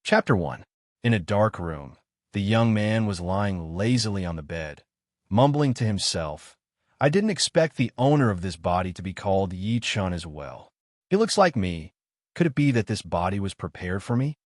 Chapter 1. In a dark room, the young man was lying lazily on the bed, mumbling to himself, "I didn't expect the owner of this body to be called Yi-chun as well. He looks like me. Could it be that this body was prepared for me?"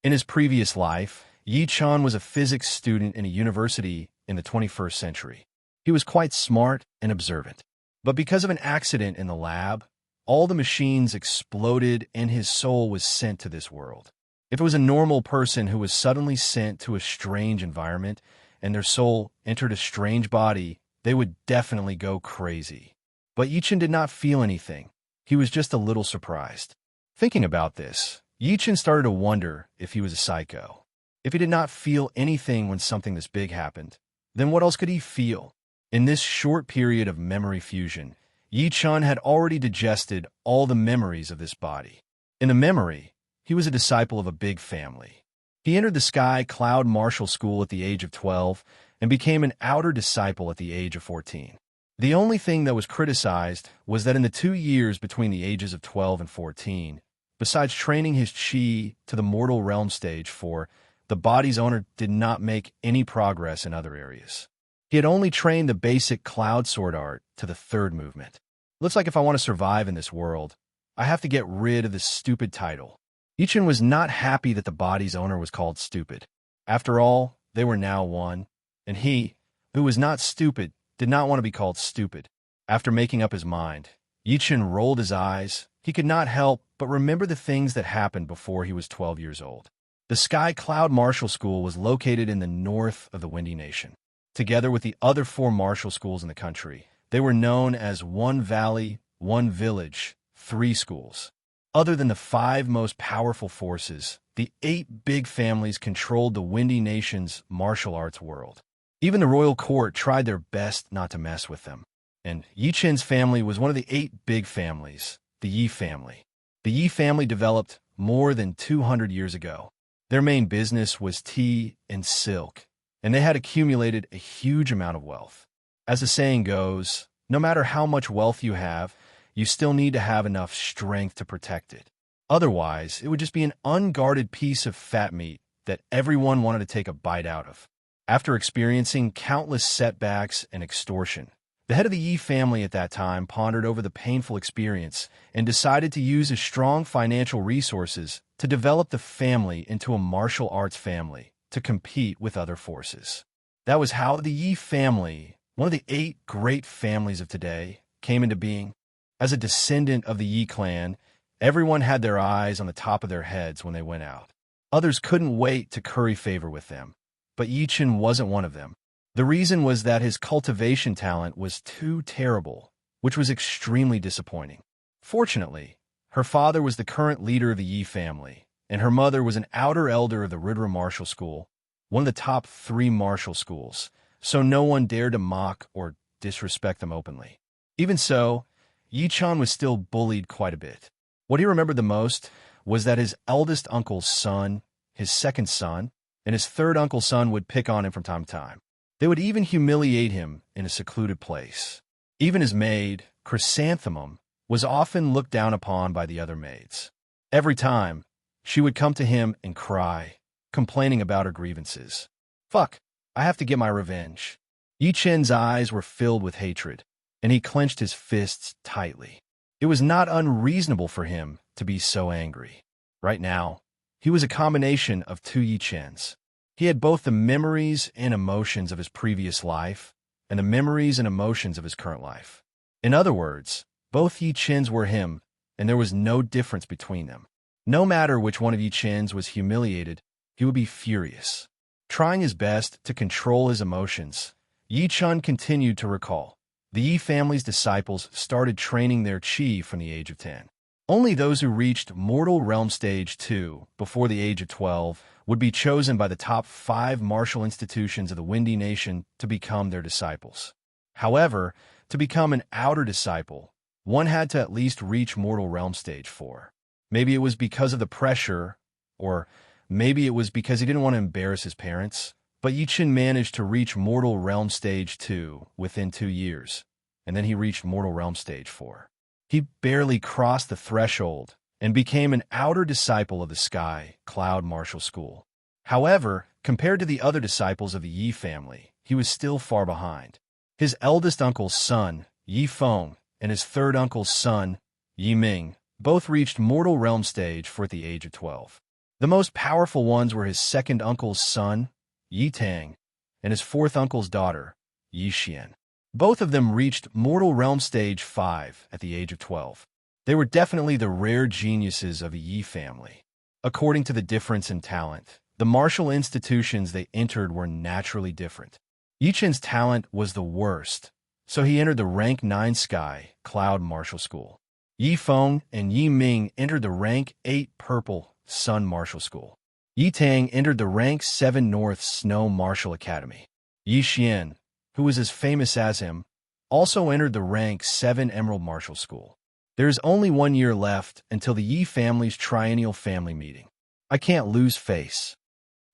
In his previous life, Yi-chun was a physics student in a university in the 21st century. He was quite smart and observant. But because of an accident in the lab, all the machines exploded and his soul was sent to this world. If it was a normal person who was suddenly sent to a strange environment and their soul entered a strange body, they would definitely go crazy. But Yi-chun did not feel anything. He was just a little surprised. Thinking about this, Yi-chun started to wonder if he was a psycho. If he did not feel anything when something this big happened, then what else could he feel? In this short period of memory fusion, Yi-chun had already digested all the memories of this body. In the memory, he was a disciple of a big family. He entered the Sky Cloud Martial School at the age of 12 and became an outer disciple at the age of 14. The only thing that was criticized was that in the 2 years between the ages of 12 and 14, besides training his chi to the mortal realm stage 4, the body's owner did not make any progress in other areas. He had only trained the basic cloud sword art to the 3rd movement. Looks like if I want to survive in this world, I have to get rid of this stupid title. Yi-chun was not happy that the body's owner was called stupid. After all, they were now one, and he, who was not stupid, did not want to be called stupid. After making up his mind, Yi-chun rolled his eyes. He could not help but remember the things that happened before he was 12 years old. The Sky Cloud Martial School was located in the north of the Windy Nation. Together with the other 4 martial schools in the country, they were known as One Valley, One Village, 3 schools. Other than the 5 most powerful forces, the 8 big families controlled the Windy Nation's martial arts world. Even the royal court tried their best not to mess with them. And Yi-chun's family was one of the 8 big families, the Yi family. The Yi family developed more than 200 years ago. Their main business was tea and silk, and they had accumulated a huge amount of wealth. As the saying goes, no matter how much wealth you have, you still need to have enough strength to protect it. Otherwise, it would just be an unguarded piece of fat meat that everyone wanted to take a bite out of. After experiencing countless setbacks and extortion, the head of the Yi family at that time pondered over the painful experience and decided to use his strong financial resources to develop the family into a martial arts family to compete with other forces. That was how the Yi family, one of the 8 great families of today, came into being. As a descendant of the Yi clan, everyone had their eyes on the top of their heads when they went out. Others couldn't wait to curry favor with them, but Yi-chun wasn't one of them. The reason was that his cultivation talent was too terrible, which was extremely disappointing. Fortunately, her father was the current leader of the Yi family, and her mother was an outer elder of the Ridra Martial School, one of the top 3 martial schools, so no one dared to mock or disrespect them openly. Even so, Yi-chun was still bullied quite a bit. What he remembered the most was that his eldest uncle's son, his 2nd son, and his 3rd uncle's son would pick on him from time to time. They would even humiliate him in a secluded place. Even his maid, Chrysanthemum, was often looked down upon by the other maids. Every time, she would come to him and cry, complaining about her grievances. "Fuck, I have to get my revenge." Yi-chun's eyes were filled with hatred, and he clenched his fists tightly. It was not unreasonable for him to be so angry. Right now, he was a combination of 2 Yi-chuns. He had both the memories and emotions of his previous life and the memories and emotions of his current life. In other words, both Yi-chuns were him, and there was no difference between them. No matter which one of Yi-chuns was humiliated, he would be furious. Trying his best to control his emotions, Yi-chun continued to recall. The Yi family's disciples started training their chi from the age of 10. Only those who reached Mortal Realm Stage 2 before the age of 12 would be chosen by the top 5 martial institutions of the Windy Nation to become their disciples. However, to become an outer disciple, one had to at least reach Mortal Realm Stage 4. Maybe it was because of the pressure, or maybe it was because he didn't want to embarrass his parents, but Yi-chun managed to reach Mortal Realm Stage 2 within 2 years, and then he reached Mortal Realm Stage 4. He barely crossed the threshold and became an outer disciple of the Sky Cloud Martial School. However, compared to the other disciples of the Yi family, he was still far behind. His eldest uncle's son, Yi Feng, and his third uncle's son, Yi Ming, both reached mortal realm stage at the age of 12. The most powerful ones were his second uncle's son, Yi Tang, and his fourth uncle's daughter, Yi Xian. Both of them reached mortal realm stage 5 at the age of 12. They were definitely the rare geniuses of the Yi family. According to the difference in talent, the martial institutions they entered were naturally different. Yi Chen's talent was the worst, so he entered the rank 9 Sky Cloud Martial School. Yi Feng and Yi Ming entered the rank 8 Purple Sun Martial School. Yi Tang entered the rank 7 North Snow Martial Academy. Yi Xian, who was as famous as him, also entered the rank 7 Emerald Martial School. There is only 1 year left until the Yi family's triennial family meeting. I can't lose face.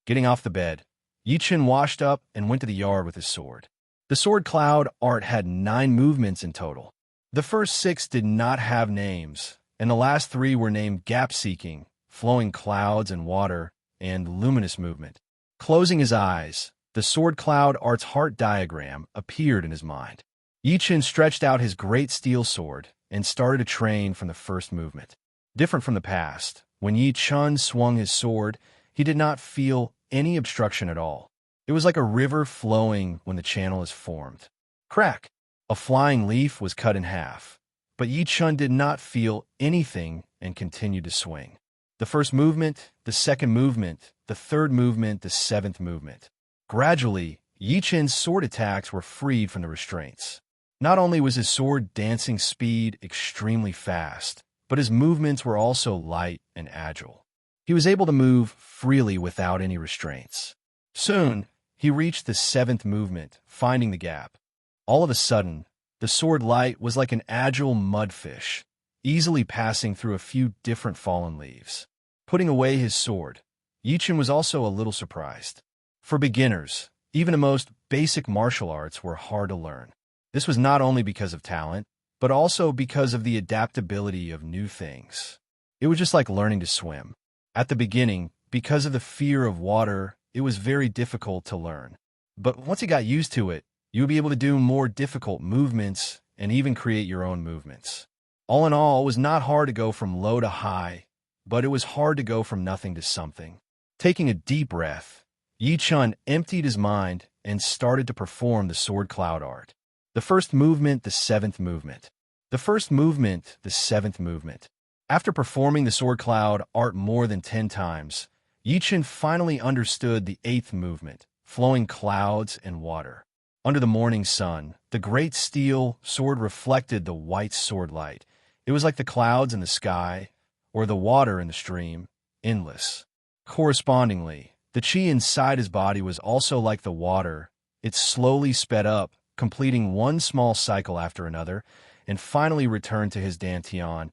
Getting off the bed, Yi Chen washed up and went to the yard with his sword. The sword cloud art had 9 movements in total. The first 6 did not have names, and the last 3 were named gap-seeking, flowing clouds and water, and luminous movement. Closing his eyes, the sword cloud art's heart diagram appeared in his mind. Yi Chen stretched out his great steel sword and started to train from the first movement. Different from the past, when Yi Chen swung his sword, he did not feel any obstruction at all. It was like a river flowing when the channel is formed. Crack! A flying leaf was cut in half, but Yi Chen did not feel anything and continued to swing. The first movement, the second movement, the third movement, the 7th movement. Gradually, Yi Chen's sword attacks were freed from the restraints. Not only was his sword dancing speed extremely fast, but his movements were also light and agile. He was able to move freely without any restraints. Soon, he reached the 7th movement, finding the gap. All of a sudden, the sword light was like an agile mudfish, easily passing through a few different fallen leaves. Putting away his sword, Yi Chen was also a little surprised. For beginners, even the most basic martial arts were hard to learn. This was not only because of talent, but also because of the adaptability of new things. It was just like learning to swim. At the beginning, because of the fear of water, it was very difficult to learn. But once you got used to it, you would be able to do more difficult movements and even create your own movements. All in all, it was not hard to go from low to high, but it was hard to go from nothing to something. Taking a deep breath, Yi Chen emptied his mind and started to perform the sword cloud art. The first movement, the 7th movement. The first movement, the 7th movement. After performing the sword cloud art more than 10 times, Yi Chen finally understood the 8th movement, flowing clouds and water. Under the morning sun, the great steel sword reflected the white sword light. It was like the clouds in the sky, or the water in the stream, endless. Correspondingly, the qi inside his body was also like the water. It slowly sped up, completing one small cycle after another, and finally returned to his dantian,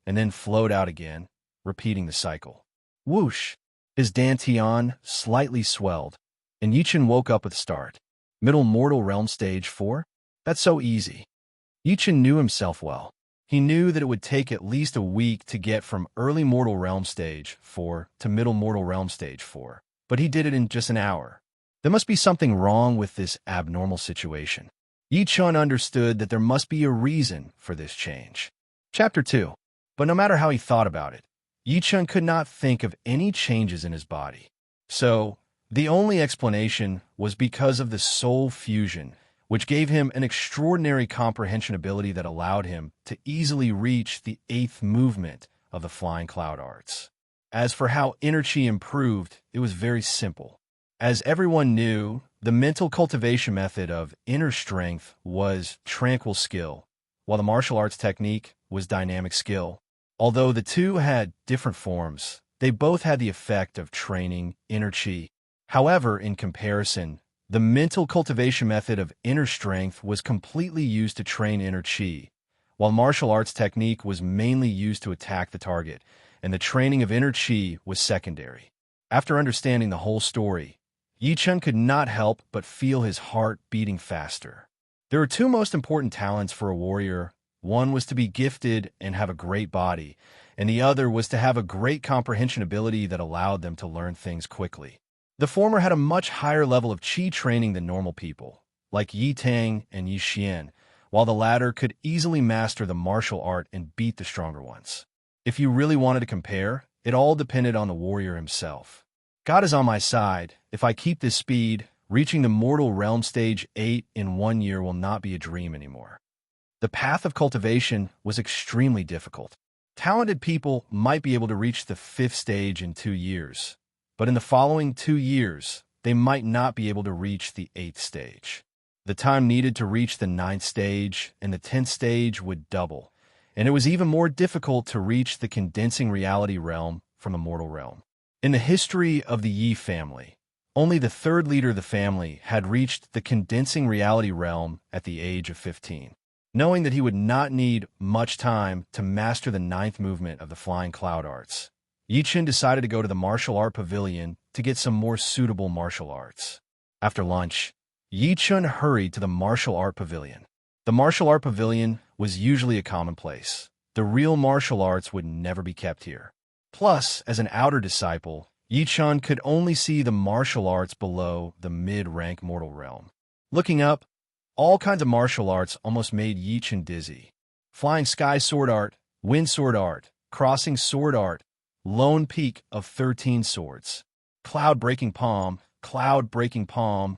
and then flowed out again, repeating the cycle. Whoosh! His dantian slightly swelled, and Yi Chen woke up with a start. Middle Mortal Realm Stage 4? That's so easy. Yi Chen knew himself well. He knew that it would take at least a week to get from Early Mortal Realm Stage 4 to Middle Mortal Realm Stage 4, but he did it in just an hour. There must be something wrong with this abnormal situation. Yi Chen understood that there must be a reason for this change. Chapter 2. But no matter how he thought about it, Yi Chen could not think of any changes in his body. So, the only explanation was because of the soul fusion, which gave him an extraordinary comprehension ability that allowed him to easily reach the 8th movement of the flying cloud arts. As for how inner chi improved, it was very simple. As everyone knew, the mental cultivation method of inner strength was tranquil skill, while the martial arts technique was dynamic skill. Although the two had different forms, they both had the effect of training inner chi. However, in comparison, the mental cultivation method of inner strength was completely used to train inner chi, while martial arts technique was mainly used to attack the target, and the training of inner chi was secondary. After understanding the whole story, Yi Chen could not help but feel his heart beating faster. There are 2 most important talents for a warrior. One was to be gifted and have a great body, and the other was to have a great comprehension ability that allowed them to learn things quickly. The former had a much higher level of qi training than normal people, like Yi Tang and Yi Xian, while the latter could easily master the martial art and beat the stronger ones. If you really wanted to compare, it all depended on the warrior himself. God is on my side. If I keep this speed, reaching the mortal realm stage 8 in 1 year will not be a dream anymore. The path of cultivation was extremely difficult. Talented people might be able to reach the 5th stage in 2 years, but in the following 2 years, they might not be able to reach the 8th stage. The time needed to reach the 9th stage and the 10th stage would double, and it was even more difficult to reach the condensing reality realm from the mortal realm. In the history of the Yi family, only the 3rd leader of the family had reached the condensing reality realm at the age of 15. Knowing that he would not need much time to master the 9th movement of the flying cloud arts, Yi Chen decided to go to the martial art pavilion to get some more suitable martial arts. After lunch, Yi Chen hurried to the martial art pavilion. The martial art pavilion was usually a commonplace. The real martial arts would never be kept here. Plus, as an outer disciple, Yi Chen could only see the martial arts below the mid-rank mortal realm. Looking up, all kinds of martial arts almost made Yi Chen dizzy. Flying sky sword art, wind sword art, crossing sword art, lone peak of 13 swords, cloud-breaking palm,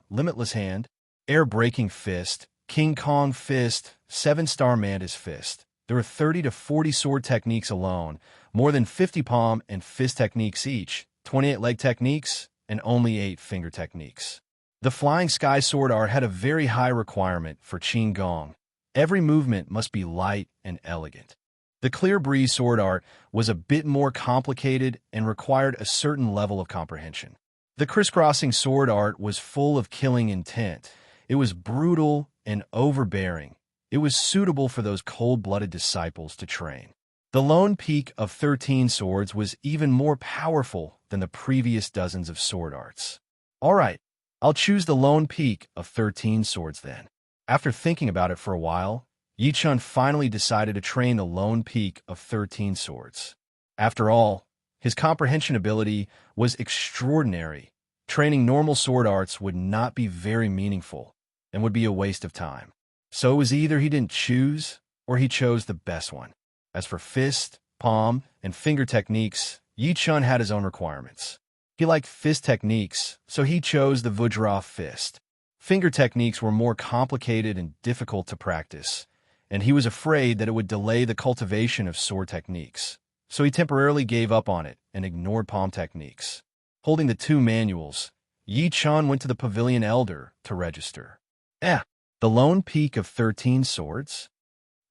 limitless hand, air-breaking fist, King Kong fist, 7-star mantis fist. There were 30 to 40 sword techniques alone, more than 50 palm and fist techniques each, 28 leg techniques, and only 8 finger techniques. The flying sky sword art had a very high requirement for Qin Gong. Every movement must be light and elegant. The clear breeze sword art was a bit more complicated and required a certain level of comprehension. The crisscrossing sword art was full of killing intent. It was brutal and overbearing. It was suitable for those cold-blooded disciples to train. The lone peak of 13 swords was even more powerful than the previous dozens of sword arts. All right, I'll choose the lone peak of 13 swords then. After thinking about it for a while, Yi Chen finally decided to train the lone peak of 13 swords. After all, his comprehension ability was extraordinary. Training normal sword arts would not be very meaningful and would be a waste of time. So it was either he didn't choose or he chose the best one. As for fist, palm, and finger techniques, Yi Chen had his own requirements. He liked fist techniques, so he chose the Vajra fist. Finger techniques were more complicated and difficult to practice, and he was afraid that it would delay the cultivation of sword techniques. So he temporarily gave up on it and ignored palm techniques. Holding the 2 manuals, Yi Chen went to the pavilion elder to register. The lone peak of 13 swords?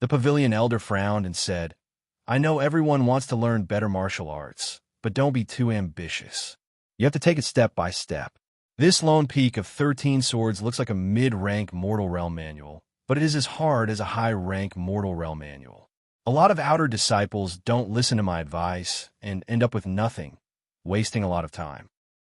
The pavilion elder frowned and said, I know everyone wants to learn better martial arts, but don't be too ambitious. You have to take it step by step. This lone peak of 13 swords looks like a mid-rank mortal realm manual, but it is as hard as a high-rank mortal realm manual. A lot of outer disciples don't listen to my advice and end up with nothing, wasting a lot of time.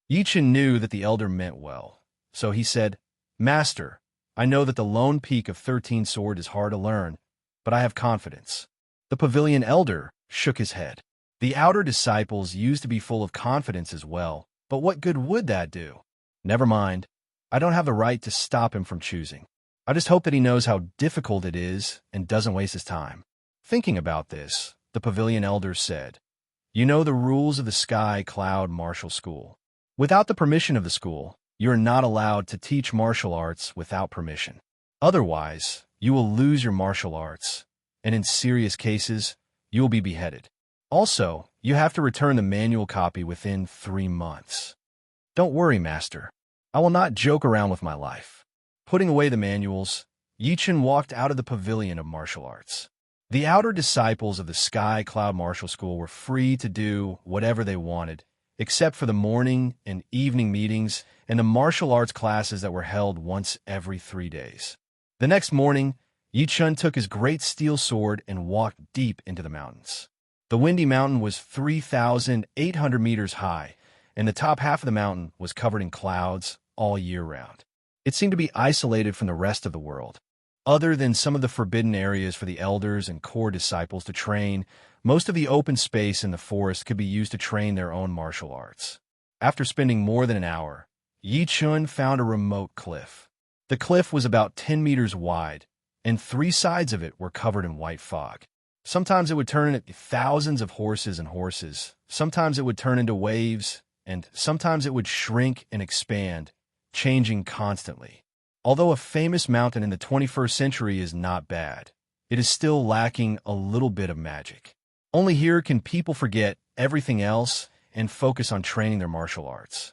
Yi Chen knew that the elder meant well, so he said, Master, I know that the lone peak of 13 sword is hard to learn, but I have confidence. The pavilion elder shook his head. The outer disciples used to be full of confidence as well, but what good would that do? Never mind. I don't have the right to stop him from choosing. I just hope that he knows how difficult it is and doesn't waste his time. Thinking about this, the pavilion elder said, You know the rules of the Sky Cloud Martial School. Without the permission of the school, you are not allowed to teach martial arts without permission. Otherwise, you will lose your martial arts, and in serious cases, you will be beheaded. Also, you have to return the manual copy within 3 months. Don't worry, Master. I will not joke around with my life. Putting away the manuals, Yi Chen walked out of the pavilion of martial arts. The outer disciples of the Sky Cloud Martial School were free to do whatever they wanted, except for the morning and evening meetings and the martial arts classes that were held once every 3 days. The next morning, Yi Chen took his great steel sword and walked deep into the mountains. The windy mountain was 3,800 meters high, and the top half of the mountain was covered in clouds all year round. It seemed to be isolated from the rest of the world. Other than some of the forbidden areas for the elders and core disciples to train, most of the open space in the forest could be used to train their own martial arts. After spending more than an hour, Yi Chun found a remote cliff. The cliff was about 10 meters wide, and three sides of it were covered in white fog. Sometimes it would turn into thousands of horses, sometimes it would turn into waves, and sometimes it would shrink and expand, changing constantly. Although a famous mountain in the 21st century is not bad, it is still lacking a little bit of magic. Only here can people forget everything else and focus on training their martial arts.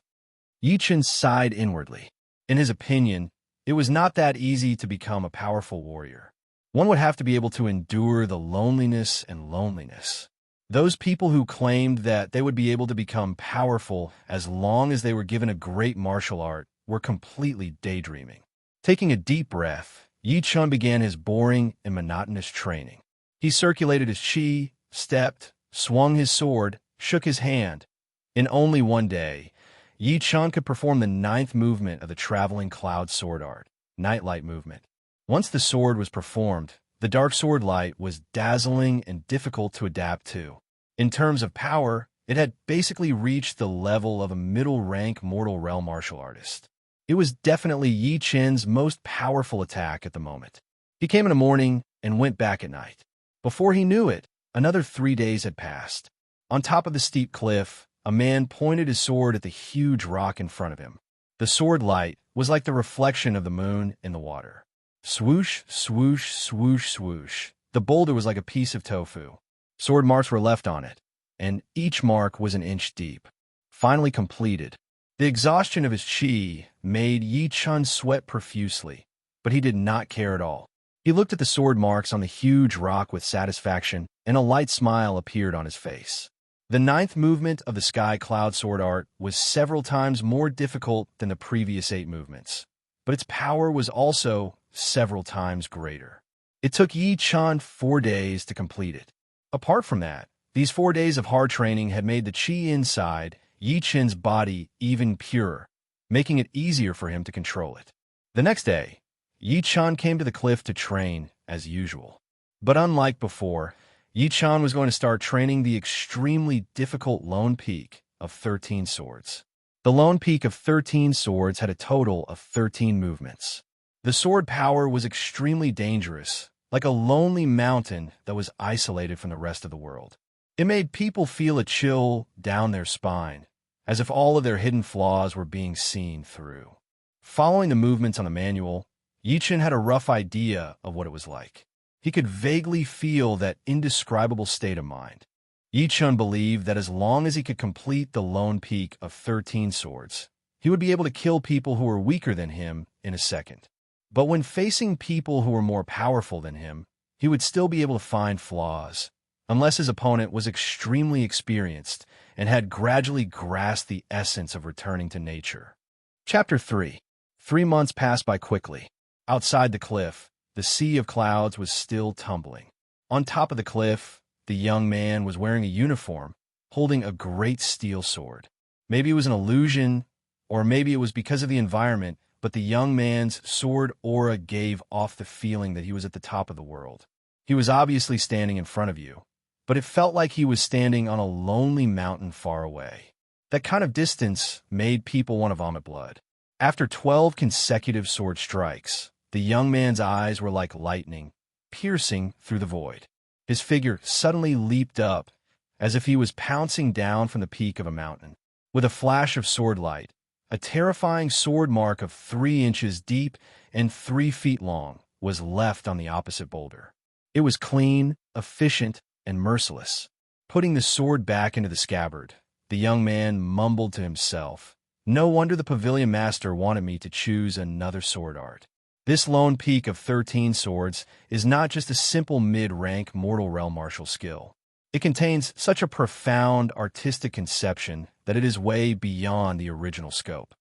Yi Chun sighed inwardly. In his opinion, it was not that easy to become a powerful warrior. One would have to be able to endure the loneliness and loneliness. Those people who claimed that they would be able to become powerful as long as they were given a great martial art were completely daydreaming. Taking a deep breath, Yi Chun began his boring and monotonous training. He circulated his chi, stepped, swung his sword, shook his hand. In only one day, Yi Chun could perform the 9th movement of the traveling cloud sword art, nightlight movement. Once the sword was performed, the dark sword light was dazzling and difficult to adapt to. In terms of power, it had basically reached the level of a middle-rank mortal realm martial artist. It was definitely Yi Chun's most powerful attack at the moment. He came in the morning and went back at night. Before he knew it, another 3 days had passed. On top of the steep cliff, a man pointed his sword at the huge rock in front of him. The sword light was like the reflection of the moon in the water. Swoosh, swoosh, swoosh, swoosh. The boulder was like a piece of tofu. Sword marks were left on it, and each mark was an inch deep. Finally completed. The exhaustion of his chi made Yi Chun sweat profusely, but he did not care at all. He looked at the sword marks on the huge rock with satisfaction, and a light smile appeared on his face. The 9th movement of the sky cloud sword art was several times more difficult than the previous 8 movements, but its power was also several times greater. It took Yi Chun 4 days to complete it. Apart from that, these 4 days of hard training had made the chi inside Yi Chun's body even purer, making it easier for him to control it. The next day, Yi Chun came to the cliff to train as usual. But unlike before, Yi Chun was going to start training the extremely difficult Lone Peak of 13 Swords. The Lone Peak of 13 Swords had a total of 13 movements. The sword power was extremely dangerous, like a lonely mountain that was isolated from the rest of the world. It made people feel a chill down their spine, as if all of their hidden flaws were being seen through. Following the movements on the manual, Yi Chun had a rough idea of what it was like. He could vaguely feel that indescribable state of mind. Yi Chun believed that as long as he could complete the Lone Peak of 13 Swords, he would be able to kill people who were weaker than him in a second. But when facing people who were more powerful than him, he would still be able to find flaws, unless his opponent was extremely experienced and had gradually grasped the essence of returning to nature. Chapter 3. 3 months passed by quickly. Outside the cliff, the sea of clouds was still tumbling. On top of the cliff, the young man was wearing a uniform, holding a great steel sword. Maybe it was an illusion, or maybe it was because of the environment, but the young man's sword aura gave off the feeling that he was at the top of the world. He was obviously standing in front of you, but it felt like he was standing on a lonely mountain far away. That kind of distance made people want to vomit blood. After 12 consecutive sword strikes, the young man's eyes were like lightning, piercing through the void. His figure suddenly leaped up, as if he was pouncing down from the peak of a mountain. With a flash of sword light, a terrifying sword mark of 3 inches deep and 3 feet long was left on the opposite boulder. It was clean, efficient, and merciless. Putting the sword back into the scabbard, the young man mumbled to himself, "No wonder the pavilion master wanted me to choose another sword art. This Lone Peak of 13 Swords is not just a simple mid-rank mortal realm martial skill. It contains such a profound artistic conception that it is way beyond the original scope."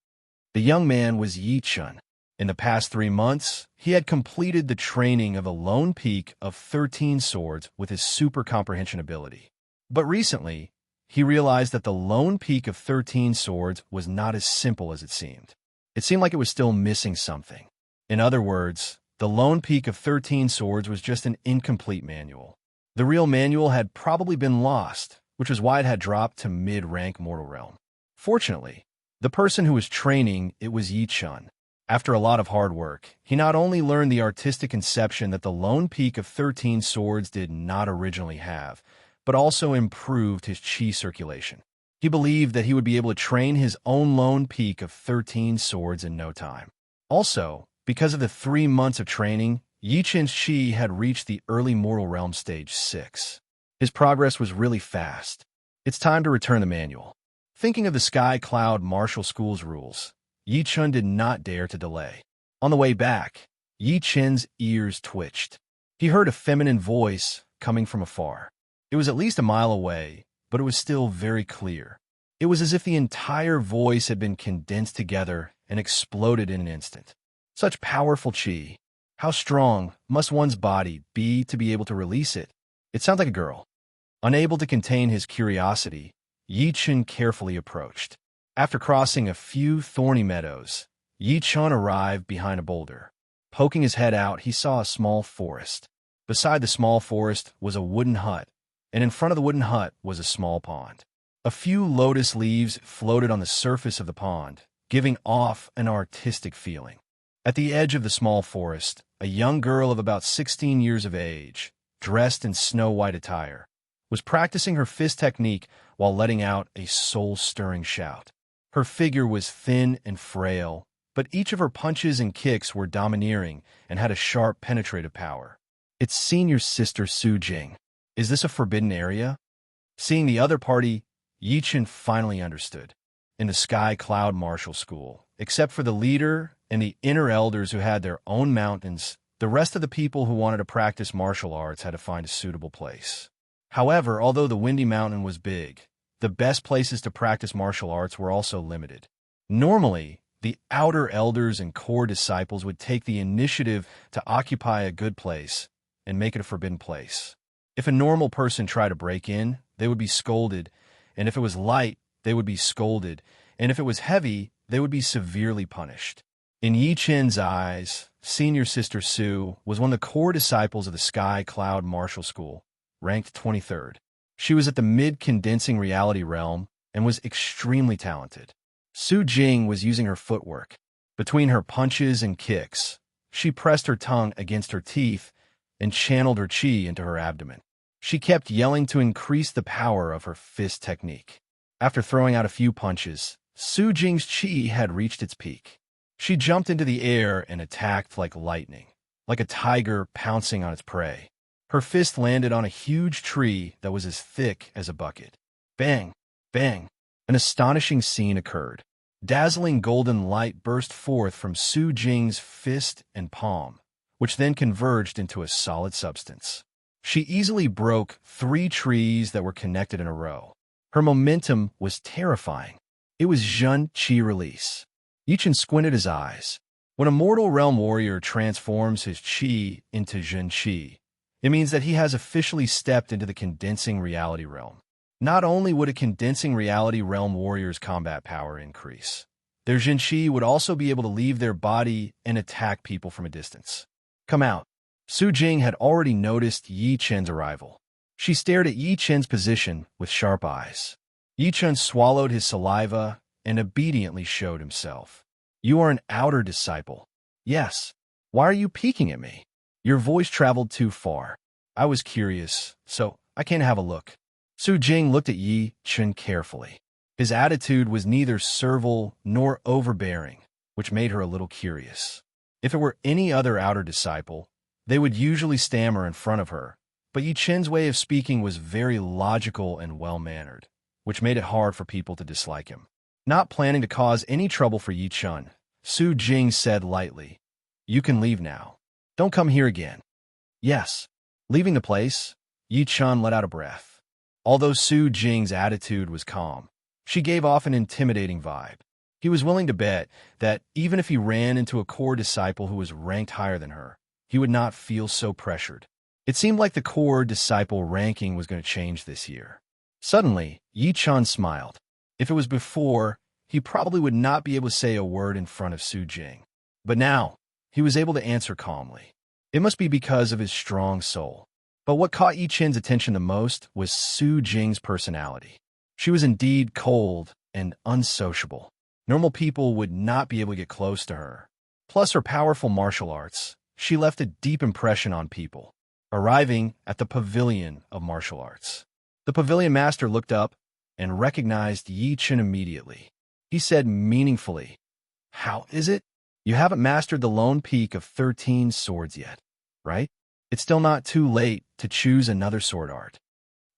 The young man was Yi Chun. In the past 3 months, he had completed the training of a Lone Peak of 13 Swords with his super comprehension ability. But recently, he realized that the Lone Peak of 13 Swords was not as simple as it seemed. It seemed like it was still missing something. In other words, The Lone Peak of 13 Swords was just an incomplete manual. The real manual had probably been lost, which was why it had dropped to mid-rank Mortal Realm. Fortunately, the person who was training it was Yi Chun. After a lot of hard work, he not only learned the artistic conception that the Lone Peak of 13 Swords did not originally have, but also improved his chi circulation. He believed that he would be able to train his own Lone Peak of 13 Swords in no time. Also, because of the 3 months of training, Yi Chun's chi had reached the early Mortal Realm stage 6. His progress was really fast. It's time to return the manual. Thinking of the Sky Cloud Martial School's rules, Yi Chun did not dare to delay. On the way back, Yi Chun's ears twitched. He heard a feminine voice coming from afar. It was at least a mile away, but it was still very clear. It was as if the entire voice had been condensed together and exploded in an instant. Such powerful chi. How strong must one's body be to be able to release it? It sounds like a girl. Unable to contain his curiosity, Yi Chun carefully approached. After crossing a few thorny meadows, Yi Chun arrived behind a boulder. Poking his head out, he saw a small forest. Beside the small forest was a wooden hut, and in front of the wooden hut was a small pond. A few lotus leaves floated on the surface of the pond, giving off an artistic feeling. At the edge of the small forest, a young girl of about 16 years of age, dressed in snow-white attire, was practicing her fist technique while letting out a soul-stirring shout. Her figure was thin and frail, but each of her punches and kicks were domineering and had a sharp, penetrative power. It's senior sister Su Jing. Is this a forbidden area? Seeing the other party, Yi Chun finally understood. In the Sky Cloud Martial School, except for the leader and the inner elders who had their own mountains, the rest of the people who wanted to practice martial arts had to find a suitable place. However, although the Windy Mountain was big, the best places to practice martial arts were also limited. Normally, the outer elders and core disciples would take the initiative to occupy a good place and make it a forbidden place. If a normal person tried to break in, they would be scolded, and if it was light, they would be scolded, and if it was heavy, they would be severely punished. In Yi Chun's eyes, senior sister Su was one of the core disciples of the Sky Cloud Martial School, ranked 23rd. She was at the mid-condensing reality realm and was extremely talented. Su Jing was using her footwork. Between her punches and kicks, she pressed her tongue against her teeth and channeled her chi into her abdomen. She kept yelling to increase the power of her fist technique. After throwing out a few punches, Su Jing's chi had reached its peak. She jumped into the air and attacked like lightning, like a tiger pouncing on its prey. Her fist landed on a huge tree that was as thick as a bucket. Bang! Bang! An astonishing scene occurred. Dazzling golden light burst forth from Su Jing's fist and palm, which then converged into a solid substance. She easily broke 3 trees that were connected in a row. Her momentum was terrifying. It was Zhen Qi release. Yi Chun squinted his eyes. When a mortal realm warrior transforms his chi into Zhen Qi, it means that he has officially stepped into the condensing reality realm. Not only would a condensing reality realm warrior's combat power increase, their Zhen Qi would also be able to leave their body and attack people from a distance. Come out. Su Jing had already noticed Yi Chun's arrival. She stared at Yi Chun's position with sharp eyes. Yi Chun swallowed his saliva and obediently showed himself. You are an outer disciple. Yes. Why are you peeking at me? Your voice traveled too far. I was curious, so I can't have a look. Su Jing looked at Yi Chun carefully. His attitude was neither servile nor overbearing, which made her a little curious. If it were any other outer disciple, they would usually stammer in front of her, but Yi Chun's way of speaking was very logical and well-mannered, which made it hard for people to dislike him. Not planning to cause any trouble for Yi Chun, Su Jing said lightly, You can leave now. Don't come here again. Yes. Leaving the place, Yi Chun let out a breath. Although Su Jing's attitude was calm, she gave off an intimidating vibe. He was willing to bet that even if he ran into a core disciple who was ranked higher than her, he would not feel so pressured. It seemed like the core disciple ranking was going to change this year. Suddenly, Yi Chun smiled. If it was before, he probably would not be able to say a word in front of Su Jing. But now, he was able to answer calmly. It must be because of his strong soul. But what caught Yi Chen's attention the most was Su Jing's personality. She was indeed cold and unsociable. Normal people would not be able to get close to her. Plus her powerful martial arts, she left a deep impression on people. Arriving at the Pavilion of Martial Arts, the Pavilion Master looked up and recognized Yi Chen immediately. He said meaningfully, "How is it? You haven't mastered the lone peak of 13 swords yet, right? It's still not too late to choose another sword art."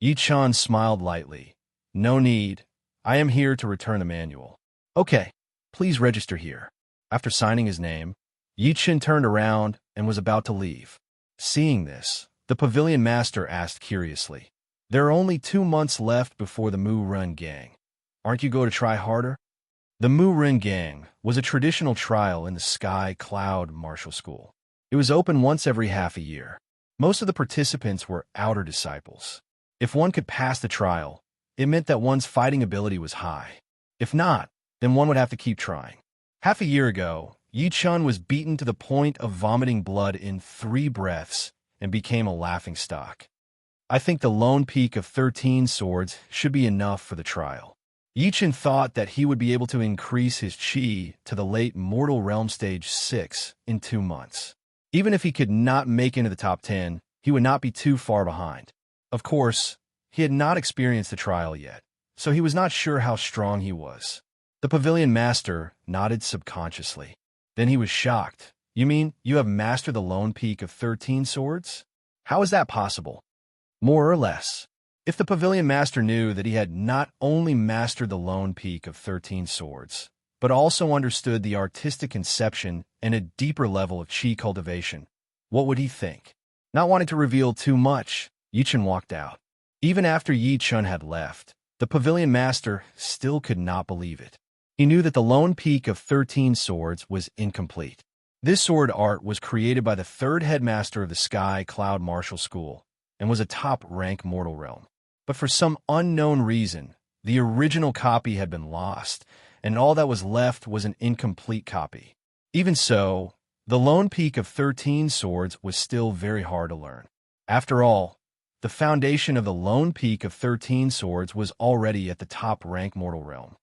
Yi Chen smiled lightly. "No need. I am here to return the manual." "Okay, please register here." After signing his name, Yi Chen turned around and was about to leave. Seeing this, the Pavilion Master asked curiously, "There are only 2 months left before the Mu Ren Gang. Aren't you going to try harder?" The Mu Ren Gang was a traditional trial in the Sky Cloud Martial School. It was open once every half a year. Most of the participants were outer disciples. If one could pass the trial, it meant that one's fighting ability was high. If not, then one would have to keep trying. Half a year ago, Yi Chen was beaten to the point of vomiting blood in 3 breaths and became a laughingstock. I think the lone peak of 13 swords should be enough for the trial. Yi Chen thought that he would be able to increase his chi to the late Mortal Realm Stage 6 in 2 months. Even if he could not make into the top 10, he would not be too far behind. Of course, he had not experienced the trial yet, so he was not sure how strong he was. The Pavilion Master nodded subconsciously. Then he was shocked. "You mean you have mastered the lone peak of 13 swords? How is that possible?" "More or less." If the Pavilion Master knew that he had not only mastered the lone peak of 13 swords, but also understood the artistic conception and a deeper level of chi cultivation, what would he think? Not wanting to reveal too much, Yi Chen walked out. Even after Yi Chen had left, the Pavilion Master still could not believe it. He knew that the lone peak of 13 swords was incomplete. This sword art was created by the 3rd headmaster of the Sky Cloud Martial School and was a top-rank mortal realm. But for some unknown reason, the original copy had been lost, and all that was left was an incomplete copy. Even so, the lone peak of 13 swords was still very hard to learn. After all, the foundation of the lone peak of 13 swords was already at the top-rank mortal realm.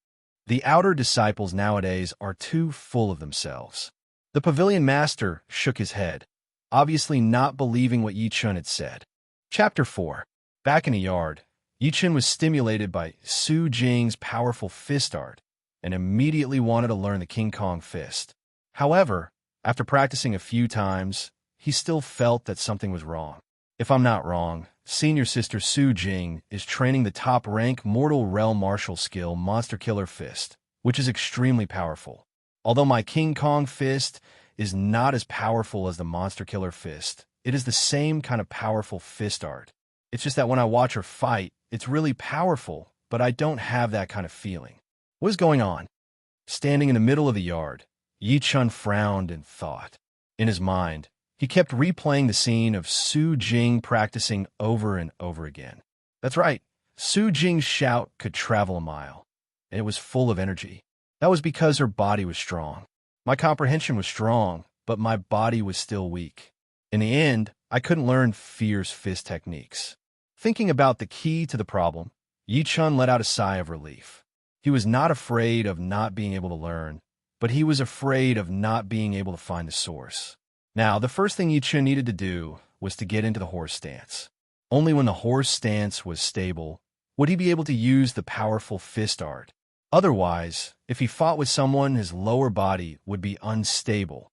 The outer disciples nowadays are too full of themselves. The Pavilion Master shook his head, obviously not believing what Yi Chen had said. Chapter 4. Back in the yard, Yi Chen was stimulated by Su Jing's powerful fist art and immediately wanted to learn the King Kong fist. However, after practicing a few times, he still felt that something was wrong. If I'm not wrong, senior sister Su Jing is training the top-rank Mortal Realm martial skill Monster Killer Fist, which is extremely powerful. Although my King Kong Fist is not as powerful as the Monster Killer Fist, it is the same kind of powerful fist art. It's just that when I watch her fight, it's really powerful, but I don't have that kind of feeling. What is going on? Standing in the middle of the yard, Yi Chen frowned and thought. In his mind, he kept replaying the scene of Su Jing practicing over and over again. That's right, Su Jing's shout could travel a mile, and it was full of energy. That was because her body was strong. My comprehension was strong, but my body was still weak. In the end, I couldn't learn fierce fist techniques. Thinking about the key to the problem, Yi Chen let out a sigh of relief. He was not afraid of not being able to learn, but he was afraid of not being able to find the source. Now, the first thing Yi Chen needed to do was to get into the horse stance. Only when the horse stance was stable would he be able to use the powerful fist art. Otherwise, if he fought with someone, his lower body would be unstable,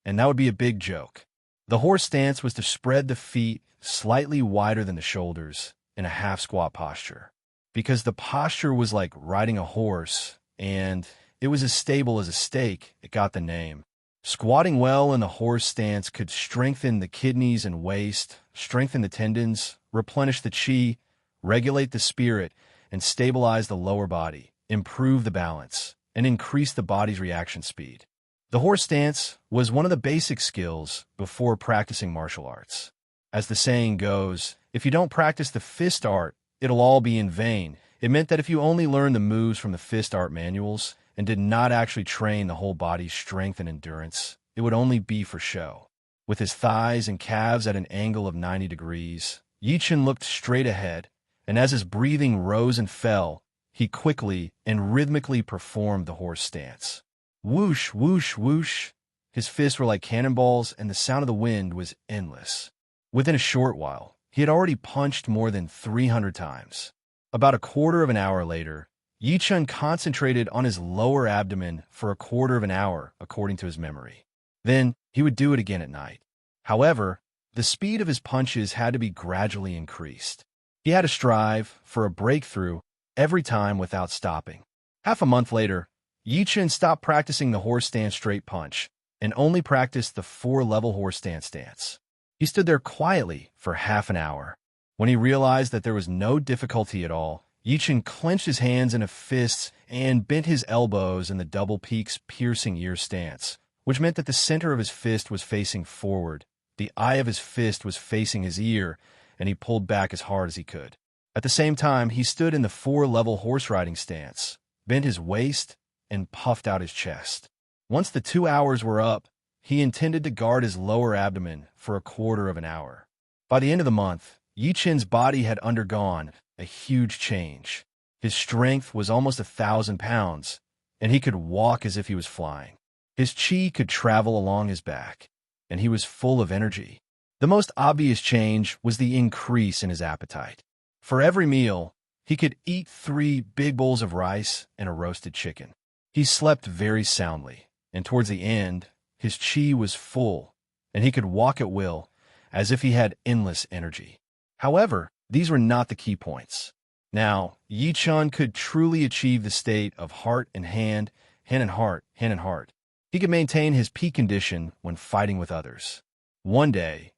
and that would be a big joke. The horse stance was to spread the feet slightly wider than the shoulders in a half-squat posture. Because the posture was like riding a horse, and it was as stable as a stake, it got the name. Squatting well in the horse stance could strengthen the kidneys and waist, strengthen the tendons, replenish the chi, regulate the spirit, and stabilize the lower body, improve the balance, and increase the body's reaction speed. The horse stance was one of the basic skills before practicing martial arts. As the saying goes, if you don't practice the fist art, it'll all be in vain. It meant that if you only learned the moves from the fist art manuals and did not actually train the whole body's strength and endurance, it would only be for show. With his thighs and calves at an angle of 90 degrees, Yichen looked straight ahead, and as his breathing rose and fell, he quickly and rhythmically performed the horse stance. Whoosh, whoosh, whoosh. His fists were like cannonballs, and the sound of the wind was endless. Within a short while, he had already punched more than 300 times. About a quarter of an hour later, Yichen concentrated on his lower abdomen for a quarter of an hour, according to his memory. Then he would do it again at night. However, the speed of his punches had to be gradually increased. He had to strive for a breakthrough every time without stopping. Half a month later, Yichen stopped practicing the horse stance straight punch and only practiced the 4-level horse stance. He stood there quietly for half an hour. When he realized that there was no difficulty at all, Yichen clenched his hands into fists and bent his elbows in the double peaks piercing ear stance, which meant that the center of his fist was facing forward, the eye of his fist was facing his ear, and he pulled back as hard as he could. At the same time, he stood in the 4-level horse riding stance, bent his waist, and puffed out his chest. Once the 2 hours were up, he intended to guard his lower abdomen for a quarter of an hour. By the end of the month, Yichen's body had undergone a huge change. His strength was almost 1,000 pounds, and he could walk as if he was flying. His chi could travel along his back, and he was full of energy. The most obvious change was the increase in his appetite. For every meal, he could eat 3 big bowls of rice and a roasted chicken. He slept very soundly, and towards the end, his chi was full, and he could walk at will, as if he had endless energy. However, these were not the key points. Now, Yichen could truly achieve the state of heart and hand, hand and heart, hand and heart. He could maintain his peak condition when fighting with others. One day,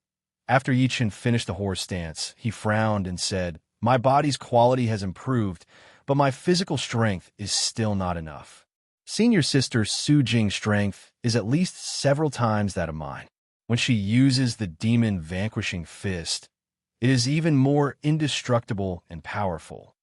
after Yichen finished the horse stance, he frowned and said, "My body's quality has improved, but my physical strength is still not enough. Senior sister Su Jing's strength is at least several times that of mine. When she uses the demon-vanquishing fist, it is even more indestructible and powerful."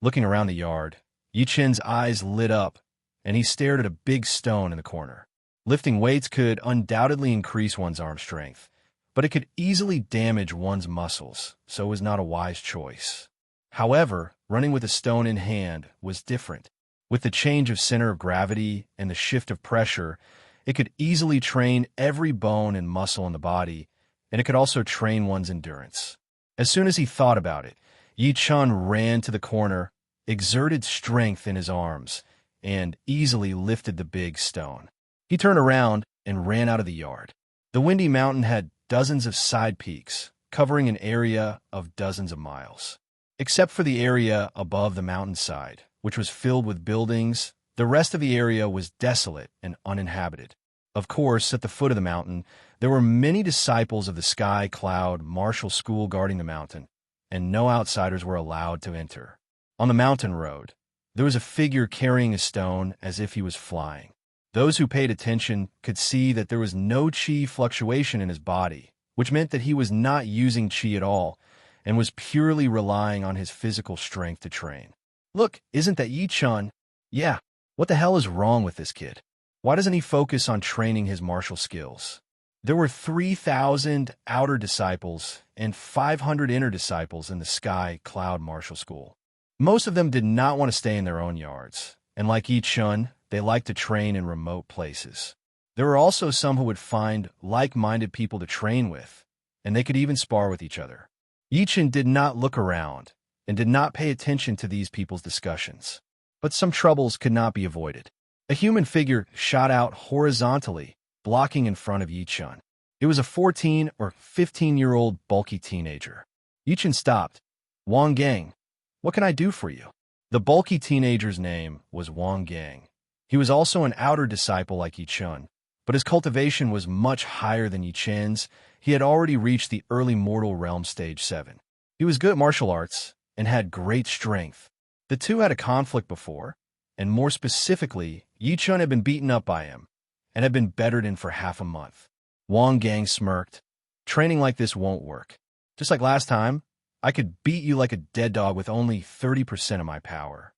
Looking around the yard, Yichen's eyes lit up, and he stared at a big stone in the corner. Lifting weights could undoubtedly increase one's arm strength, but it could easily damage one's muscles, so it was not a wise choice. However, running with a stone in hand was different. With the change of center of gravity and the shift of pressure, it could easily train every bone and muscle in the body, and it could also train one's endurance. As soon as he thought about it, Yichen ran to the corner, exerted strength in his arms, and easily lifted the big stone. He turned around and ran out of the yard. The windy mountain had dozens of side peaks, covering an area of dozens of miles. Except for the area above the mountainside, which was filled with buildings, the rest of the area was desolate and uninhabited. Of course, at the foot of the mountain, there were many disciples of the Sky Cloud Martial School guarding the mountain, and no outsiders were allowed to enter. On the mountain road, there was a figure carrying a stone as if he was flying. Those who paid attention could see that there was no chi fluctuation in his body, which meant that he was not using chi at all and was purely relying on his physical strength to train. Look, isn't that Yichen? Yeah, what the hell is wrong with this kid? Why doesn't he focus on training his martial skills? There were 3,000 outer disciples and 500 inner disciples in the Sky Cloud Martial School. Most of them did not want to stay in their own yards, and like Yichen, they liked to train in remote places. There were also some who would find like-minded people to train with, and they could even spar with each other. Yichen did not look around and did not pay attention to these people's discussions. But some troubles could not be avoided. A human figure shot out horizontally, blocking in front of Yichen. It was a 14 or 15-year-old bulky teenager. Yichen stopped. "Wang Gang, what can I do for you?" The bulky teenager's name was Wang Gang. He was also an outer disciple like Yichen, but his cultivation was much higher than Yichen's. He had already reached the early mortal realm stage 7. He was good at martial arts and had great strength. The two had a conflict before, and more specifically, Yichen had been beaten up by him and had been bettered in for half a month. Wang Gang smirked. "Training like this won't work. Just like last time, I could beat you like a dead dog with only 30% of my power."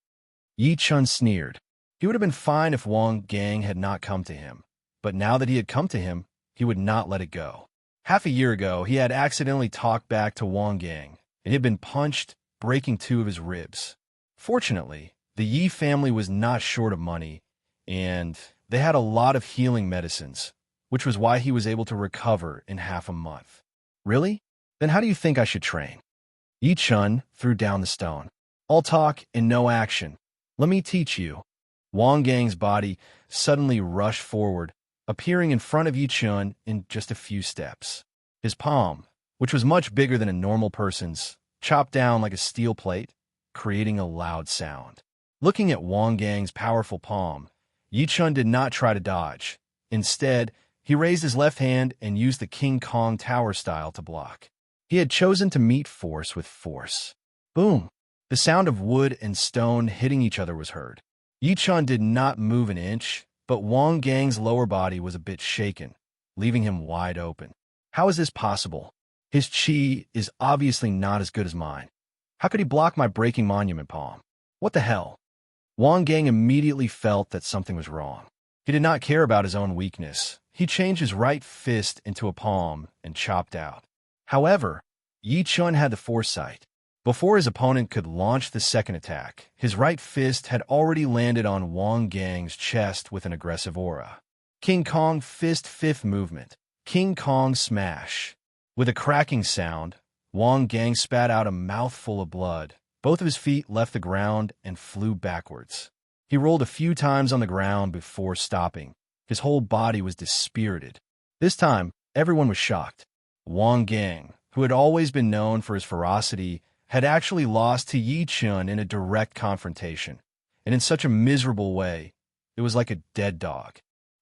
Yichen sneered. He would have been fine if Wang Gang had not come to him, but now that he had come to him, he would not let it go. Half a year ago, he had accidentally talked back to Wang Gang, and he had been punched, breaking 2 of his ribs. Fortunately, the Yi family was not short of money, and they had a lot of healing medicines, which was why he was able to recover in half a month. Really? Then how do you think I should train? Yi Chun threw down the stone. All talk and no action. Let me teach you. Wang Gang's body suddenly rushed forward, appearing in front of Yi Chun in just a few steps. His palm, which was much bigger than a normal person's, chopped down like a steel plate, creating a loud sound. Looking at Wang Gang's powerful palm, Yi Chun did not try to dodge. Instead, he raised his left hand and used the King Kong Tower style to block. He had chosen to meet force with force. Boom! The sound of wood and stone hitting each other was heard. Yi Chun did not move an inch, but Wang Gang's lower body was a bit shaken, leaving him wide open. How is this possible? His chi is obviously not as good as mine. How could he block my breaking monument palm? What the hell? Wang Gang immediately felt that something was wrong. He did not care about his own weakness. He changed his right fist into a palm and chopped out. However, Yi Chun had the foresight. Before his opponent could launch the second attack, his right fist had already landed on Wang Gang's chest with an aggressive aura. King Kong Fist 5th movement. King Kong Smash. With a cracking sound, Wang Gang spat out a mouthful of blood. Both of his feet left the ground and flew backwards. He rolled a few times on the ground before stopping. His whole body was dispirited. This time, everyone was shocked. Wang Gang, who had always been known for his ferocity, had actually lost to Yi Chun in a direct confrontation, and in such a miserable way, it was like a dead dog.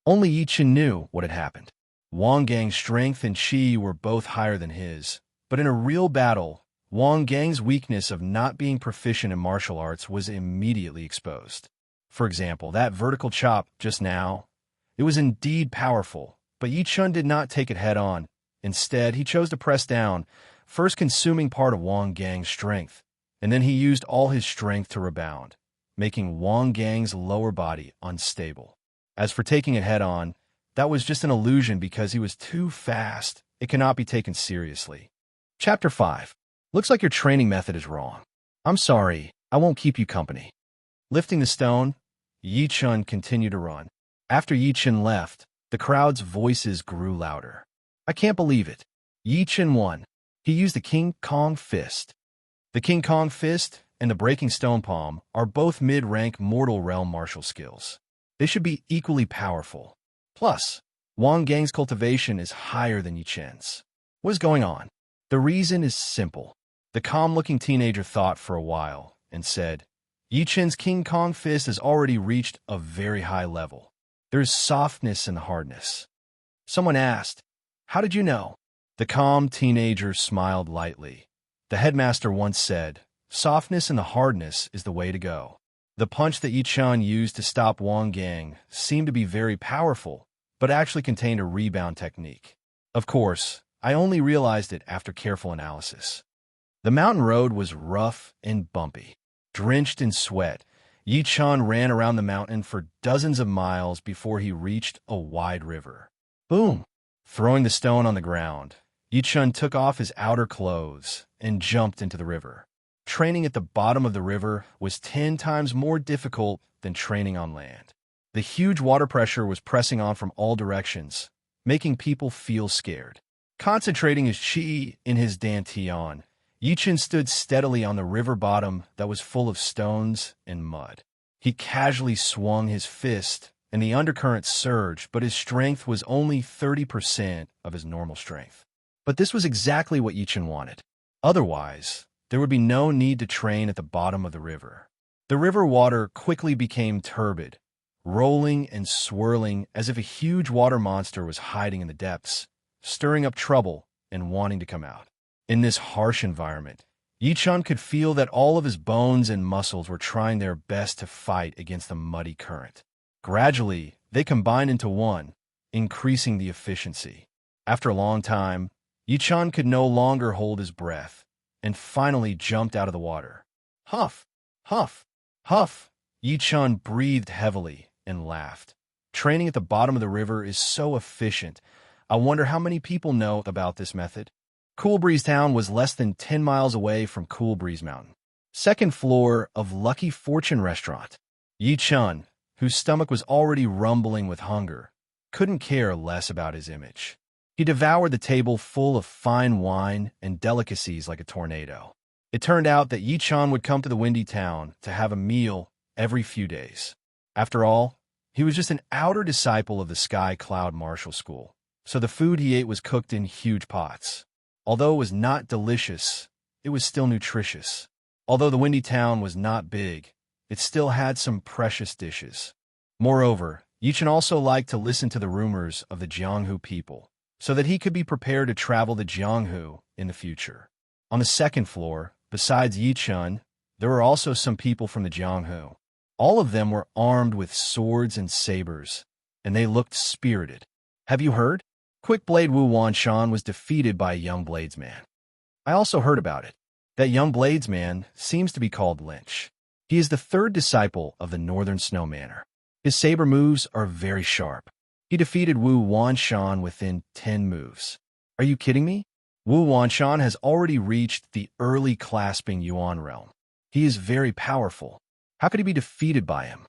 Only Yi Chun knew what had happened. Wang Gang's strength and chi were both higher than his, but in a real battle, Wang Gang's weakness of not being proficient in martial arts was immediately exposed. For example, that vertical chop just now, it was indeed powerful, but Yi Chun did not take it head-on. Instead, he chose to press down, first consuming part of Wang Gang's strength, and then he used all his strength to rebound, making Wang Gang's lower body unstable. As for taking it head-on, that was just an illusion because he was too fast. It cannot be taken seriously. Chapter 5. Looks like your training method is wrong. I'm sorry, I won't keep you company. Lifting the stone, Yi Chun continued to run. After Yi Chun left, the crowd's voices grew louder. I can't believe it. Yi Chun won. He used the King Kong Fist. The King Kong Fist and the Breaking Stone Palm are both mid-rank Mortal Realm martial skills. They should be equally powerful. Plus, Wang Gang's cultivation is higher than Yi Chun's. What is going on? The reason is simple. The calm-looking teenager thought for a while and said, Yi Chun's King Kong Fist has already reached a very high level. There is softness in the hardness. Someone asked, how did you know? The calm teenager smiled lightly. The headmaster once said, softness in the hardness is the way to go. The punch that Yi Chun used to stop Wang Gang seemed to be very powerful, but actually contained a rebound technique. Of course, I only realized it after careful analysis. The mountain road was rough and bumpy. Drenched in sweat, Yi Chun ran around the mountain for dozens of miles before he reached a wide river. Boom! Throwing the stone on the ground, Yi Chun took off his outer clothes and jumped into the river. Training at the bottom of the river was 10 times more difficult than training on land. The huge water pressure was pressing on from all directions, making people feel scared. Concentrating his chi in his dantian, Yi Chun stood steadily on the river bottom that was full of stones and mud. He casually swung his fist, and the undercurrent surged, but his strength was only 30% of his normal strength. But this was exactly what Yi Chun wanted. Otherwise, there would be no need to train at the bottom of the river. The river water quickly became turbid, rolling and swirling as if a huge water monster was hiding in the depths, stirring up trouble and wanting to come out. In this harsh environment, Yi Chun could feel that all of his bones and muscles were trying their best to fight against the muddy current. Gradually, they combined into one, increasing the efficiency. After a long time, Yi Chun could no longer hold his breath, and finally jumped out of the water. Huff, huff, huff. Yi Chun breathed heavily and laughed. Training at the bottom of the river is so efficient. I wonder how many people know about this method. Cool Breeze Town was less than 10 miles away from Cool Breeze Mountain. Second floor of Lucky Fortune Restaurant. Yi Chun, whose stomach was already rumbling with hunger, couldn't care less about his image. He devoured the table full of fine wine and delicacies like a tornado. It turned out that Yi Chun would come to the windy town to have a meal every few days. After all, he was just an outer disciple of the Sky Cloud Martial School, so the food he ate was cooked in huge pots. Although it was not delicious, it was still nutritious. Although the windy town was not big, it still had some precious dishes. Moreover, Yi Chun also liked to listen to the rumors of the Jianghu people, so that he could be prepared to travel to Jianghu in the future. On the second floor, besides Yi Chun, there were also some people from the Jianghu. All of them were armed with swords and sabers, and they looked spirited. Have you heard? Quick Blade Wu Wanshan was defeated by a young bladesman. I also heard about it. That young bladesman seems to be called Lynch. He is the third disciple of the Northern Snow Manor. His saber moves are very sharp. He defeated Wu Wanshan within 10 moves. Are you kidding me? Wu Wanshan has already reached the early clasping Yuan realm. He is very powerful. How could he be defeated by him?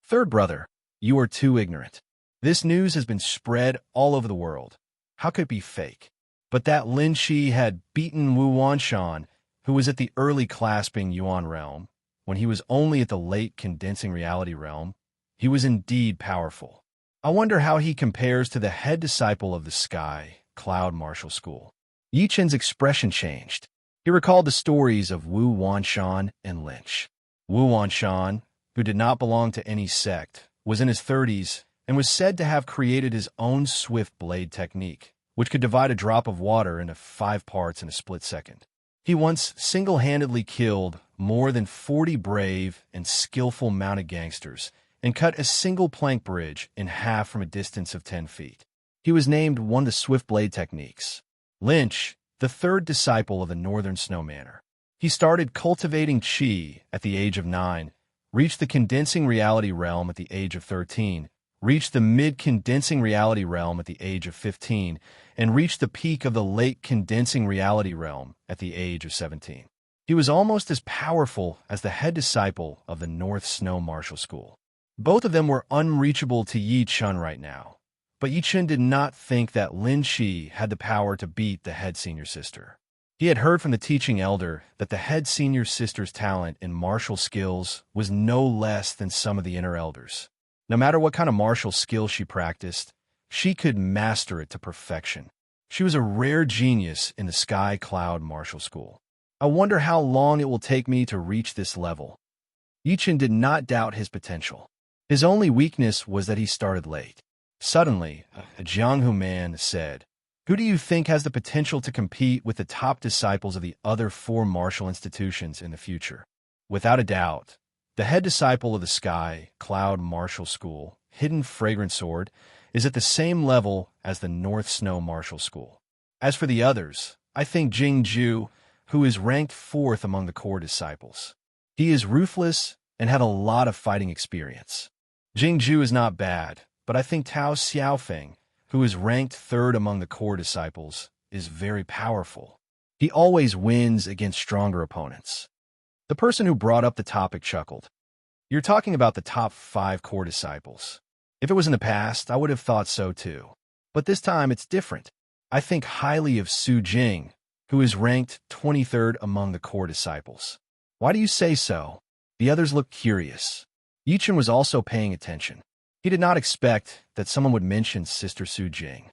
Third brother, you are too ignorant. This news has been spread all over the world. How could it be fake? But that Lin Shi had beaten Wu Wanshan, who was at the early clasping Yuan realm, when he was only at the late condensing reality realm. He was indeed powerful. I wonder how he compares to the head disciple of the Sky Cloud Martial School. Yi Chun's expression changed. He recalled the stories of Wu Wanshan and Lynch. Wu Wanshan, who did not belong to any sect, was in his 30s and was said to have created his own swift blade technique, which could divide a drop of water into 5 parts in a split second. He once single-handedly killed more than 40 brave and skillful mounted gangsters and cut a single plank bridge in half from a distance of 10 feet. He was named one of the swift blade techniques. Lynch, the third disciple of the Northern Snow Manor. He started cultivating Qi at the age of 9, reached the condensing reality realm at the age of 13, reached the mid-condensing reality realm at the age of 15, and reached the peak of the late condensing reality realm at the age of 17. He was almost as powerful as the head disciple of the North Snow Martial School. Both of them were unreachable to Yi Chun right now, but Yi Chun did not think that Lin Shi had the power to beat the head senior sister. He had heard from the teaching elder that the head senior sister's talent in martial skills was no less than some of the inner elders. No matter what kind of martial skill she practiced, she could master it to perfection. She was a rare genius in the Sky Cloud Martial School. I wonder how long it will take me to reach this level. Yi Chun did not doubt his potential. His only weakness was that he started late. Suddenly, a Jianghu man said, "Who do you think has the potential to compete with the top disciples of the other 4 martial institutions in the future?" Without a doubt, the head disciple of the Sky Cloud Martial School, Hidden Fragrant Sword, is at the same level as the North Snow Martial School. As for the others, I think Jing Ju, who is ranked 4th among the core disciples. He is ruthless and had a lot of fighting experience. Jing Ju is not bad, but I think Tao Xiaofeng, who is ranked 3rd among the core disciples, is very powerful. He always wins against stronger opponents. The person who brought up the topic chuckled. You're talking about the top 5 core disciples. If it was in the past, I would have thought so too. But this time it's different. I think highly of Su Jing, who is ranked 23rd among the core disciples. Why do you say so? The others looked curious. Yi Chun was also paying attention. He did not expect that someone would mention Sister Su Jing.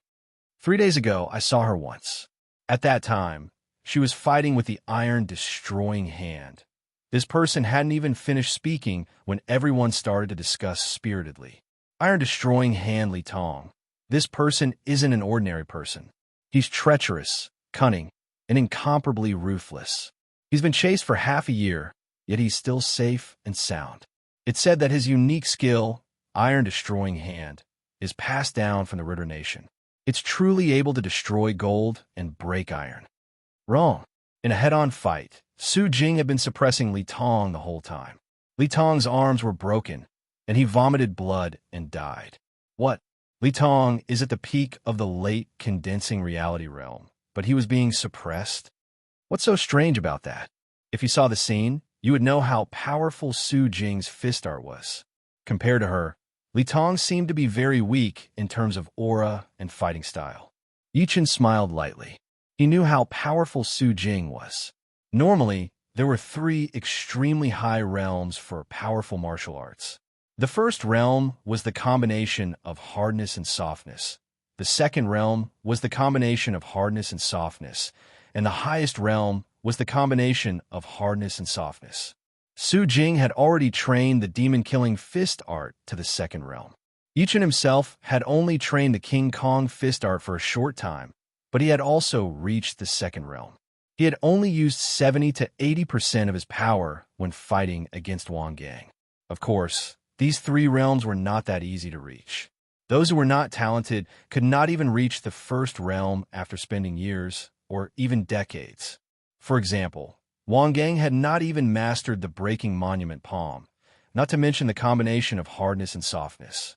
3 days ago, I saw her once. At that time, she was fighting with the Iron Destroying Hand. This person hadn't even finished speaking when everyone started to discuss spiritedly. Iron Destroying Hand Li Tong. This person isn't an ordinary person. He's treacherous, cunning, and incomparably ruthless. He's been chased for half a year, yet he's still safe and sound. It's said that his unique skill, Iron Destroying Hand, is passed down from the Ritter Nation. It's truly able to destroy gold and break iron. Wrong. In a head-on fight, Su Jing had been suppressing Li Tong the whole time. Li Tong's arms were broken, and he vomited blood and died. What? Li Tong is at the peak of the late condensing reality realm, but he was being suppressed? What's so strange about that? If you saw the scene, you would know how powerful Su Jing's fist art was. Compared to her, Li Tong seemed to be very weak in terms of aura and fighting style. Yichen smiled lightly. He knew how powerful Su Jing was. Normally, there were three extremely high realms for powerful martial arts. The first realm was the combination of hardness and softness. The second realm was the combination of hardness and softness, and the highest realm was the combination of hardness and softness. Su Jing had already trained the demon-killing fist art to the second realm. Yichen himself had only trained the King Kong fist art for a short time, but he had also reached the second realm. He had only used 70 to 80% of his power when fighting against Wang Gang. Of course, these three realms were not that easy to reach. Those who were not talented could not even reach the first realm after spending years or even decades. For example, Wang Gang had not even mastered the breaking monument palm, not to mention the combination of hardness and softness.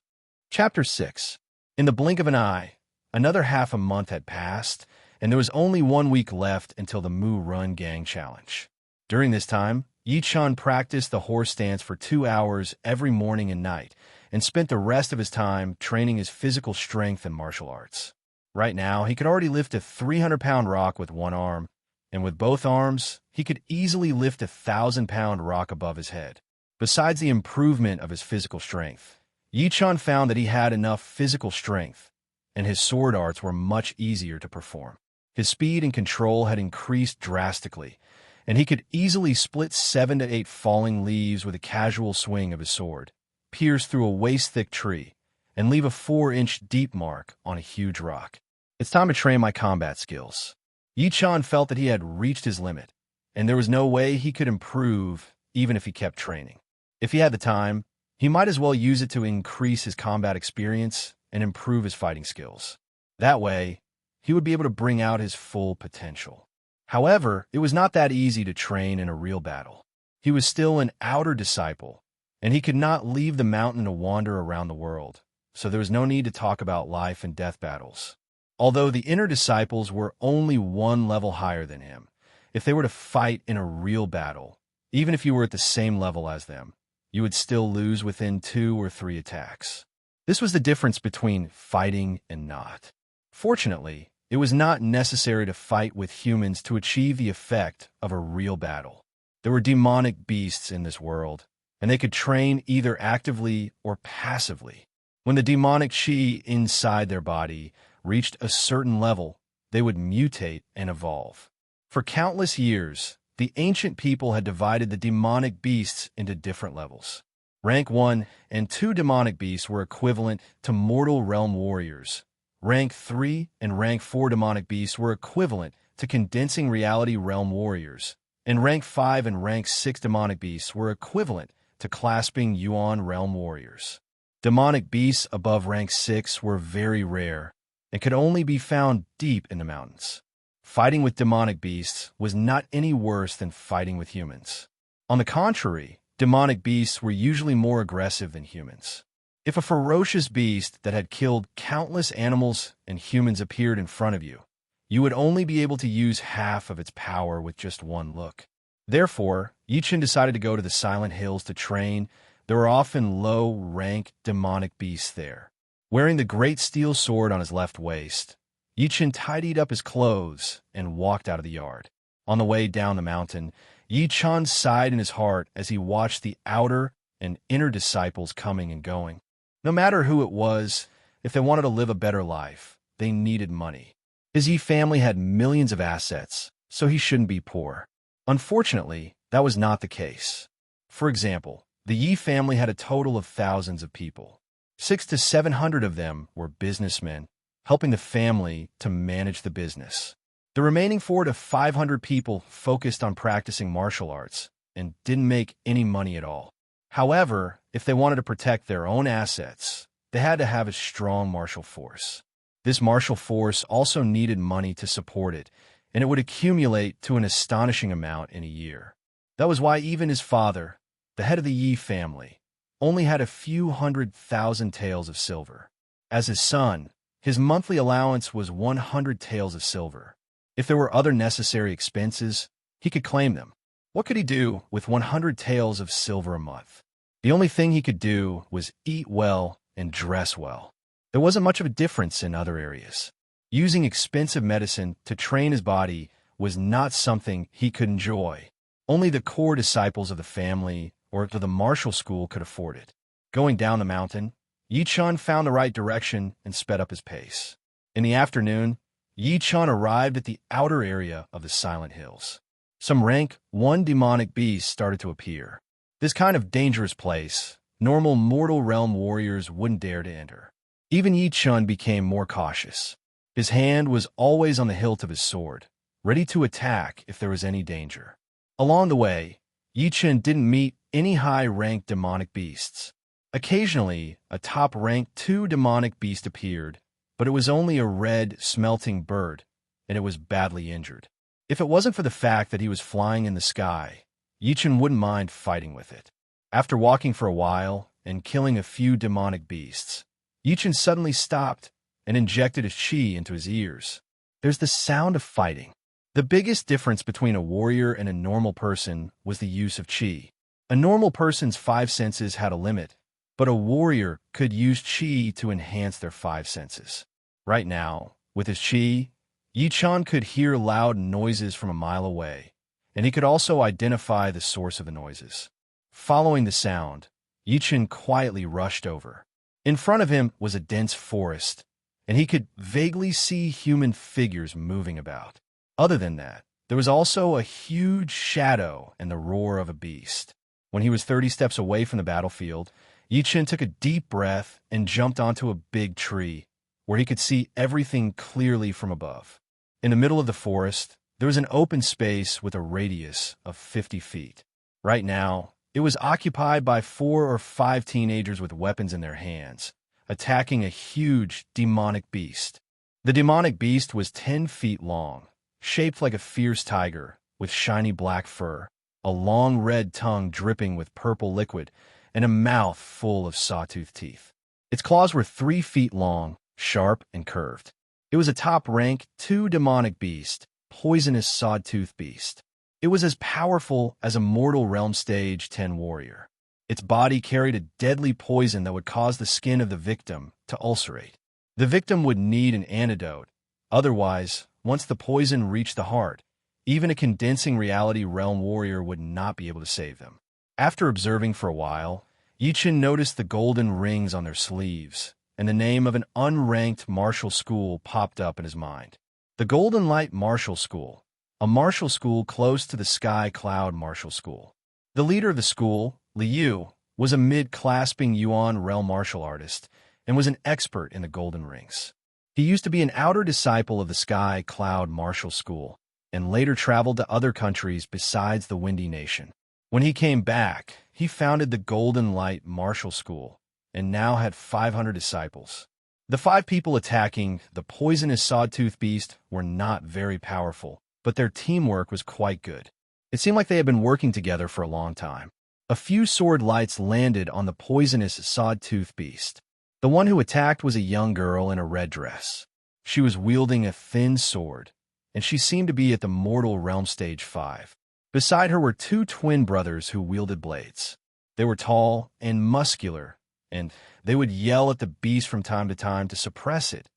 Chapter 6. In the blink of an eye, another half a month had passed, and there was only 1 week left until the Mu Run Gang Challenge. During this time, Yichun practiced the horse stance for 2 hours every morning and night, and spent the rest of his time training his physical strength and martial arts. Right now, he could already lift a 300-pound rock with one arm, and with both arms, he could easily lift a 1,000-pound rock above his head. Besides the improvement of his physical strength, Yichun found that he had enough physical strength, and his sword arts were much easier to perform. His speed and control had increased drastically, and he could easily split 7 to 8 falling leaves with a casual swing of his sword, pierce through a waist-thick tree, and leave a 4-inch deep mark on a huge rock. It's time to train my combat skills. Yichun felt that he had reached his limit, and there was no way he could improve even if he kept training. If he had the time, he might as well use it to increase his combat experience and improve his fighting skills. That way, he would be able to bring out his full potential. However, it was not that easy to train in a real battle. He was still an outer disciple, and he could not leave the mountain to wander around the world, so there was no need to talk about life and death battles. Although the inner disciples were only 1 level higher than him, if they were to fight in a real battle, even if you were at the same level as them, you would still lose within 2 or 3 attacks. This was the difference between fighting and not. Fortunately, it was not necessary to fight with humans to achieve the effect of a real battle. There were demonic beasts in this world, and they could train either actively or passively. When the demonic chi inside their body reached a certain level, they would mutate and evolve. For countless years, the ancient people had divided the demonic beasts into different levels. Rank 1 and 2 demonic beasts were equivalent to mortal realm warriors. Rank 3 and Rank 4 demonic beasts were equivalent to condensing reality realm warriors, and Rank 5 and Rank 6 demonic beasts were equivalent to clasping Yuan realm warriors. Demonic beasts above Rank 6 were very rare and could only be found deep in the mountains. Fighting with demonic beasts was not any worse than fighting with humans. On the contrary, demonic beasts were usually more aggressive than humans. If a ferocious beast that had killed countless animals and humans appeared in front of you, you would only be able to use half of its power with just one look. Therefore, Yichun decided to go to the Silent Hills to train. There were often low-rank demonic beasts there. Wearing the great steel sword on his left waist, Yichun tidied up his clothes and walked out of the yard. On the way down the mountain, Yichun sighed in his heart as he watched the outer and inner disciples coming and going. No matter who it was, if they wanted to live a better life, they needed money. His Yi family had millions of assets, so he shouldn't be poor. Unfortunately, that was not the case. For example, the Yi family had a total of thousands of people. 600 to 700 of them were businessmen, helping the family to manage the business. The remaining 400 to 500 people focused on practicing martial arts and didn't make any money at all. However, if they wanted to protect their own assets, they had to have a strong martial force. This martial force also needed money to support it, and it would accumulate to an astonishing amount in a year. That was why even his father, the head of the Yi family, only had a few 100,000 taels of silver. As his son, his monthly allowance was 100 taels of silver. If there were other necessary expenses, he could claim them. What could he do with 100 taels of silver a month? The only thing he could do was eat well and dress well. There wasn't much of a difference in other areas. Using expensive medicine to train his body was not something he could enjoy. Only the core disciples of the family or to the martial school could afford it. Going down the mountain, Yi-chun found the right direction and sped up his pace. In the afternoon, Yi-chun arrived at the outer area of the Silent Hills. Some rank 1 demonic beasts started to appear. This kind of dangerous place, normal mortal realm warriors wouldn't dare to enter. Even Yi-chun became more cautious. His hand was always on the hilt of his sword, ready to attack if there was any danger. Along the way, Yi-chun didn't meet any high-ranked demonic beasts. Occasionally, a top-ranked 2 demonic beast appeared, but it was only a red, smelting bird, and it was badly injured. If it wasn't for the fact that he was flying in the sky, Yi-chun wouldn't mind fighting with it. After walking for a while and killing a few demonic beasts, Yi-chun suddenly stopped and injected his chi into his ears. There's the sound of fighting. The biggest difference between a warrior and a normal person was the use of chi. A normal person's 5 senses had a limit, but a warrior could use chi to enhance their 5 senses. Right now, with his chi, Yi-chun could hear loud noises from a mile away, and he could also identify the source of the noises. Following the sound, Yi-chun quietly rushed over. In front of him was a dense forest, and he could vaguely see human figures moving about. Other than that, there was also a huge shadow and the roar of a beast. When he was 30 steps away from the battlefield, Yi-chun took a deep breath and jumped onto a big tree, where he could see everything clearly from above. In the middle of the forest, there was an open space with a radius of 50 feet. Right now, it was occupied by 4 or 5 teenagers with weapons in their hands, attacking a huge demonic beast. The demonic beast was 10 feet long, shaped like a fierce tiger, with shiny black fur, a long red tongue dripping with purple liquid, and a mouth full of sawtooth teeth. Its claws were 3 feet long, sharp and curved. It was a top-rank 2 demonic beast, poisonous sawtooth beast. It was as powerful as a mortal realm stage 10 warrior. Its body carried a deadly poison that would cause the skin of the victim to ulcerate. The victim would need an antidote. Otherwise, once the poison reached the heart, even a condensing reality realm warrior would not be able to save them. After observing for a while, Yi-chun noticed the golden rings on their sleeves, and the name of an unranked martial school popped up in his mind. The Golden Light Martial School, a martial school close to the Sky Cloud Martial School. The leader of the school, Liu, was a mid-clasping Yuan realm martial artist and was an expert in the golden rings. He used to be an outer disciple of the Sky Cloud Martial School and later traveled to other countries besides the Windy Nation. When he came back, he founded the Golden Light Martial School and now had 500 disciples. The 5 people attacking the poisonous sawtooth beast were not very powerful, but their teamwork was quite good. It seemed like they had been working together for a long time. A few sword lights landed on the poisonous sawtooth beast. The one who attacked was a young girl in a red dress. She was wielding a thin sword, and she seemed to be at the mortal realm stage 5. Beside her were 2 twin brothers who wielded blades. They were tall and muscular, and they would yell at the beast from time to suppress it,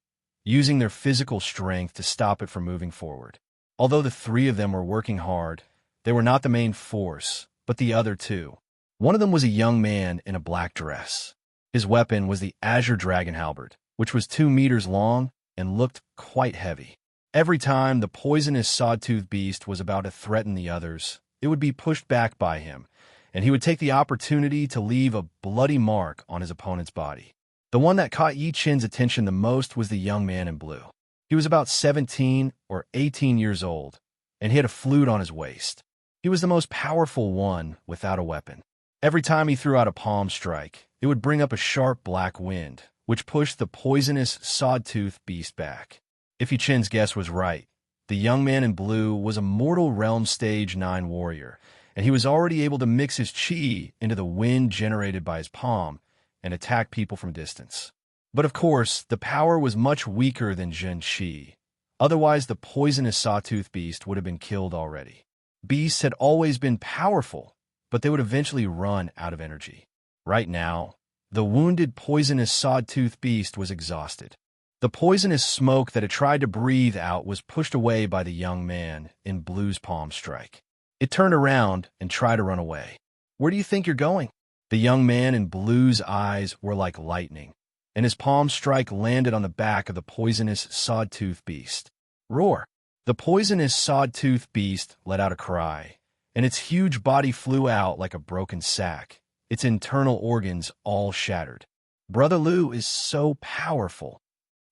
using their physical strength to stop it from moving forward. Although the 3 of them were working hard, they were not the main force, but the other 2. One of them was a young man in a black dress. His weapon was the Azure Dragon Halberd, which was 2 meters long and looked quite heavy. Every time the poisonous sawtooth beast was about to threaten the others, it would be pushed back by him, and he would take the opportunity to leave a bloody mark on his opponent's body. The one that caught Yi-chun's attention the most was the young man in blue. He was about 17 or 18 years old, and he had a flute on his waist. He was the most powerful one without a weapon. Every time he threw out a palm strike, it would bring up a sharp black wind, which pushed the poisonous sawtooth beast back. If Yi-chun's guess was right, the young man in blue was a mortal realm stage 9 warrior, and he was already able to mix his chi into the wind generated by his palm and attack people from distance. But of course, the power was much weaker than Zhen Qi. Otherwise, the poisonous sawtooth beast would have been killed already. Beasts had always been powerful, but they would eventually run out of energy. Right now, the wounded poisonous sawtooth beast was exhausted. The poisonous smoke that it tried to breathe out was pushed away by the young man in blue's palm strike. It turned around and tried to run away. "Where do you think you're going?" The young man in blue's eyes were like lightning, and his palm strike landed on the back of the poisonous sawtooth beast. Roar! The poisonous sawtooth beast let out a cry, and its huge body flew out like a broken sack, its internal organs all shattered. "Brother Lu is so powerful."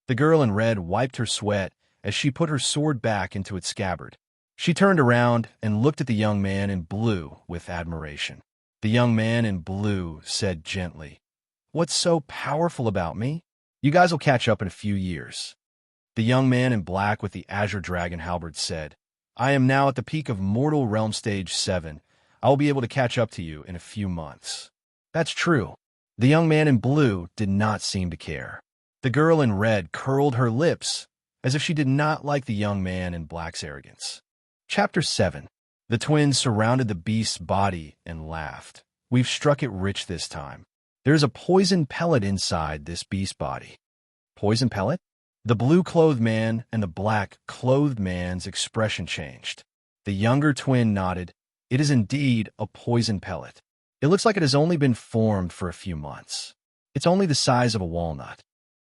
The girl in red wiped her sweat as she put her sword back into its scabbard. She turned around and looked at the young man in blue with admiration. The young man in blue said gently, "What's so powerful about me? You guys will catch up in a few years." The young man in black with the azure dragon halberd said, "I am now at the peak of mortal realm stage 7. I will be able to catch up to you in a few months." "That's true." The young man in blue did not seem to care. The girl in red curled her lips as if she did not like the young man in black's arrogance. Chapter 7. The twins surrounded the beast's body and laughed. "We've struck it rich this time. There is a poison pellet inside this beast body." "Poison pellet?" The blue-clothed man and the black-clothed man's expression changed. The younger twin nodded. "It is indeed a poison pellet. It looks like it has only been formed for a few months. It's only the size of a walnut."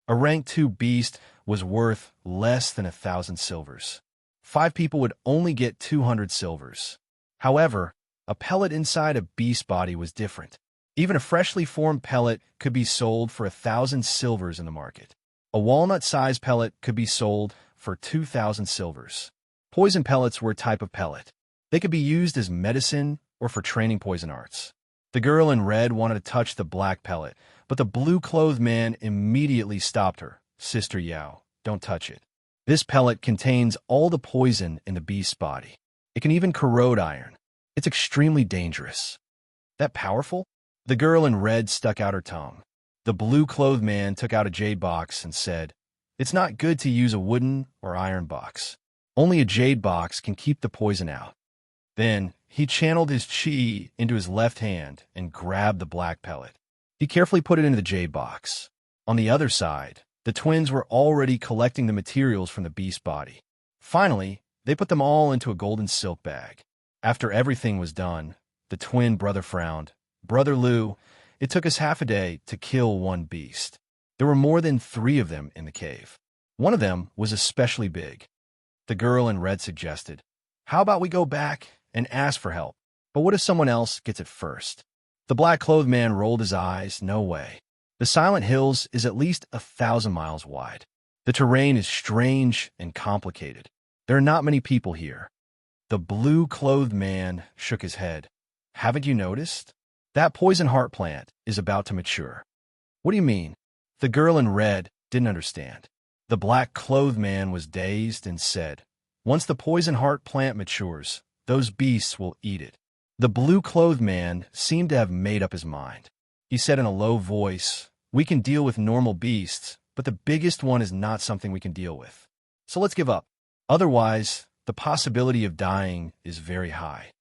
A rank 2 beast was worth less than 1,000 silvers. 5 people would only get 200 silvers. However, a pellet inside a beast body was different. Even a freshly formed pellet could be sold for 1,000 silvers in the market. A walnut-sized pellet could be sold for 2,000 silvers. Poison pellets were a type of pellet. They could be used as medicine or for training poison arts. The girl in red wanted to touch the black pellet, but the blue-clothed man immediately stopped her. "Sister Yao, don't touch it. This pellet contains all the poison in the beast's body. It can even corrode iron. It's extremely dangerous." "That powerful?" The girl in red stuck out her tongue. The blue-clothed man took out a jade box and said, "It's not good to use a wooden or iron box. Only a jade box can keep the poison out." Then he channeled his chi into his left hand and grabbed the black pellet. He carefully put it into the jade box. On the other side, the twins were already collecting the materials from the beast body. Finally, they put them all into a golden silk bag. After everything was done, the twin brother frowned. "Brother Lu, it took us half a day to kill one beast. There were more than 3 of them in the cave. One of them was especially big." The girl in red suggested, "How about we go back and ask for help? But what if someone else gets it first?" The black-clothed man rolled his eyes. "No way. The Silent Hills is at least 1,000 miles wide. The terrain is strange and complicated. There are not many people here." The blue-clothed man shook his head. "Haven't you noticed? That poison heart plant is about to mature." "What do you mean?" The girl in red didn't understand. The black-clothed man was dazed and said, "Once the poison heart plant matures, those beasts will eat it." The blue-clothed man seemed to have made up his mind. He said in a low voice, "We can deal with normal beasts, but the biggest one is not something we can deal with. So let's give up. Otherwise, the possibility of dying is very high."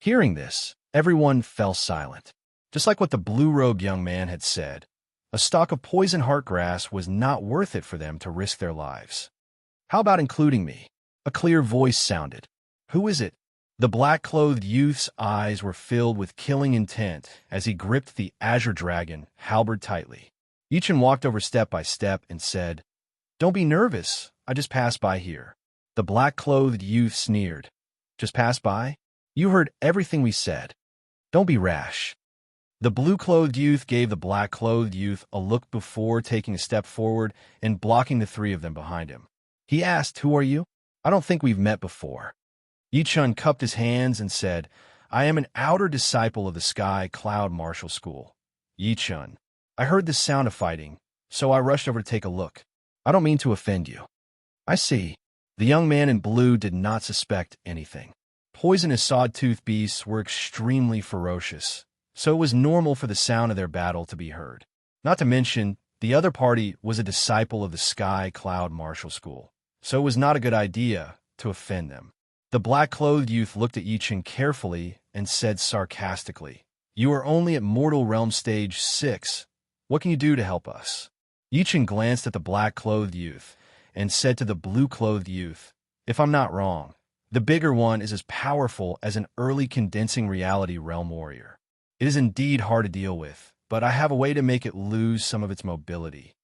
Hearing this, everyone fell silent. Just like what the blue-robed young man had said, a stalk of poison heartgrass was not worth it for them to risk their lives. "How about including me?" A clear voice sounded. "Who is it?" The black-clothed youth's eyes were filled with killing intent as he gripped the azure dragon halberd tightly. Yichin walked over step by step and said, "Don't be nervous. I just passed by here." The black-clothed youth sneered. "Just passed by? You heard everything we said. Don't be rash." The blue-clothed youth gave the black-clothed youth a look before taking a step forward and blocking the 3 of them behind him. He asked, "Who are you? I don't think we've met before." Yichun cupped his hands and said, "I am an outer disciple of the Sky Cloud Martial School." "Yichun, I heard the sound of fighting, so I rushed over to take a look. I don't mean to offend you." "I see." The young man in blue did not suspect anything. Poisonous sawtooth beasts were extremely ferocious, so it was normal for the sound of their battle to be heard. Not to mention, The other party was a disciple of the Sky Cloud Martial School, so it was not a good idea to offend them. The black-clothed youth looked at Yi-Chen carefully and said sarcastically, "You are only at Mortal Realm Stage 6. What can you do to help us?" Yi-Chen glanced at the black-clothed youth and said to the blue-clothed youth, "If I'm not wrong, the bigger one is as powerful as an early condensing reality realm warrior. It is indeed hard to deal with, but I have a way to make it lose some of its mobility."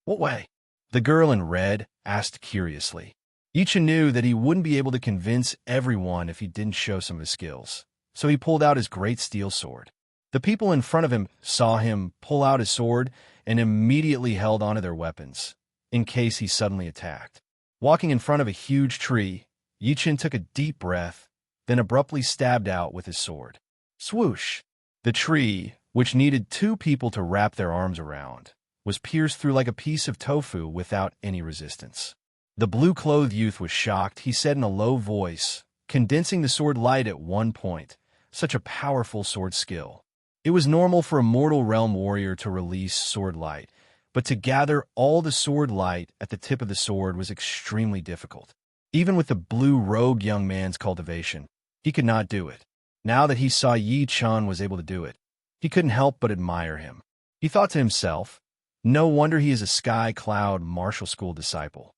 "What way?" the girl in red asked curiously. Yi-Chen knew that he wouldn't be able to convince everyone if he didn't show some of his skills, so he pulled out his great steel sword. The people in front of him saw him pull out his sword and immediately held onto their weapons, in case he suddenly attacked. Walking in front of a huge tree, Yi-Chen took a deep breath, then abruptly stabbed out with his sword. Swoosh! The tree, which needed 2 people to wrap their arms around, was pierced through like a piece of tofu without any resistance. The blue-clothed youth was shocked. He said in a low voice, condensing the sword light at one point, "Such a powerful sword skill." It was normal for a mortal realm warrior to release sword light, but to gather all the sword light at the tip of the sword was extremely difficult. Even with the blue-robed young man's cultivation, he could not do it. Now that he saw Yi-Chen was able to do it, he couldn't help but admire him. He thought to himself, no wonder he is a Sky Cloud Martial School disciple.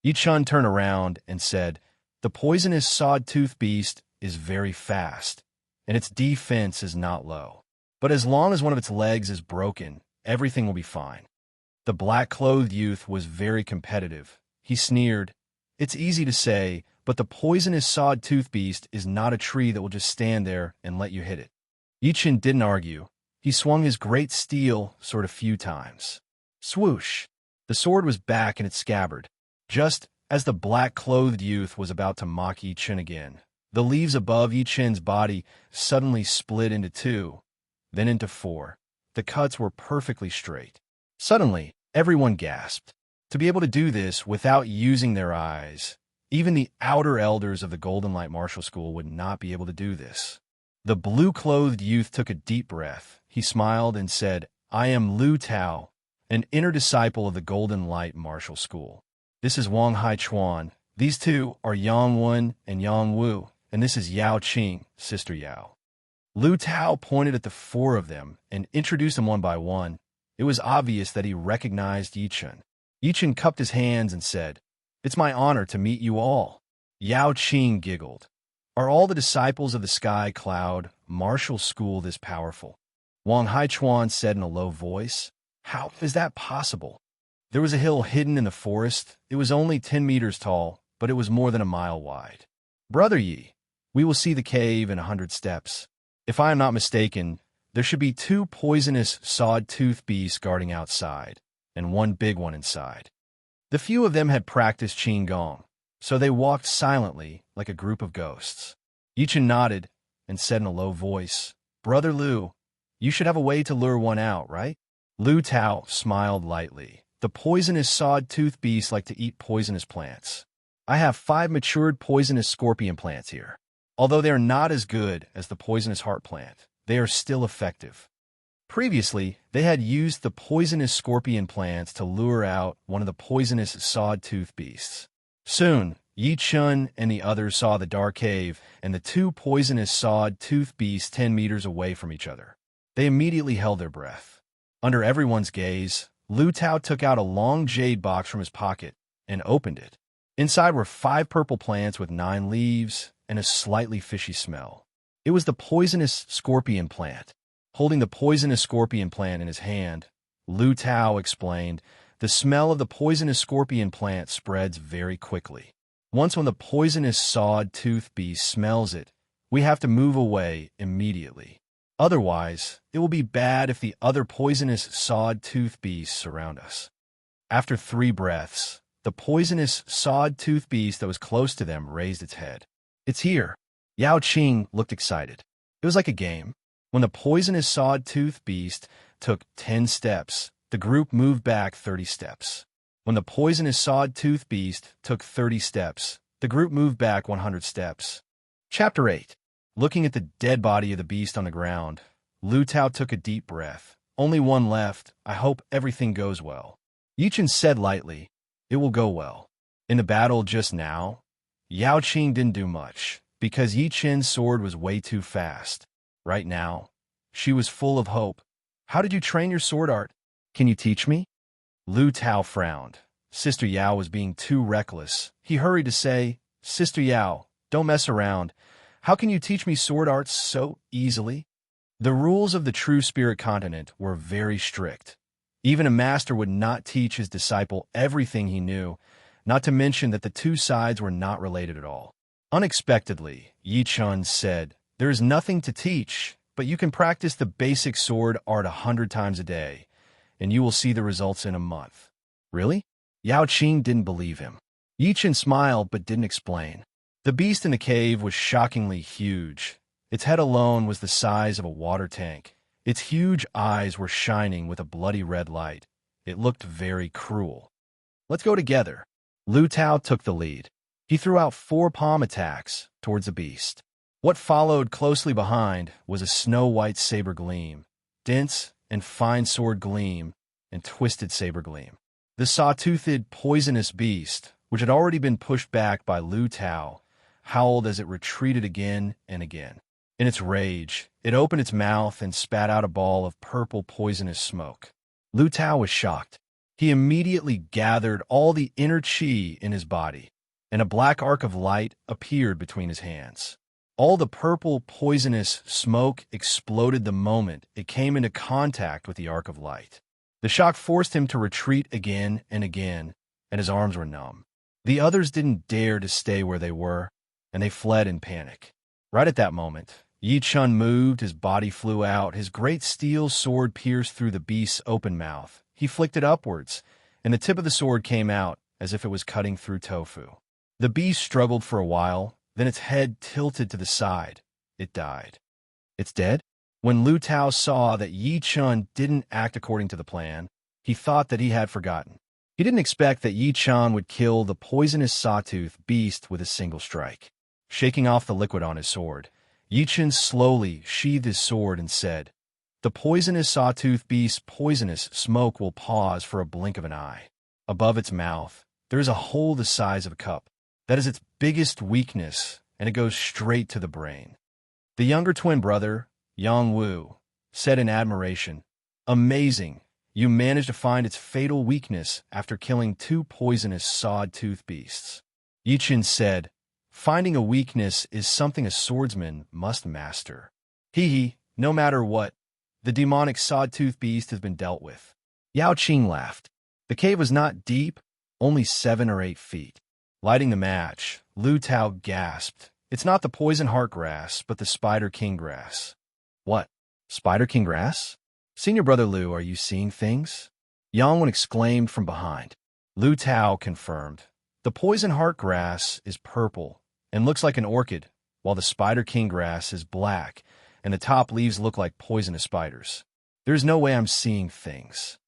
Yi-Chen turned around and said, "The poisonous sawtooth beast is very fast, and its defense is not low. But as long as one of its legs is broken, everything will be fine." The black-clothed youth was very competitive. He sneered, "It's easy to say, but the poisonous sawtooth beast is not a tree that will just stand there and let you hit it." Yi-Chen didn't argue. He swung his great steel sword a few times. Swoosh! The sword was back in its scabbard. Just as the black-clothed youth was about to mock Yi-Chen again, the leaves above Yi-Chen's body suddenly split into 2, then into 4. The cuts were perfectly straight. Suddenly, everyone gasped. To be able to do this without using their eyes, even the outer elders of the Golden Light Martial School would not be able to do this. The blue-clothed youth took a deep breath. He smiled and said, "I am Lu Tao, an inner disciple of the Golden Light Martial School. This is Wang Haichuan. These 2 are Yang Wen and Yang Wu, and this is Yao Qing, Sister Yao." Lu Tao pointed at the 4 of them and introduced them one by one. It was obvious that he recognized Yi-Chen. Yi-Chen cupped his hands and said, "It's my honor to meet you all." Yao Qing giggled. "Are all the disciples of the Sky Cloud Martial School this powerful?" Wang Haichuan said in a low voice. "How is that possible?" There was a hill hidden in the forest. It was only 10 meters tall, but it was more than a mile wide. "Brother Yi, we will see the cave in 100 steps. If I am not mistaken, there should be 2 poisonous sawtooth beasts guarding outside, and 1 big one inside." The few of them had practiced Qigong, so they walked silently like a group of ghosts. Yi-Chen nodded and said in a low voice, "Brother Lu, you should have a way to lure one out, right?" Lu Tao smiled lightly. "The poisonous sawtooth beasts like to eat poisonous plants. I have 5 matured poisonous scorpion plants here. Although they are not as good as the poisonous heart plant, they are still effective." Previously, they had used the poisonous scorpion plants to lure out one of the poisonous sawtooth beasts. Soon, Yi-Chen and the others saw the dark cave and the 2 poisonous sawtooth beasts 10 meters away from each other. They immediately held their breath. Under everyone's gaze, Lu Tao took out a long jade box from his pocket and opened it. Inside were 5 purple plants with 9 leaves and a slightly fishy smell. It was the poisonous scorpion plant. Holding the poisonous scorpion plant in his hand, Lu Tao explained, "The smell of the poisonous scorpion plant spreads very quickly. Once when the poisonous sawtooth beast smells it, we have to move away immediately. Otherwise, it will be bad if the other poisonous sawtooth beasts surround us." After 3 breaths, the poisonous sawtooth beast that was close to them raised its head. "It's here." Yao Qing looked excited. It was like a game. When the poisonous sawtooth beast took 10 steps, the group moved back 30 steps. When the poisonous sawtooth beast took 30 steps, the group moved back 100 steps. Chapter 8. Looking at the dead body of the beast on the ground, Lu Tao took a deep breath. Only one left. I hope everything goes well. Yichen said lightly, "It will go well." In the battle just now, Yao Qing didn't do much, because Yichen's sword was way too fast. Right now, she was full of hope. "How did you train your sword art? Can you teach me?" Lu Tao frowned. Sister Yao was being too reckless. He hurried to say, "Sister Yao, don't mess around. How can you teach me sword arts so easily?" The rules of the true spirit continent were very strict. Even a master would not teach his disciple everything he knew, not to mention that the two sides were not related at all. Unexpectedly, Yi Chun said, "There is nothing to teach, but you can practice the basic sword art 100 times a day, and you will see the results in a month." Really? Yao Qing didn't believe him. Yi Chun smiled but didn't explain. The beast in the cave was shockingly huge. Its head alone was the size of a water tank. Its huge eyes were shining with a bloody red light. It looked very cruel. "Let's go together." Lu Tao took the lead. He threw out 4 palm attacks towards the beast. What followed closely behind was a snow-white saber gleam, dense and fine sword gleam, and twisted saber gleam. The saw-toothed, poisonous beast, which had already been pushed back by Lu Tao, howled as it retreated again and again. In its rage, it opened its mouth and spat out a ball of purple poisonous smoke. Lu Tao was shocked. He immediately gathered all the inner qi in his body, and a black arc of light appeared between his hands. All the purple, poisonous smoke exploded the moment it came into contact with the arc of light. The shock forced him to retreat again, and his arms were numb. The others didn't dare to stay where they were, and they fled in panic. Right at that moment, Yi Chun moved, his body flew out, his great steel sword pierced through the beast's open mouth. He flicked it upwards, and the tip of the sword came out as if it was cutting through tofu. The beast struggled for a while, then its head tilted to the side. It died. "It's dead?" When Lu Tao saw that Yi Chun didn't act according to the plan, he thought that he had forgotten. He didn't expect that Yi Chun would kill the poisonous sawtooth beast with a single strike. Shaking off the liquid on his sword, Yi Chun slowly sheathed his sword and said, "The poisonous sawtooth beast's poisonous smoke will pause for a blink of an eye. Above its mouth, there is a hole the size of a cup. That is its biggest weakness, and it goes straight to the brain." The younger twin brother, Yang Wu, said in admiration, "Amazing! You managed to find its fatal weakness after killing 2 poisonous sawtooth beasts." Yi Chun said, "Finding a weakness is something a swordsman must master. Hee, no matter what, the demonic sawtooth beast has been dealt with." Yao Qing laughed. The cave was not deep, only 7 or 8 feet. Lighting the match, Lu Tao gasped, "It's not the poison heart grass, but the spider king grass." "What? Spider king grass? Senior brother Lu, are you seeing things?" Yang Wen exclaimed from behind. Lu Tao confirmed, "The poison heart grass is purple and looks like an orchid, while the spider king grass is black, and the top leaves look like poisonous spiders. There's no way I'm seeing things."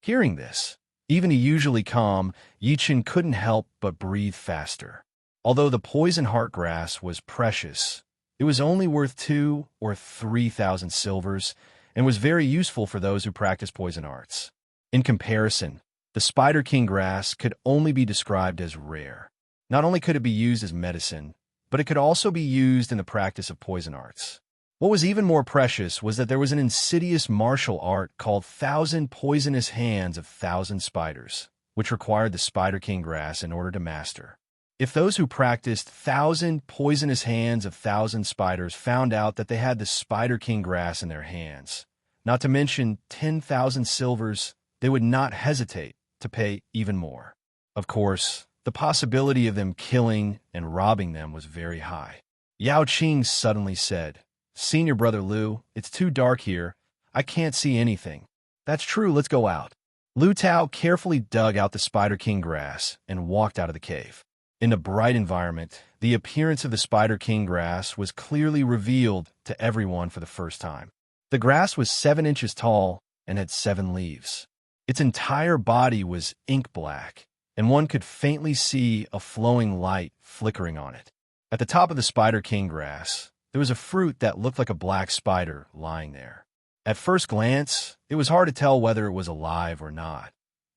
Hearing this, even a usually calm Yi Chun couldn't help but breathe faster. Although the poison heart grass was precious, it was only worth 2 or 3,000 silvers, and was very useful for those who practice poison arts. In comparison, the spider king grass could only be described as rare. Not only could it be used as medicine, but it could also be used in the practice of poison arts. What was even more precious was that there was an insidious martial art called 1,000 Poisonous Hands of 1,000 Spiders, which required the Spider King grass in order to master. If those who practiced 1,000 Poisonous Hands of 1,000 Spiders found out that they had the Spider King grass in their hands, not to mention 10,000 silvers, they would not hesitate to pay even more. Of course, the possibility of them killing and robbing them was very high. Yao Qing suddenly said, "Senior brother Lu, it's too dark here. I can't see anything." "That's true, let's go out." Lu Tao carefully dug out the Spider King grass and walked out of the cave. In the bright environment, the appearance of the Spider King grass was clearly revealed to everyone for the first time. The grass was 7 inches tall and had 7 leaves. Its entire body was ink black, and one could faintly see a flowing light flickering on it. At the top of the Spider King grass, there was a fruit that looked like a black spider lying there. At first glance, it was hard to tell whether it was alive or not,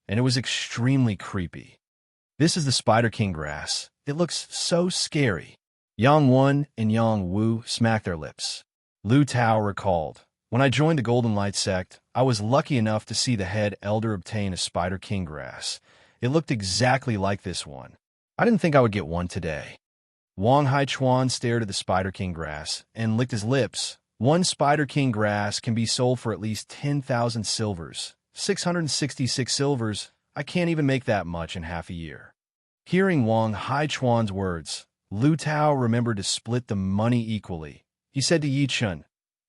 and it was extremely creepy. This is the Spider King grass. It looks so scary. Yang Wen and Yang Wu smacked their lips. Lu Tao recalled, when I joined the Golden Light sect, I was lucky enough to see the head elder obtain a Spider King grass. It looked exactly like this one. I didn't think I would get one today. Wang Haichuan stared at the Spider King grass and licked his lips. One Spider King grass can be sold for at least 10,000 silvers. 666 silvers. I can't even make that much in half a year. Hearing Wang Haichuan's words, Lu Tao remembered to split the money equally. He said to Yi Chun,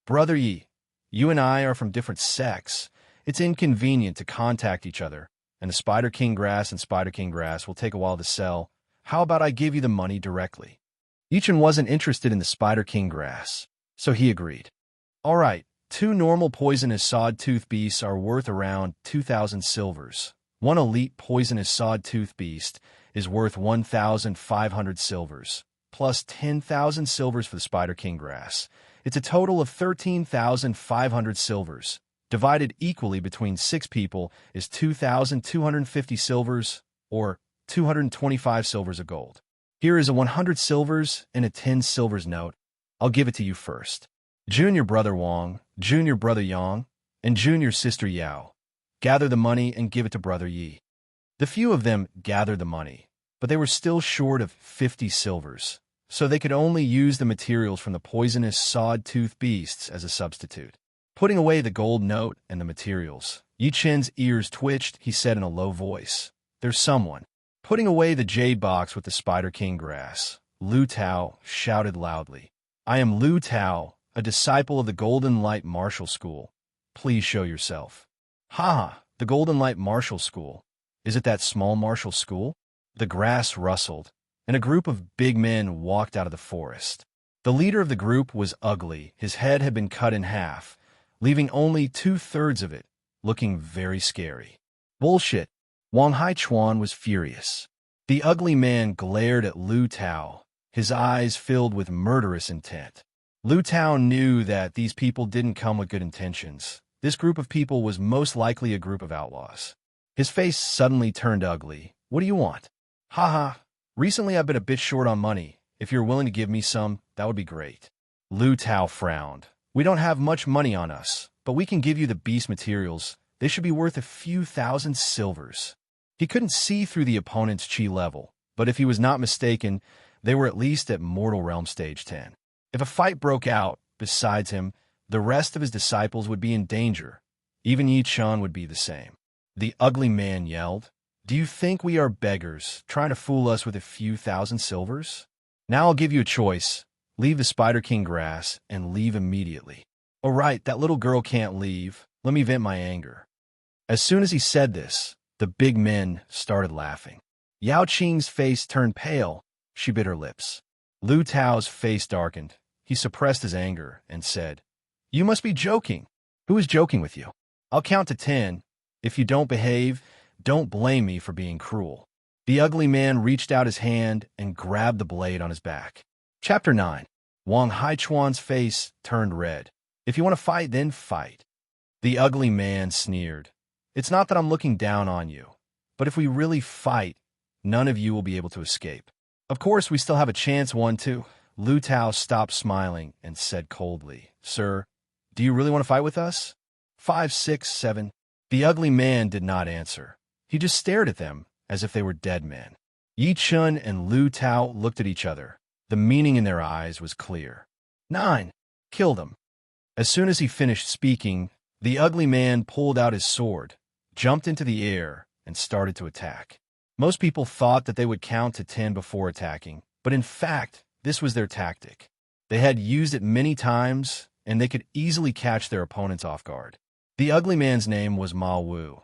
Brother Yi, you and I are from different sects. It's inconvenient to contact each other, and the Spider King grass and Spider King grass will take a while to sell. How about I give you the money directly? Yi Chun wasn't interested in the Spider King grass, so he agreed. All right, 2 normal poisonous sawtooth beasts are worth around 2,000 silvers. One elite poisonous sawtooth beast is worth 1,500 silvers, plus 10,000 silvers for the Spider King grass. It's a total of 13,500 silvers. Divided equally between 6 people is 2,250 silvers, or 225 silvers of gold. Here is a 100 silvers and a 10 silvers note. I'll give it to you first. Junior brother Wang, junior brother Yang, and junior sister Yao. Gather the money and give it to brother Yi. The few of them gathered the money, but they were still short of 50 silvers, so they could only use the materials from the poisonous sawtooth beasts as a substitute. Putting away the gold note and the materials, Yi Chen's ears twitched. He said in a low voice, There's someone. Putting away the jade box with the Spider King grass, Lu Tao shouted loudly, I am Lu Tao, a disciple of the Golden Light Martial School. Please show yourself. Ha! The Golden Light Martial School. Is it that small martial school? The grass rustled, and a group of big men walked out of the forest. The leader of the group was ugly. His head had been cut in half, leaving only 2/3 of it, looking very scary. Bullshit! Wang Haichuan was furious. The ugly man glared at Lu Tao, his eyes filled with murderous intent. Lu Tao knew that these people didn't come with good intentions. This group of people was most likely a group of outlaws. His face suddenly turned ugly. What do you want? Haha, recently I've been a bit short on money. If you're willing to give me some, that would be great. Lu Tao frowned. We don't have much money on us, but we can give you the beast materials. They should be worth a few thousand silvers. He couldn't see through the opponent's chi level, but if he was not mistaken, they were at least at Mortal Realm Stage 10. If a fight broke out, besides him, the rest of his disciples would be in danger. Even Yi Chun would be the same. The ugly man yelled, Do you think we are beggars, trying to fool us with a few thousand silvers? Now I'll give you a choice. Leave the Spider King grass and leave immediately. All right, that little girl can't leave. Let me vent my anger. As soon as he said this, the big men started laughing. Yao Qing's face turned pale. She bit her lips. Lu Tao's face darkened. He suppressed his anger and said, You must be joking. Who is joking with you? I'll count to 10. If you don't behave, don't blame me for being cruel. The ugly man reached out his hand and grabbed the blade on his back. Chapter 9. Wang Haichuan's face turned red. If you want to fight, then fight. The ugly man sneered. It's not that I'm looking down on you, but if we really fight, none of you will be able to escape. Of course, we still have a chance, 1-2. Lu Tao stopped smiling and said coldly, Sir, do you really want to fight with us? 5, 6, 7. The ugly man did not answer. He just stared at them as if they were dead men. Yi Chun and Lu Tao looked at each other. The meaning in their eyes was clear. 9. Kill them. As soon as he finished speaking, the ugly man pulled out his sword, jumped into the air, and started to attack. Most people thought that they would count to 10 before attacking, but in fact, this was their tactic. They had used it many times, and they could easily catch their opponents off guard. The ugly man's name was Ma Wu,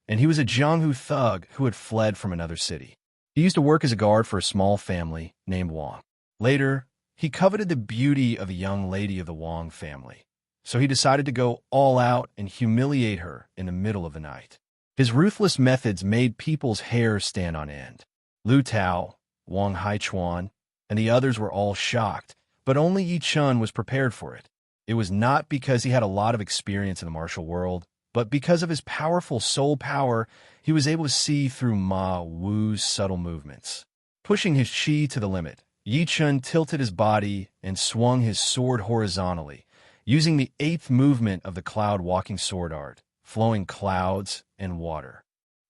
and he was a Jianghu thug who had fled from another city. He used to work as a guard for a small family named Wang. Later, he coveted the beauty of a young lady of the Wang family, so he decided to go all out and humiliate her in the middle of the night. His ruthless methods made people's hair stand on end. Lu Tao, Wang Haichuan, and the others were all shocked, but only Yi Chun was prepared for it. It was not because he had a lot of experience in the martial world, but because of his powerful soul power, he was able to see through Ma Wu's subtle movements. Pushing his chi to the limit, Yi Chun tilted his body and swung his sword horizontally, using the 8th movement of the cloud-walking sword art, flowing clouds and water.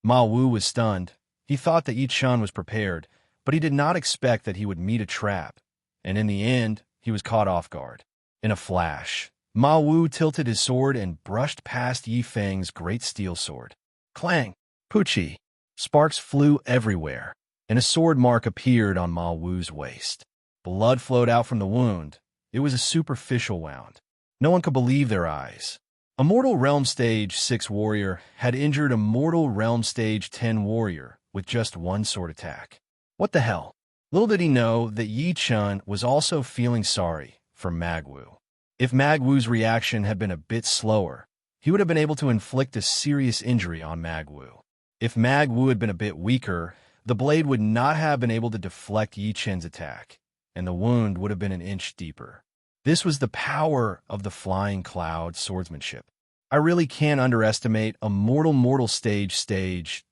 Ma Wu was stunned. He thought that Yi Chun was prepared, but he did not expect that he would meet a trap, and in the end, he was caught off guard. In a flash, Ma Wu tilted his sword and brushed past Yi Feng's great steel sword. Clang! Poochie! Sparks flew everywhere, and a sword mark appeared on Ma Wu's waist. Blood flowed out from the wound. It was a superficial wound. No one could believe their eyes. Immortal Realm Stage 6 warrior had injured a Mortal Realm Stage 10 warrior with just one sword attack. What the hell? Little did he know that Yi Chun was also feeling sorry for Magwu. If Magwu's reaction had been a bit slower, he would have been able to inflict a serious injury on Magwu. If Magwu had been a bit weaker, the blade would not have been able to deflect Yi Chun's attack, and the wound would have been an inch deeper. This was the power of the flying cloud swordsmanship. I really can't underestimate a mortal stage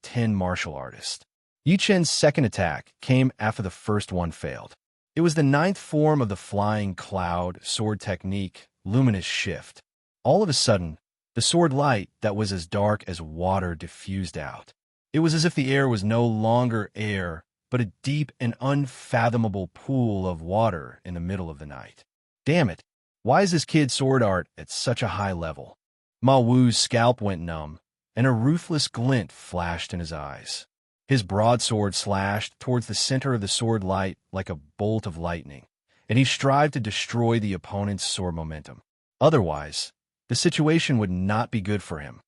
10 martial artist. Yi Chun's second attack came after the first one failed. It was the 9th form of the flying cloud sword technique, luminous shift. All of a sudden, the sword light that was as dark as water diffused out. It was as if the air was no longer air, but a deep and unfathomable pool of water in the middle of the night. Damn it, why is this kid's sword art at such a high level? Ma Wu's scalp went numb, and a ruthless glint flashed in his eyes. His broadsword slashed towards the center of the sword light like a bolt of lightning, and he strived to destroy the opponent's sword momentum. Otherwise, the situation would not be good for him.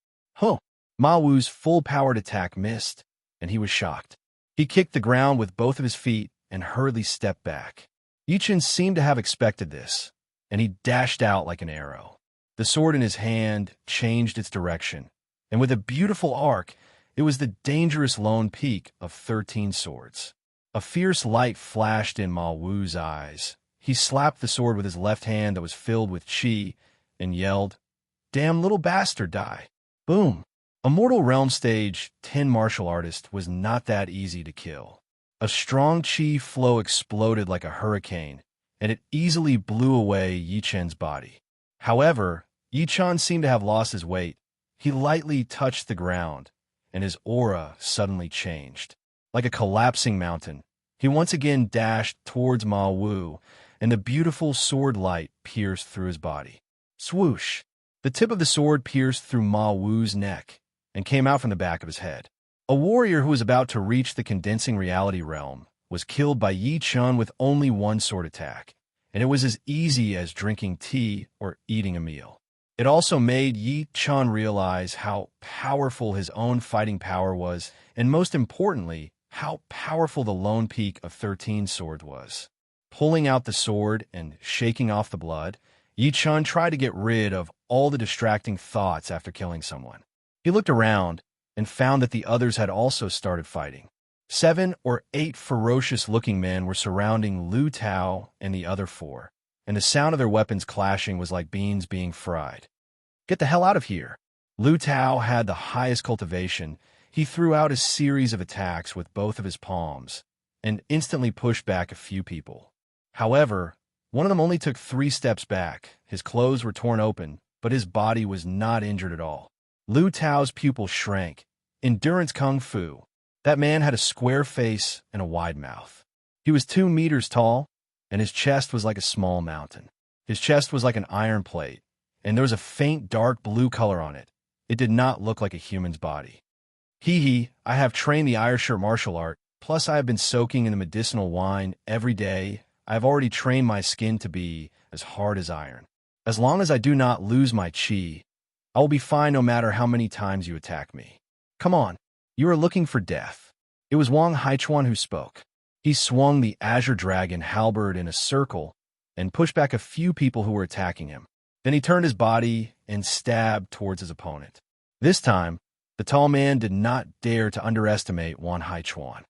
Ma Wu's full-powered attack missed, and he was shocked. He kicked the ground with both of his feet and hurriedly stepped back. Yi Chun seemed to have expected this, and he dashed out like an arrow. The sword in his hand changed its direction, and with a beautiful arc, it was the dangerous lone peak of 13 swords. A fierce light flashed in Ma Wu's eyes. He slapped the sword with his left hand that was filled with chi and yelled, "Damn little bastard, die." Boom. A Mortal Realm Stage 10 martial artist was not that easy to kill. A strong chi flow exploded like a hurricane, and it easily blew away Yi Chun's body. However, Yi Chun seemed to have lost his weight. He lightly touched the ground, and his aura suddenly changed. Like a collapsing mountain, he once again dashed towards Ma Wu, and the beautiful sword light pierced through his body. Swoosh! The tip of the sword pierced through Ma Wu's neck and came out from the back of his head. A warrior who was about to reach the condensing reality realm was killed by Yi Chun with only one sword attack, and it was as easy as drinking tea or eating a meal. It also made Yi Chun realize how powerful his own fighting power was, and most importantly, how powerful the lone peak of 13 sword was. Pulling out the sword and shaking off the blood, Yi Chun tried to get rid of all the distracting thoughts after killing someone. He looked around and found that the others had also started fighting. 7 or 8 ferocious-looking men were surrounding Lu Tao and the other 4, and the sound of their weapons clashing was like beans being fried. "Get the hell out of here!" Lu Tao had the highest cultivation. He threw out a series of attacks with both of his palms and instantly pushed back a few people. However, one of them only took 3 steps back. His clothes were torn open, but his body was not injured at all. Lu Tao's pupil shrank. Endurance Kung Fu. That man had a square face and a wide mouth. He was 2 meters tall, and his chest was like a small mountain. His chest was like an iron plate, and there was a faint dark blue color on it. It did not look like a human's body. I have trained the Ironshirt martial art, plus I have been soaking in the medicinal wine every day. I have already trained my skin to be as hard as iron. As long as I do not lose my chi, I will be fine no matter how many times you attack me. Come on, you are looking for death. It was Wang Haichuan who spoke. He swung the Azure Dragon halberd in a circle and pushed back a few people who were attacking him. Then he turned his body and stabbed towards his opponent. This time, the tall man did not dare to underestimate Wang Haichuan.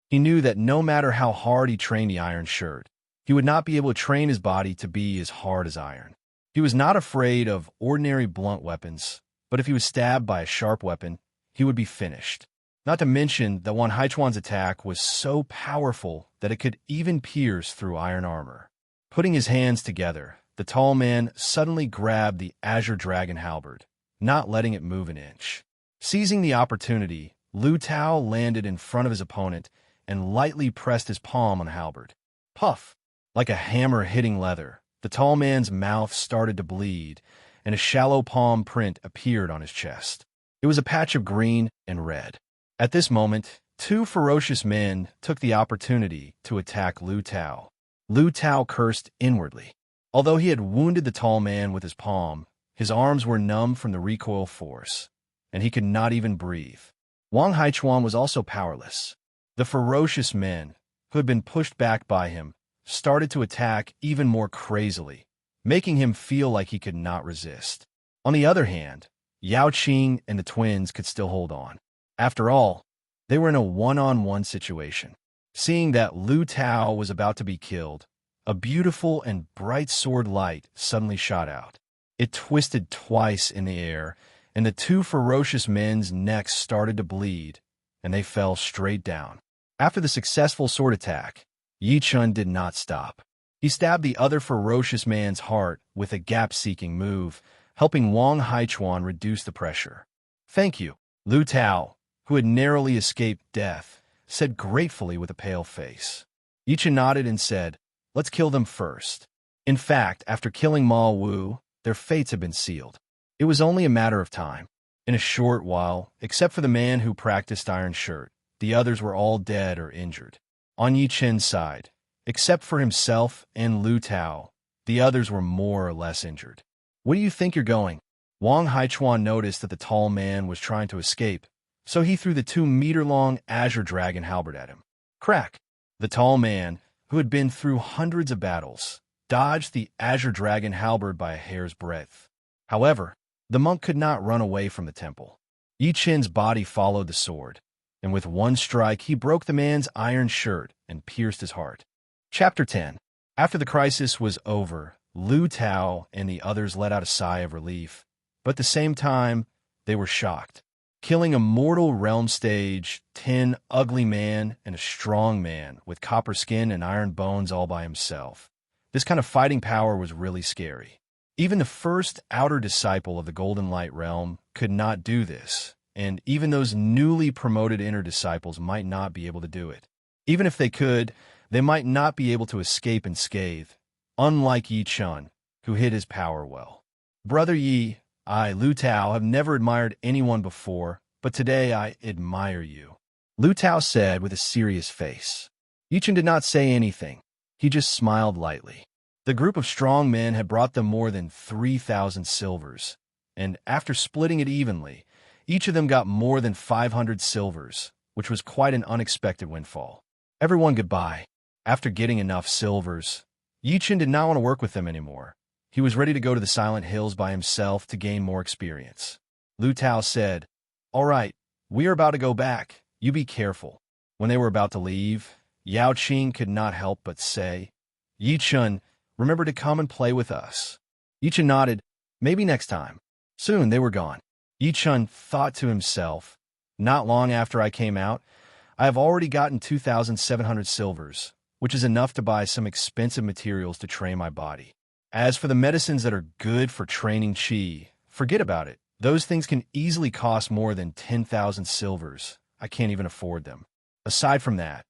He knew that no matter how hard he trained the Iron Shirt, he would not be able to train his body to be as hard as iron. He was not afraid of ordinary blunt weapons, but if he was stabbed by a sharp weapon, he would be finished. Not to mention that Wang Haichuan's attack was so powerful that it could even pierce through iron armor. Putting his hands together, the tall man suddenly grabbed the azure dragon halberd, not letting it move an inch. Seizing the opportunity, Lu Tao landed in front of his opponent and lightly pressed his palm on the halberd. Puff! Like a hammer hitting leather, the tall man's mouth started to bleed, and a shallow palm print appeared on his chest. It was a patch of green and red. At this moment, two ferocious men took the opportunity to attack Lu Tao. Lu Tao cursed inwardly. Although he had wounded the tall man with his palm, his arms were numb from the recoil force, and he could not even breathe. Wang Haichuan was also powerless. The ferocious men, who had been pushed back by him, started to attack even more crazily, making him feel like he could not resist. On the other hand, Yao Qing and the twins could still hold on. After all, they were in a one-on-one situation. Seeing that Lu Tao was about to be killed, a beautiful and bright sword light suddenly shot out. It twisted twice in the air, and the two ferocious men's necks started to bleed, and they fell straight down. After the successful sword attack, Yi Chun did not stop. He stabbed the other ferocious man's heart with a gap-seeking move, helping Wang Haichuan reduce the pressure. "Thank you," Lu Tao, who had narrowly escaped death, said gratefully with a pale face. Yi Chun nodded and said, "Let's kill them first." In fact, after killing Ma Wu, their fates had been sealed. It was only a matter of time. In a short while, except for the man who practiced Iron Shirt, the others were all dead or injured. On Yi Chen's side, except for himself and Lu Tao, the others were more or less injured. "Where do you think you're going?" Wang Haichuan noticed that the tall man was trying to escape, so he threw the 2-meter-long azure dragon halberd at him. Crack! The tall man, who had been through hundreds of battles, dodged the azure dragon halberd by a hair's breadth. However, the monk could not run away from the temple. Yi Chen's body followed the sword, and with one strike he broke the man's iron shirt and pierced his heart. Chapter 10. After the crisis was over, Lu Tao and the others let out a sigh of relief, but at the same time, they were shocked. Killing a mortal realm stage, 10 ugly man and a strong man with copper skin and iron bones all by himself. This kind of fighting power was really scary. Even the first outer disciple of the Golden Light Realm could not do this, and even those newly promoted inner disciples might not be able to do it. Even if they could, they might not be able to escape unscathed, unlike Yi Chun, who hid his power well. "Brother Yi, I, Lu Tao, have never admired anyone before, but today I admire you," Lu Tao said with a serious face. Yi Chun did not say anything. He just smiled lightly. The group of strong men had brought them more than 3,000 silvers, and after splitting it evenly, each of them got more than 500 silvers, which was quite an unexpected windfall. Everyone goodbye. After getting enough silvers, Yi Chun did not want to work with them anymore. He was ready to go to the Silent Hills by himself to gain more experience. Lu Tao said, "All right, we are about to go back. You be careful." When they were about to leave, Yao Qing could not help but say, "Yi Chun, remember to come and play with us." Yi Chun nodded, "Maybe next time." Soon they were gone. Yi Chun thought to himself, "Not long after I came out, I have already gotten 2,700 silvers, which is enough to buy some expensive materials to train my body. As for the medicines that are good for training qi, forget about it. Those things can easily cost more than 10,000 silvers. I can't even afford them." Aside from that,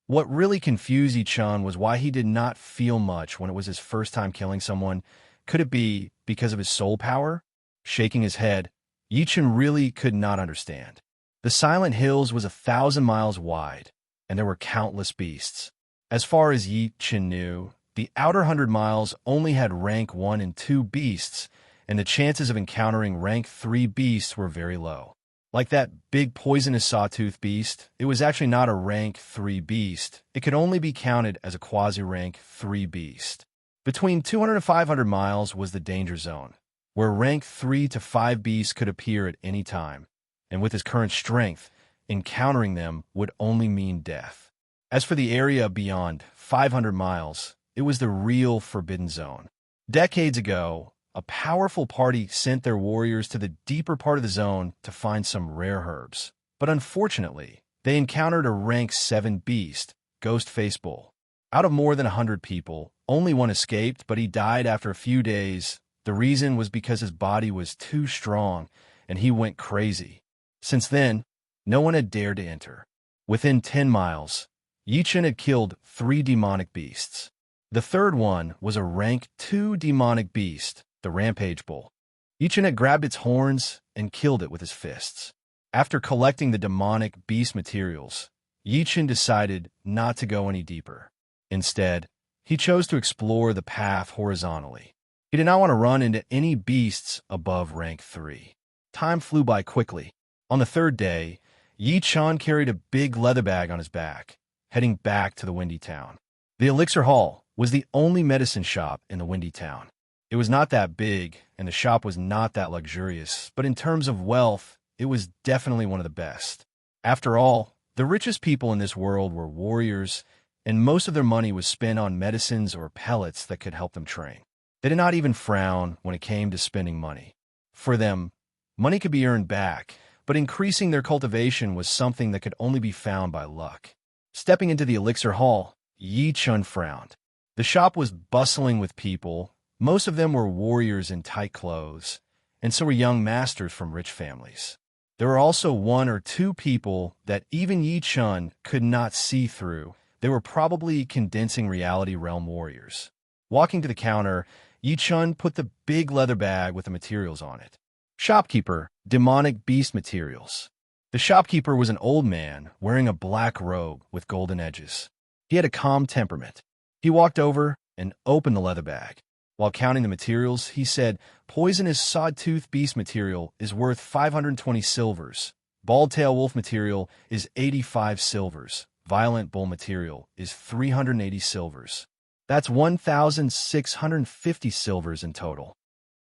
what really confused Yi Chun was why he did not feel much when it was his first time killing someone. Could it be because of his soul power? Shaking his head, Yi Chun really could not understand. The Silent Hills was 1,000 miles wide, and there were countless beasts. As far as Yi Chun knew, the outer 100 miles only had rank 1 and 2 beasts, and the chances of encountering rank 3 beasts were very low. Like that big poisonous sawtooth beast, it was actually not a rank 3 beast. It could only be counted as a quasi-rank 3 beast. Between 200 and 500 miles was the danger zone, where rank 3 to 5 beasts could appear at any time, and with his current strength, encountering them would only mean death. As for the area beyond 500 miles, it was the real forbidden zone. Decades ago, a powerful party sent their warriors to the deeper part of the zone to find some rare herbs. But unfortunately, they encountered a rank 7 beast, Ghost-Faced Bull. Out of more than 100 people, only one escaped, but he died after a few days. The reason was because his body was too strong, and he went crazy. Since then, no one had dared to enter. Within 10 miles, Yichen had killed 3 demonic beasts. The third one was a rank 2 demonic beast, the Rampage Bull. Yichen had grabbed its horns and killed it with his fists. After collecting the demonic beast materials, Yichen decided not to go any deeper. Instead, he chose to explore the path horizontally. He did not want to run into any beasts above rank 3. Time flew by quickly. On the third day, Yi Chun carried a big leather bag on his back, heading back to the Windy Town. The Elixir Hall was the only medicine shop in the Windy Town. It was not that big, and the shop was not that luxurious, but in terms of wealth, it was definitely one of the best. After all, the richest people in this world were warriors, and most of their money was spent on medicines or pellets that could help them train. They did not even frown when it came to spending money. For them, money could be earned back, but increasing their cultivation was something that could only be found by luck. Stepping into the Elixir Hall, Yi Chun frowned. The shop was bustling with people. Most of them were warriors in tight clothes, and so were young masters from rich families. There were also 1 or 2 people that even Yi Chun could not see through. They were probably condensing reality realm warriors. Walking to the counter, Yi Chun put the big leather bag with the materials on it. Shopkeeper, demonic beast materials. The shopkeeper was an old man wearing a black robe with golden edges. He had a calm temperament. He walked over and opened the leather bag. While counting the materials, he said, "Poisonous sawtooth beast material is worth 520 silvers. Bald-tail wolf material is 85 silvers. Violent bull material is 380 silvers. That's 1,650 silvers in total."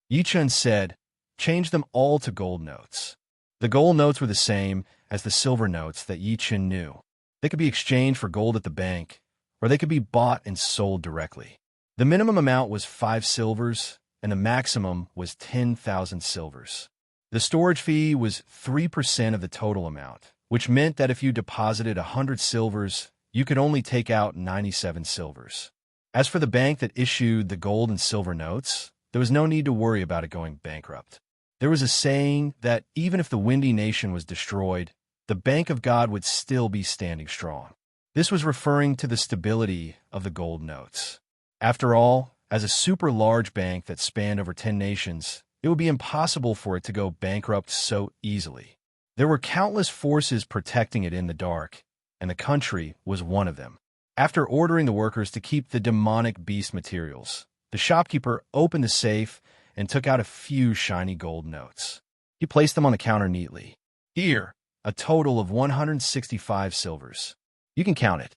Yi Chun said, "Change them all to gold notes." The gold notes were the same as the silver notes that Yi Chun knew. They could be exchanged for gold at the bank, or they could be bought and sold directly. The minimum amount was 5 silvers, and the maximum was 10,000 silvers. The storage fee was 3% of the total amount, which meant that if you deposited 100 silvers, you could only take out 97 silvers. As for the bank that issued the gold and silver notes, there was no need to worry about it going bankrupt. There was a saying that even if the Windy Nation was destroyed, the Bank of God would still be standing strong. This was referring to the stability of the gold notes. After all, as a super large bank that spanned over 10 nations, it would be impossible for it to go bankrupt so easily. There were countless forces protecting it in the dark, and the country was one of them. After ordering the workers to keep the demonic beast materials, the shopkeeper opened the safe and took out a few shiny gold notes. He placed them on the counter neatly. "Here, a total of 165 silvers. You can count it."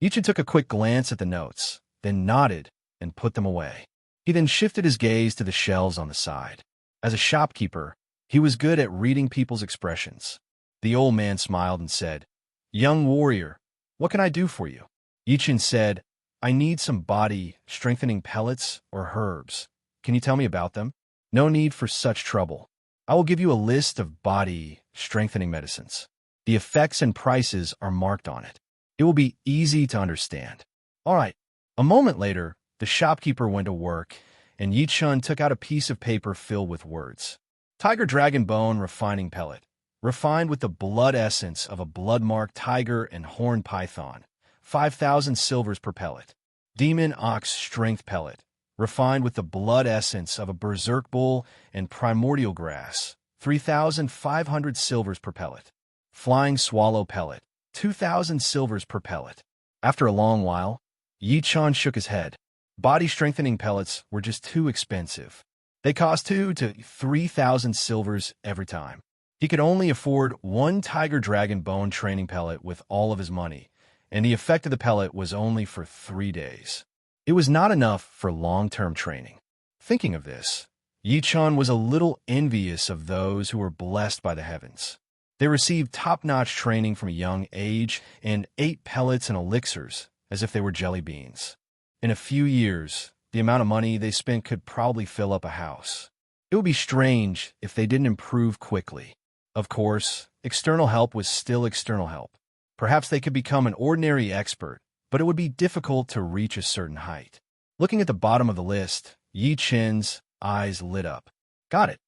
Yichen took a quick glance at the notes, then nodded and put them away. He then shifted his gaze to the shelves on the side. As a shopkeeper, he was good at reading people's expressions. The old man smiled and said, "Young warrior, what can I do for you?" Yichen said, "I need some body-strengthening pellets or herbs. Can you tell me about them?" "No need for such trouble. I will give you a list of body-strengthening medicines. The effects and prices are marked on it. It will be easy to understand." "All right." A moment later, the shopkeeper went to work, and Yi Chun took out a piece of paper filled with words. Tiger Dragon Bone Refining Pellet, refined with the blood essence of a blood-marked tiger and horned python, 5,000 silvers per pellet. Demon Ox Strength Pellet, refined with the blood essence of a berserk bull and primordial grass, 3,500 silvers per pellet. Flying Swallow Pellet, 2,000 silvers per pellet. After a long while, Yi Chun shook his head. Body-strengthening pellets were just too expensive. They cost 2,000 to 3,000 silvers every time. He could only afford 1 Tiger Dragon Bone training pellet with all of his money, and the effect of the pellet was only for 3 days. It was not enough for long-term training. Thinking of this, Yi Chun was a little envious of those who were blessed by the heavens. They received top-notch training from a young age and ate pellets and elixirs as if they were jelly beans. In a few years, The amount of money they spent could probably fill up a house. It would be strange if they didn't improve quickly. Of course, external help was still external help. Perhaps they could become an ordinary expert, but it would be difficult to reach a certain height. Looking at the bottom of the list, Yi Chen's eyes lit up. Got it.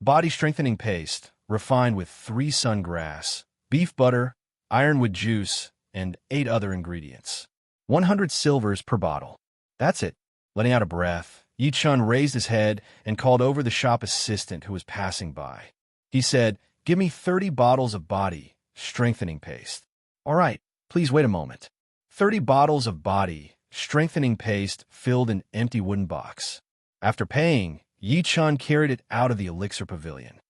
Body strengthening paste, refined with 3 sungrass, beef butter, ironwood juice, and 8 other ingredients. 100 silvers per bottle. That's it. Letting out a breath, Yi Chen raised his head and called over the shop assistant who was passing by. He said, "Give me 30 bottles of body strengthening paste." "All right, please wait a moment." 30 bottles of body strengthening paste filled an empty wooden box. After paying, Yi Chen carried it out of the elixir pavilion.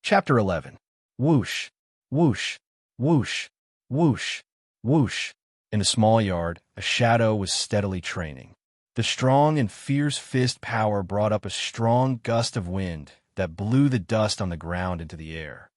Chapter 11. Whoosh, whoosh, whoosh, whoosh, whoosh. In a small yard, a shadow was steadily training. The strong and fierce fist power brought up a strong gust of wind that blew the dust on the ground into the air.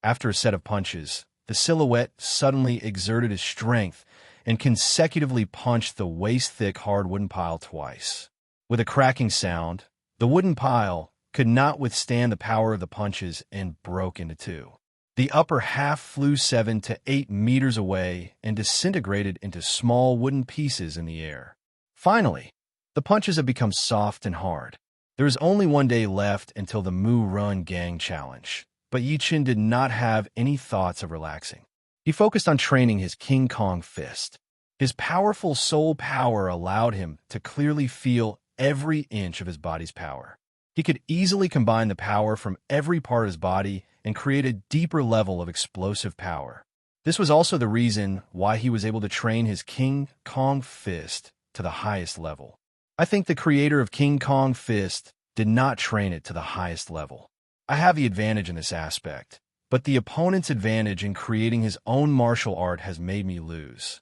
After a set of punches, the silhouette suddenly exerted his strength and consecutively punched the waist-thick hard wooden pile twice. With a cracking sound, the wooden pile could not withstand the power of the punches and broke into 2. The upper half flew 7 to 8 meters away and disintegrated into small wooden pieces in the air. Finally, the punches had become soft and hard. There was only 1 day left until the Mu Run Gang Challenge, but Yi Chen did not have any thoughts of relaxing. He focused on training his King Kong fist. His powerful soul power allowed him to clearly feel every inch of his body's power. He could easily combine the power from every part of his body and create a deeper level of explosive power. This was also the reason why he was able to train his King Kong fist to the highest level. I think the creator of King Kong fist did not train it to the highest level. I have the advantage in this aspect, but the opponent's advantage in creating his own martial art has made me lose.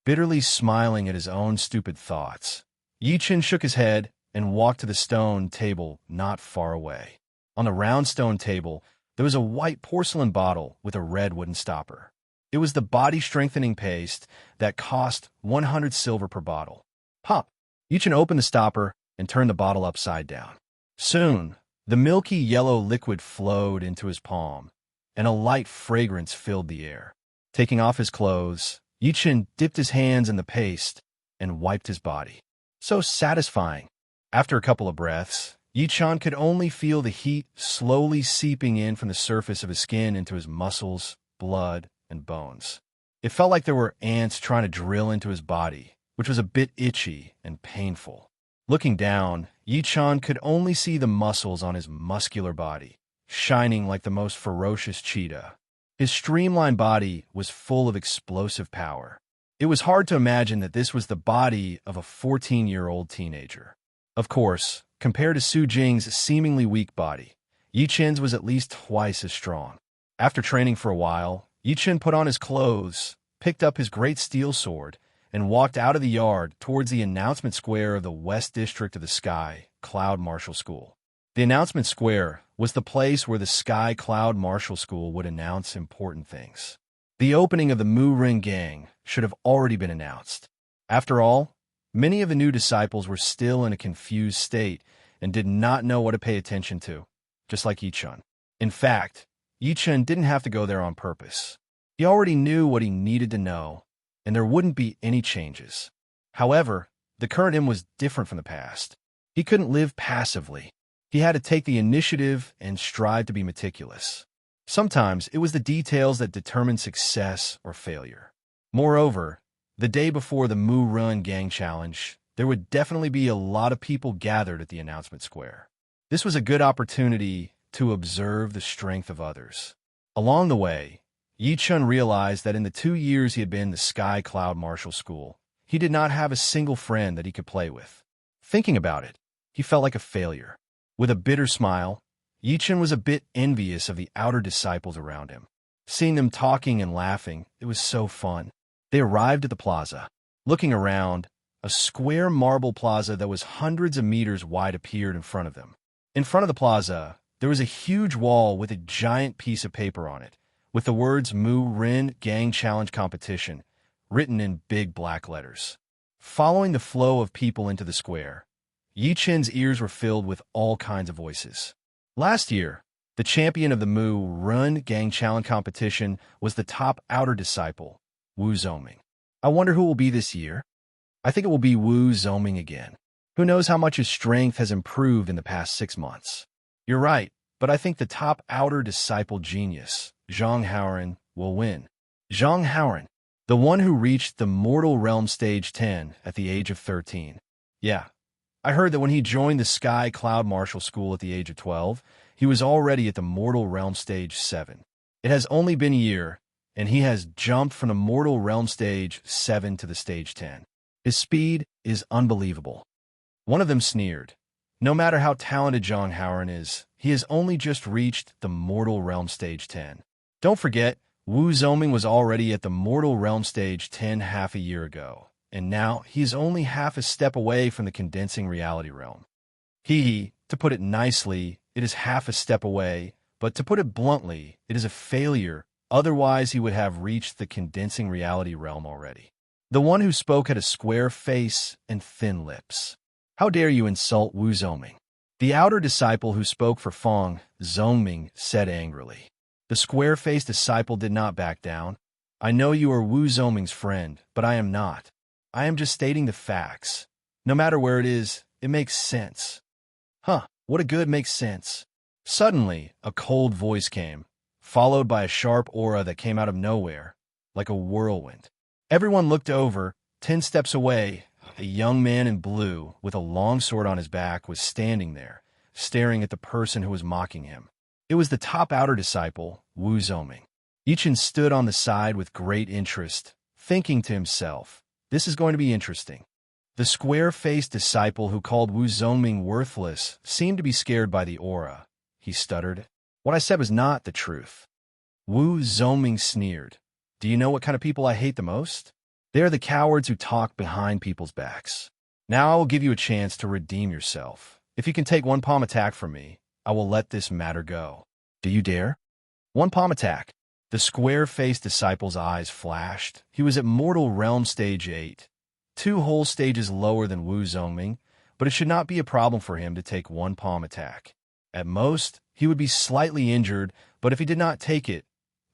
Bitterly smiling at his own stupid thoughts, Yi Chen shook his head and walked to the stone table not far away. On the round stone table, there was a white porcelain bottle with a red wooden stopper. It was the body strengthening paste that cost 100 silver per bottle. Pop! Yi Chen opened the stopper and turned the bottle upside down. Soon, the milky yellow liquid flowed into his palm, and a light fragrance filled the air. Taking off his clothes, Yi Chen dipped his hands in the paste and wiped his body. So satisfying. After a couple of breaths, Yi Chen could only feel the heat slowly seeping in from the surface of his skin into his muscles, blood, and bones. It felt like there were ants trying to drill into his body, which was a bit itchy and painful. Looking down, Yi Chen could only see the muscles on his muscular body, shining like the most ferocious cheetah. His streamlined body was full of explosive power. It was hard to imagine that this was the body of a 14-year-old teenager. Of course, compared to Su Jing's seemingly weak body, Yi Chen's was at least twice as strong. After training for a while, Yi Chen put on his clothes, picked up his great steel sword, and walked out of the yard towards the announcement square of the West District of the Sky Cloud Martial School. The announcement square was the place where the Sky Cloud Martial School would announce important things. The opening of the Mu Ring Gang should have already been announced. After all, many of the new disciples were still in a confused state and did not know what to pay attention to, just like Yi Chen. In fact, Yi Chen didn't have to go there on purpose. He already knew what he needed to know, and there wouldn't be any changes. However, the current him was different from the past. He couldn't live passively. He had to take the initiative and strive to be meticulous. Sometimes it was the details that determined success or failure. Moreover, the day before the Mu Run Gang Challenge, there would definitely be a lot of people gathered at the announcement square. This was a good opportunity to observe the strength of others. Along the way, Yi Chen realized that in the 2 years he had been in the Sky Cloud Martial School, he did not have a single friend that he could play with. Thinking about it, he felt like a failure. With a bitter smile, Yi Chen was a bit envious of the outer disciples around him. Seeing them talking and laughing, it was so fun. They arrived at the plaza. Looking around, a square marble plaza that was hundreds of meters wide appeared in front of them. In front of the plaza, there was a huge wall with a giant piece of paper on it, with the words Mu Rin Gang Challenge Competition written in big black letters. following the flow of people into the square. Yi Chen's ears were filled with all kinds of voices. Last year, the champion of the Mu Run Gang Challenge competition was the top outer disciple, Wu Zhongming. I wonder who will be this year? I think it will be Wu Zhongming again. Who knows how much his strength has improved in the past 6 months? You're right, but I think the top outer disciple genius, Zhang Haoran, will win. Zhang Haoran, the one who reached the mortal realm stage 10 at the age of 13. Yeah, I heard that when he joined the Sky Cloud Martial School at the age of 12, he was already at the mortal realm stage 7. It has only been a year, and he has jumped from the mortal realm stage 7 to the stage 10. His speed is unbelievable. One of them sneered. No matter how talented Zhang Haoran is, he has only just reached the mortal realm stage 10. Don't forget, Wu Zhongming was already at the mortal realm stage 10 half a year ago, and now he is only half a step away from the condensing reality realm. To put it nicely, it is half a step away, but to put it bluntly, it is a failure. Otherwise, he would have reached the condensing reality realm already. The one who spoke had a square face and thin lips. How dare you insult Wu Zhongming? The outer disciple who spoke for Feng Zhongming said angrily. The square-faced disciple did not back down. I know you are Wu Zhongming's friend, but I am not. I am just stating the facts. No matter where it is, it makes sense. What a good makes sense. Suddenly, a cold voice came, followed by a sharp aura that came out of nowhere, like a whirlwind. Everyone looked over. 10 steps away, a young man in blue with a long sword on his back was standing there, staring at the person who was mocking him. It was the top outer disciple, Wu Zhongming. Yi Chen stood on the side with great interest, thinking to himself, this is going to be interesting. The square-faced disciple who called Wu Zhongming worthless seemed to be scared by the aura. He stuttered. What I said was not the truth. Wu Zhongming sneered. Do you know what kind of people I hate the most? They are the cowards who talk behind people's backs. Now I will give you a chance to redeem yourself. If you can take one palm attack from me, I will let this matter go. Do you dare? One palm attack. The square-faced disciple's eyes flashed. He was at Mortal Realm Stage 8, 2 whole stages lower than Wu Zhongming, but it should not be a problem for him to take one palm attack. At most, he would be slightly injured, but if he did not take it,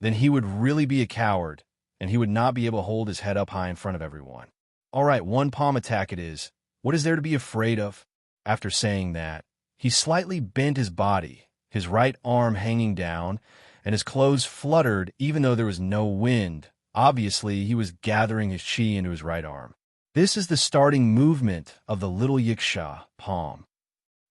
then he would really be a coward, and he would not be able to hold his head up high in front of everyone. All right, one palm attack it is. What is there to be afraid of? After saying that, he slightly bent his body, his right arm hanging down, and his clothes fluttered even though there was no wind. Obviously, he was gathering his chi into his right arm. This is the starting movement of the little yiksha palm.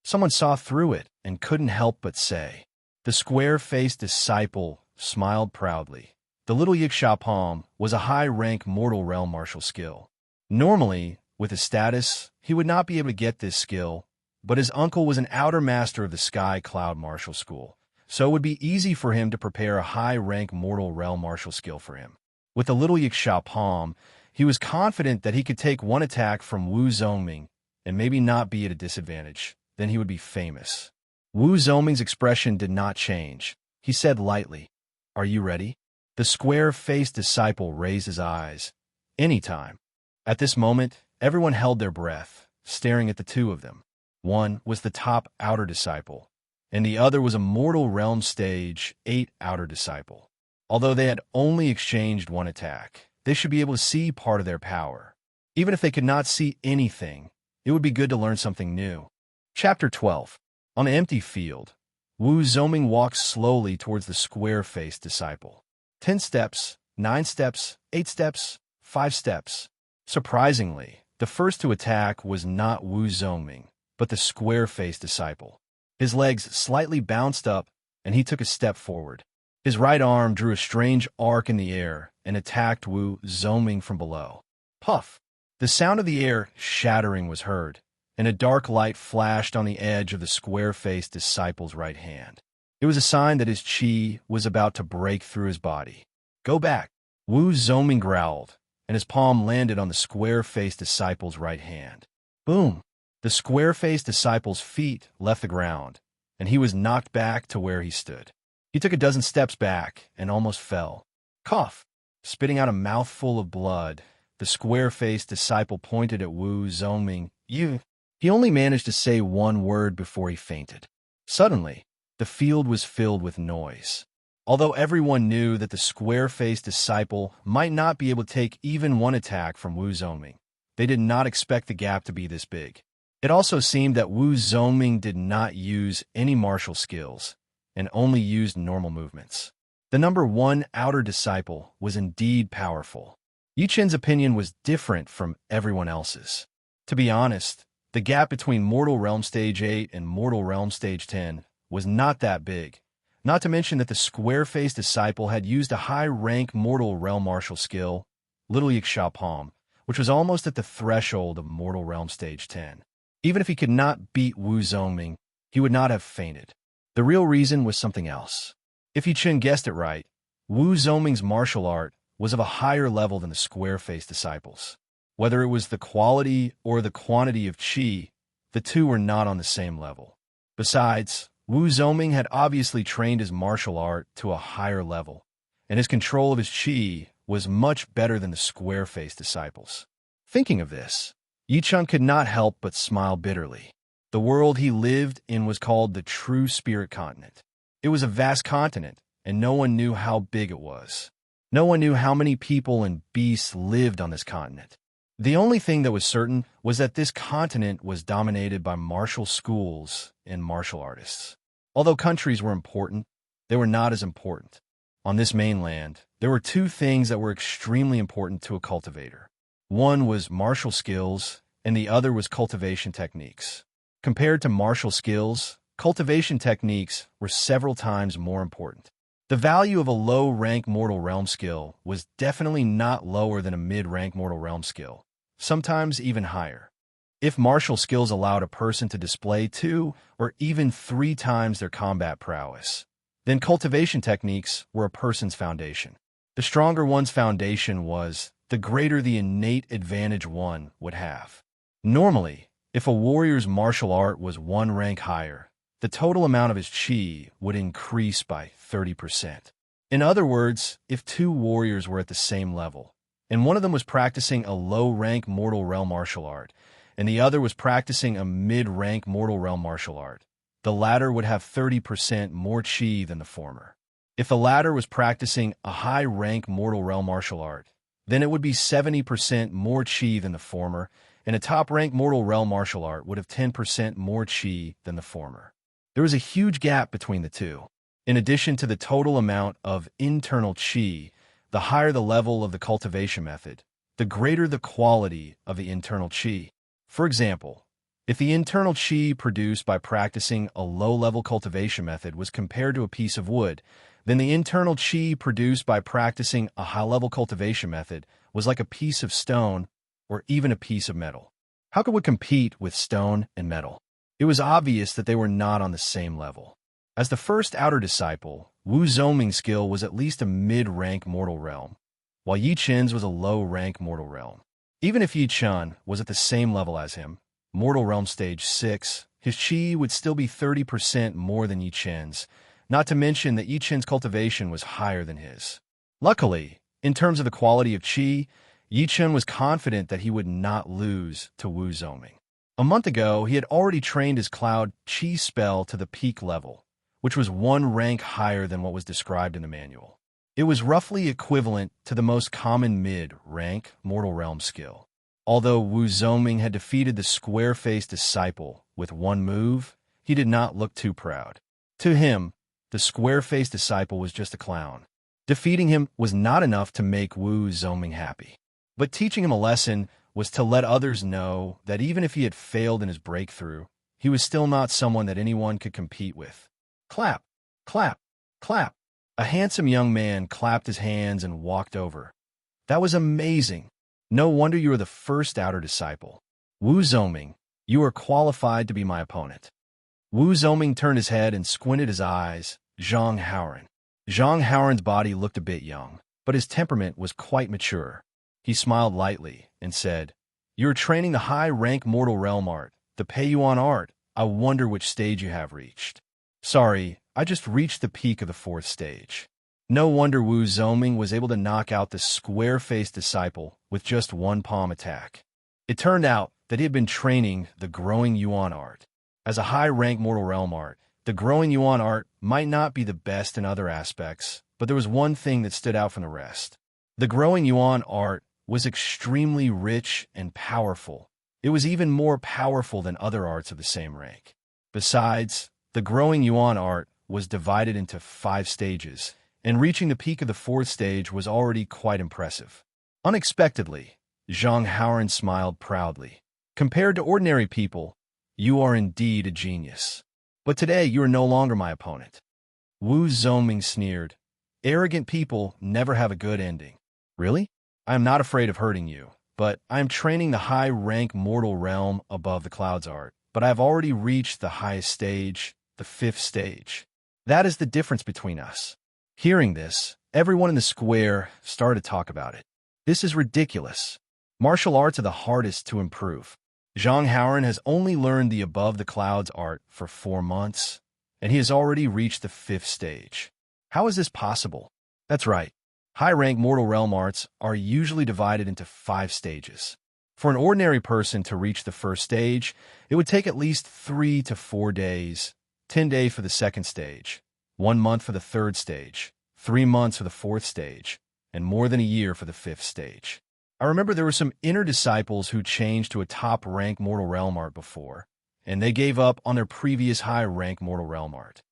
Someone saw through it and couldn't help but say. The square-faced disciple smiled proudly. The little yiksha palm was a high-rank mortal realm martial skill. Normally, with his status, he would not be able to get this skill, but his uncle was an outer master of the Sky Cloud Martial School, so it would be easy for him to prepare a high-rank mortal realm martial skill for him. With the little yiksha palm, he was confident that he could take one attack from Wu Zhongming and maybe not be at a disadvantage. Then he would be famous. Wu Zhongming's expression did not change. He said lightly, "Are you ready?" The square-faced disciple raised his eyes. Anytime. At this moment, everyone held their breath, staring at the two of them. One was the top outer disciple, and the other was a mortal realm stage 8 outer disciple. Although they had only exchanged one attack, they should be able to see part of their power. Even if they could not see anything, it would be good to learn something new. Chapter 12. On an empty field, Wu Zhongming walked slowly towards the square-faced disciple. 10 steps, 9 steps, 8 steps, 5 steps. Surprisingly, the first to attack was not Wu Zhongming, but the square-faced disciple. His legs slightly bounced up, and he took a step forward. His right arm drew a strange arc in the air and attacked Wu Zhongming from below. Puff! The sound of the air shattering was heard, and a dark light flashed on the edge of the square-faced disciple's right hand. It was a sign that his chi was about to break through his body. Go back! Wu Zhongming growled, and his palm landed on the square-faced disciple's right hand. Boom! The square-faced disciple's feet left the ground, and he was knocked back to where he stood. He took a dozen steps back and almost fell. Cough! Spitting out a mouthful of blood, the square-faced disciple pointed at Wu Zongming. You. He only managed to say one word before he fainted. Suddenly, the field was filled with noise. Although everyone knew that the square-faced disciple might not be able to take even one attack from Wu Zongming, they did not expect the gap to be this big. It also seemed that Wu Zongming did not use any martial skills and only used normal movements. The number one outer disciple was indeed powerful. Yi Chen's opinion was different from everyone else's. To be honest, the gap between Mortal Realm Stage 8 and Mortal Realm Stage 10 was not that big, not to mention that the square-faced disciple had used a high-rank Mortal Realm martial skill, Little Yiksha Palm, which was almost at the threshold of Mortal Realm Stage 10. Even if he could not beat Wu Zongming, he would not have fainted. The real reason was something else. If Yi Chen guessed it right, Wu Zongming's martial art was of a higher level than the square-faced disciples. Whether it was the quality or the quantity of qi, the two were not on the same level. Besides, Wu Zongming had obviously trained his martial art to a higher level, and his control of his qi was much better than the square-faced disciples. Thinking of this, Yi Chen could not help but smile bitterly. The world he lived in was called the True Spirit Continent. It was a vast continent, and no one knew how big it was. No one knew how many people and beasts lived on this continent. The only thing that was certain was that this continent was dominated by martial schools and martial artists. Although countries were important, they were not as important. On this mainland, there were two things that were extremely important to a cultivator. One was martial skills, and the other was cultivation techniques. Compared to martial skills, cultivation techniques were several times more important. The value of a low-rank Mortal Realm skill was definitely not lower than a mid-rank Mortal Realm skill, sometimes even higher. If martial skills allowed a person to display 2 or even 3 times their combat prowess, then cultivation techniques were a person's foundation. The stronger one's foundation was, the greater the innate advantage one would have. Normally, if a warrior's martial art was 1 rank higher, the total amount of his qi would increase by 30%. In other words, if 2 warriors were at the same level, and one of them was practicing a low-rank Mortal Realm martial art, and the other was practicing a mid-rank Mortal Realm martial art, the latter would have 30% more qi than the former. If the latter was practicing a high-rank Mortal Realm martial art, then it would be 70% more qi than the former, and a top-rank Mortal Realm martial art would have 10% more qi than the former. There was a huge gap between the two. In addition to the total amount of internal qi, the higher the level of the cultivation method, the greater the quality of the internal qi. For example, if the internal qi produced by practicing a low-level cultivation method was compared to a piece of wood, then the internal qi produced by practicing a high-level cultivation method was like a piece of stone or even a piece of metal. How could we compete with stone and metal? It was obvious that they were not on the same level. As the first outer disciple, Wu Zongming's skill was at least a mid-rank Mortal Realm, while Yi Chen's was a low-rank Mortal Realm. Even if Yi Chen was at the same level as him, Mortal Realm Stage 6, his qi would still be 30% more than Yi Chen's, not to mention that Yi Chen's cultivation was higher than his. Luckily, in terms of the quality of qi, Yi Chen was confident that he would not lose to Wu Zongming. A month ago, he had already trained his Cloud Qi spell to the peak level, which was 1 rank higher than what was described in the manual. It was roughly equivalent to the most common mid-rank Mortal Realm skill. Although Wu Zongming had defeated the square-faced disciple with 1 move, he did not look too proud. To him, the square-faced disciple was just a clown. Defeating him was not enough to make Wu Zongming happy. But teaching him a lesson was to let others know that even if he had failed in his breakthrough, he was still not someone that anyone could compete with. Clap, clap, clap. A handsome young man clapped his hands and walked over. That was amazing. No wonder you are the first outer disciple. Wu Zongming, you are qualified to be my opponent. Wu Zongming turned his head and squinted his eyes. Zhang Haoren. Zhang Haoren's body looked a bit young, but his temperament was quite mature. He smiled lightly and said, "You are training the high-rank Mortal Realm art, the Peiyuan art. I wonder which stage you have reached." "Sorry, I just reached the peak of the 4th stage." No wonder Wu Zoming was able to knock out the square-faced disciple with just one palm attack. It turned out that he had been training the growing Yuan art. As a high-rank mortal realm art, the growing Yuan art might not be the best in other aspects, but there was one thing that stood out from the rest. The growing Yuan art was extremely rich and powerful. It was even more powerful than other arts of the same rank. Besides, the growing Yuan art was divided into 5 stages, and reaching the peak of the 4th stage was already quite impressive. Unexpectedly, Zhang Haoran smiled proudly. Compared to ordinary people, you are indeed a genius. But today you are no longer my opponent. Wu Zoming sneered. Arrogant people never have a good ending. Really? I am not afraid of hurting you, but I am training the high-rank mortal realm above the clouds art, but I have already reached the highest stage, the 5th stage. That is the difference between us. Hearing this, everyone in the square started to talk about it. This is ridiculous. Martial arts are the hardest to improve. Zhang Haoran has only learned the above the clouds art for 4 months, and he has already reached the 5th stage. How is this possible? That's right. High-rank mortal realm arts are usually divided into 5 stages. For an ordinary person to reach the 1st stage, it would take at least 3 to 4 days, 10 days for the 2nd stage, 1 month for the 3rd stage, 3 months for the 4th stage, and more than a year for the 5th stage. I remember there were some inner disciples who changed to a top-rank mortal realm art before, and they gave up on their previous high-rank mortal realm art.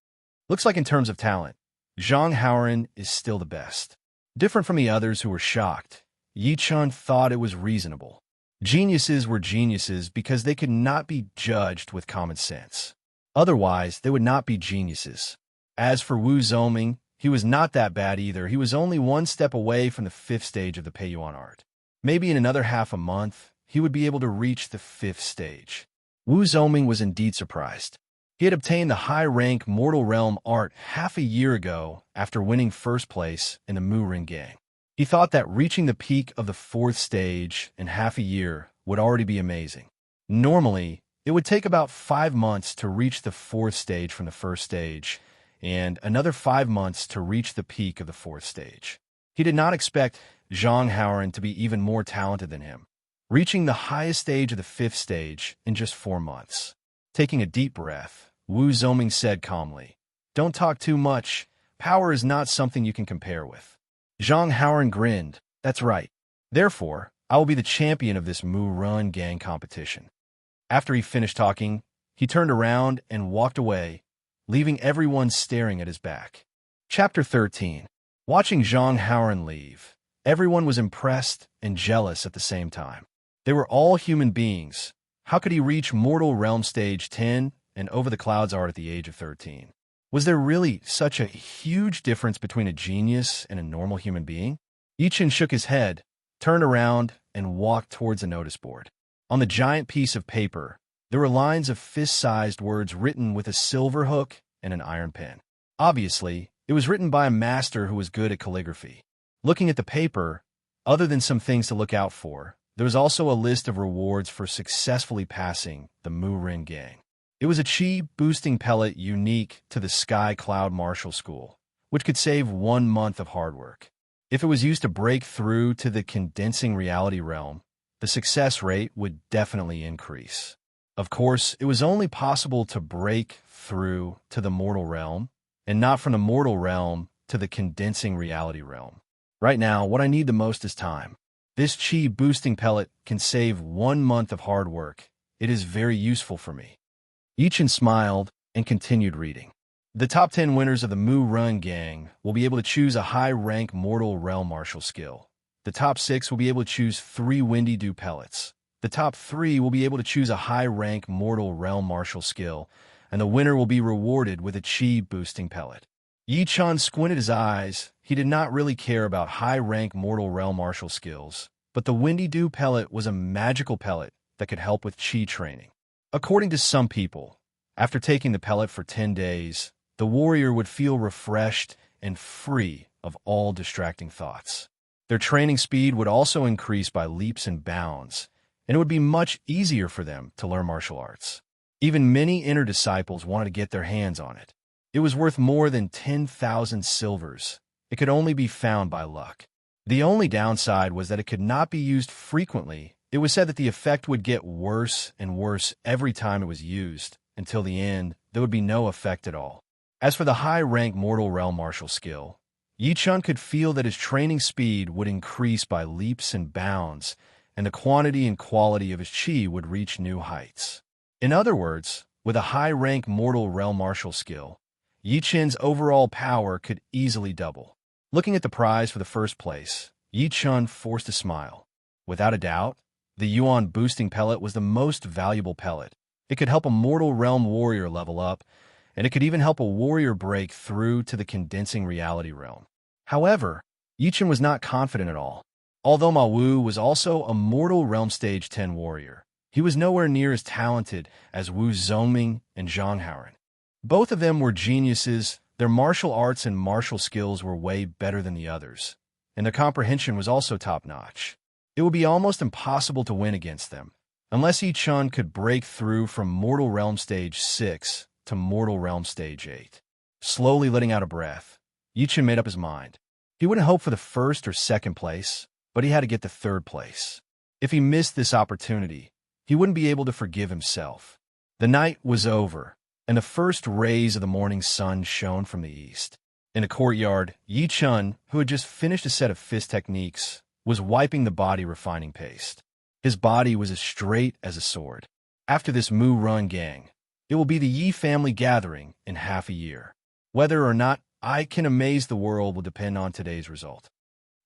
Looks like in terms of talent, Zhang Haoran is still the best. Different from the others who were shocked, Yi Chun thought it was reasonable. Geniuses were geniuses because they could not be judged with common sense. Otherwise, they would not be geniuses. As for Wu Zoming, he was not that bad either. He was only 1 step away from the 5th stage of the Peiyuan art. Maybe in another half a month, he would be able to reach the 5th stage. Wu Zoming was indeed surprised. He had obtained the high-rank mortal realm art half a year ago after winning 1st place in the Mu Ring Gang. He thought that reaching the peak of the 4th stage in half a year would already be amazing. Normally, it would take about 5 months to reach the 4th stage from the 1st stage, and another 5 months to reach the peak of the 4th stage. He did not expect Zhang Haoran to be even more talented than him, reaching the highest stage of the 5th stage in just 4 months. Taking a deep breath, Wu Zoming said calmly, "Don't talk too much. Power is not something you can compare with." Zhang Haoran grinned. "That's right. Therefore, I will be the champion of this Mu Run Gang competition." After he finished talking, he turned around and walked away, leaving everyone staring at his back. Chapter 13. Watching Zhang Haoran leave, everyone was impressed and jealous at the same time. They were all human beings. How could he reach Mortal Realm Stage 10 and Over the Clouds art at the age of 13? Was there really such a huge difference between a genius and a normal human being? Ichin shook his head, turned around, and walked towards a notice board. On the giant piece of paper, there were lines of fist-sized words written with a silver hook and an iron pen. Obviously, it was written by a master who was good at calligraphy. Looking at the paper, other than some things to look out for, there was also a list of rewards for successfully passing the Mu Rin Gang. It was a chi boosting pellet unique to the Sky Cloud Martial School, which could save 1 month of hard work. If it was used to break through to the condensing reality realm, the success rate would definitely increase. Of course, it was only possible to break through to the mortal realm, and not from the mortal realm to the condensing reality realm. Right now, what I need the most is time. This chi boosting pellet can save 1 month of hard work. It is very useful for me. Ichin smiled and continued reading. The top 10 winners of the Mu Run Gang will be able to choose a high-rank mortal realm martial skill. The top 6 will be able to choose 3 Windy Dew pellets. The top 3 will be able to choose a high-rank mortal realm martial skill, and the winner will be rewarded with a chi boosting pellet. Yi Chun squinted his eyes. He did not really care about high-rank mortal realm martial skills, but the Windy Dew pellet was a magical pellet that could help with chi training. According to some people, after taking the pellet for 10 days, the warrior would feel refreshed and free of all distracting thoughts. Their training speed would also increase by leaps and bounds, and it would be much easier for them to learn martial arts. Even many inner disciples wanted to get their hands on it. It was worth more than 10,000 silvers, It could only be found by luck. The only downside was that it could not be used frequently. It was said that the effect would get worse and worse every time it was used, until the end, there would be no effect at all. As for the high-rank mortal realm martial skill, Yi Chun could feel that his training speed would increase by leaps and bounds, and the quantity and quality of his chi would reach new heights. In other words, with a high-rank mortal realm martial skill, Yi Chun's overall power could easily double. Looking at the prize for the first place, Yi Chun forced a smile. Without a doubt, the Yuan boosting pellet was the most valuable pellet. It could help a mortal realm warrior level up, and it could even help a warrior break through to the condensing reality realm. However, Yi Chun was not confident at all. Although Ma Wu was also a mortal realm stage 10 warrior, he was nowhere near as talented as Wu Zongming and Zhang Haoren. Both of them were geniuses. Their martial arts and martial skills were way better than the others, and their comprehension was also top-notch. It would be almost impossible to win against them, unless Yi Chun could break through from Mortal Realm Stage 6 to Mortal Realm Stage 8. Slowly letting out a breath, Yi Chun made up his mind. He wouldn't hope for the first or second place, but he had to get to third place. If he missed this opportunity, he wouldn't be able to forgive himself. The night was over, and the first rays of the morning sun shone from the east. In a courtyard, Yi Chun, who had just finished a set of fist techniques, was wiping the body refining paste. His body was as straight as a sword. After this Mu Run gang, it will be the Yi family gathering in half a year. Whether or not I can amaze the world will depend on today's result.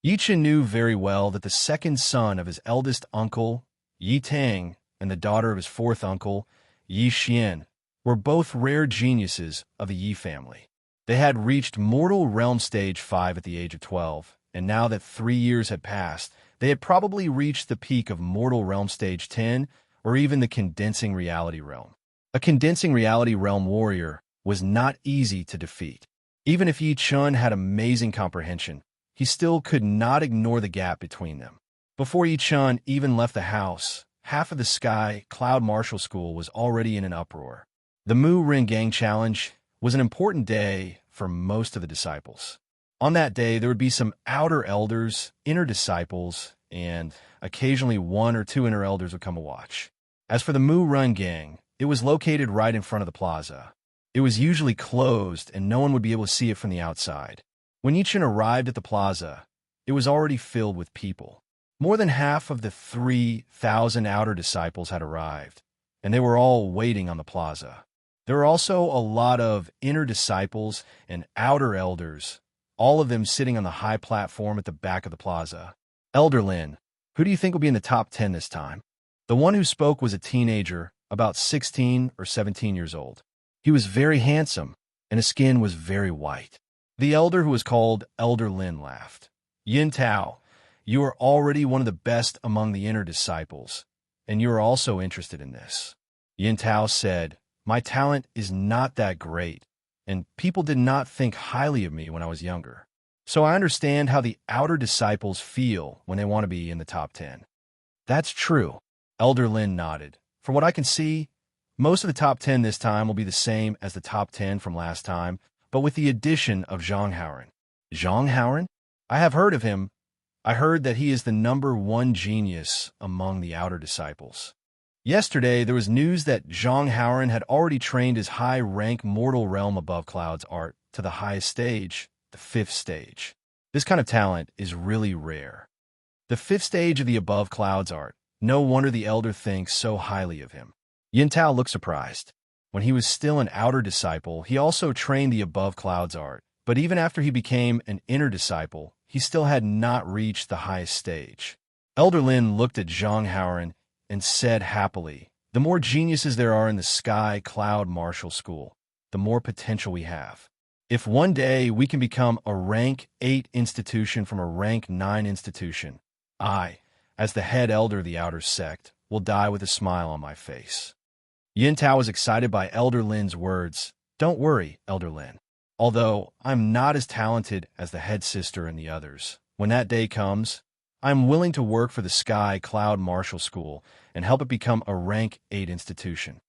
Yi Chun knew very well that the second son of his eldest uncle, Yi Tang, and the daughter of his fourth uncle, Yi Xian, were both rare geniuses of the Yi family. They had reached Mortal Realm Stage 5 at the age of 12, and now that 3 years had passed, they had probably reached the peak of Mortal Realm Stage 10, or even the Condensing Reality Realm. A Condensing Reality Realm warrior was not easy to defeat. Even if Yi Chun had amazing comprehension, he still could not ignore the gap between them. Before Yi Chun even left the house, half of the Sky Cloud Martial School was already in an uproar. The Mu Ring Gang Challenge was an important day for most of the disciples. On that day, there would be some outer elders, inner disciples, and occasionally 1 or 2 inner elders would come to watch. As for the Mu Run Gang, it was located right in front of the plaza. It was usually closed, and no one would be able to see it from the outside. When Yi Chun arrived at the plaza, it was already filled with people. More than half of the 3,000 outer disciples had arrived, and they were all waiting on the plaza. There were also a lot of inner disciples and outer elders, all of them sitting on the high platform at the back of the plaza. Elder Lin, who do you think will be in the top 10 this time? The one who spoke was a teenager, about 16 or 17 years old. He was very handsome, and his skin was very white. The elder, who was called Elder Lin, laughed. Yin Tao, you are already one of the best among the inner disciples, and you are also interested in this. Yin Tao said, my talent is not that great, and people did not think highly of me when I was younger. So I understand how the outer disciples feel when they want to be in the top 10. That's true. Elder Lin nodded. From what I can see, most of the top 10 this time will be the same as the top 10 from last time, but with the addition of Zhang Haoren. Zhang Haoren? I have heard of him. I heard that he is the #1 genius among the outer disciples. Yesterday, there was news that Zhang Haoren had already trained his high-rank Mortal Realm Above Clouds art to the highest stage, the 5th stage. This kind of talent is really rare. The 5th stage of the Above Clouds art. No wonder the elder thinks so highly of him. Yin Tao looked surprised. When he was still an outer disciple, he also trained the Above Clouds art, but even after he became an inner disciple, he still had not reached the highest stage. Elder Lin looked at Zhang Haoren and said happily, the more geniuses there are in the Sky Cloud Martial School, the more potential we have. If one day we can become a rank 8 institution from a rank 9 institution, I, as the head elder of the outer sect, will die with a smile on my face. Yin Tao was excited by Elder Lin's words. Don't worry, Elder Lin. Although I'm not as talented as the head sister and the others, when that day comes, I'm willing to work for the Sky Cloud Martial School and help it become a rank 8 institution.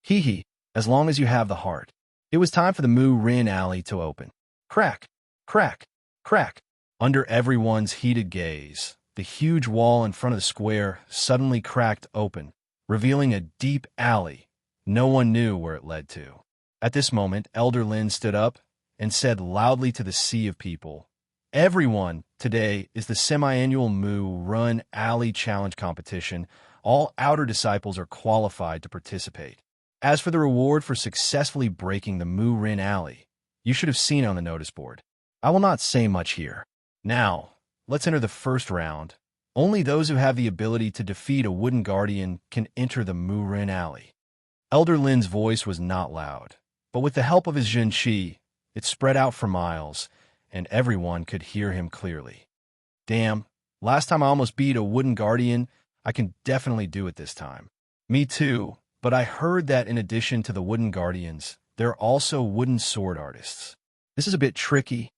Hee hee, as long as you have the heart. It was time for the Mu Rin Alley to open. Crack, crack, Crack! Under everyone's heated gaze, the huge wall in front of the square suddenly cracked open, revealing a deep alley. No one knew where it led to. At this moment, Elder Lin stood up and said loudly to the sea of people, "Everyone, today is the semi-annual Moo Run Alley Challenge competition. All outer disciples are qualified to participate. As for the reward for successfully breaking the Moo Rin Alley, you should have seen it on the notice board. I will not say much here. Now, let's enter the first round. Only those who have the ability to defeat a wooden guardian can enter the Moo Rin Alley." Elder Lin's voice was not loud, but with the help of his Jinqi, it spread out for miles, and everyone could hear him clearly. "Damn, last time I almost beat a wooden guardian. I can definitely do it this time." "Me too, but I heard that in addition to the wooden guardians, there are also wooden sword artists. This is a bit tricky."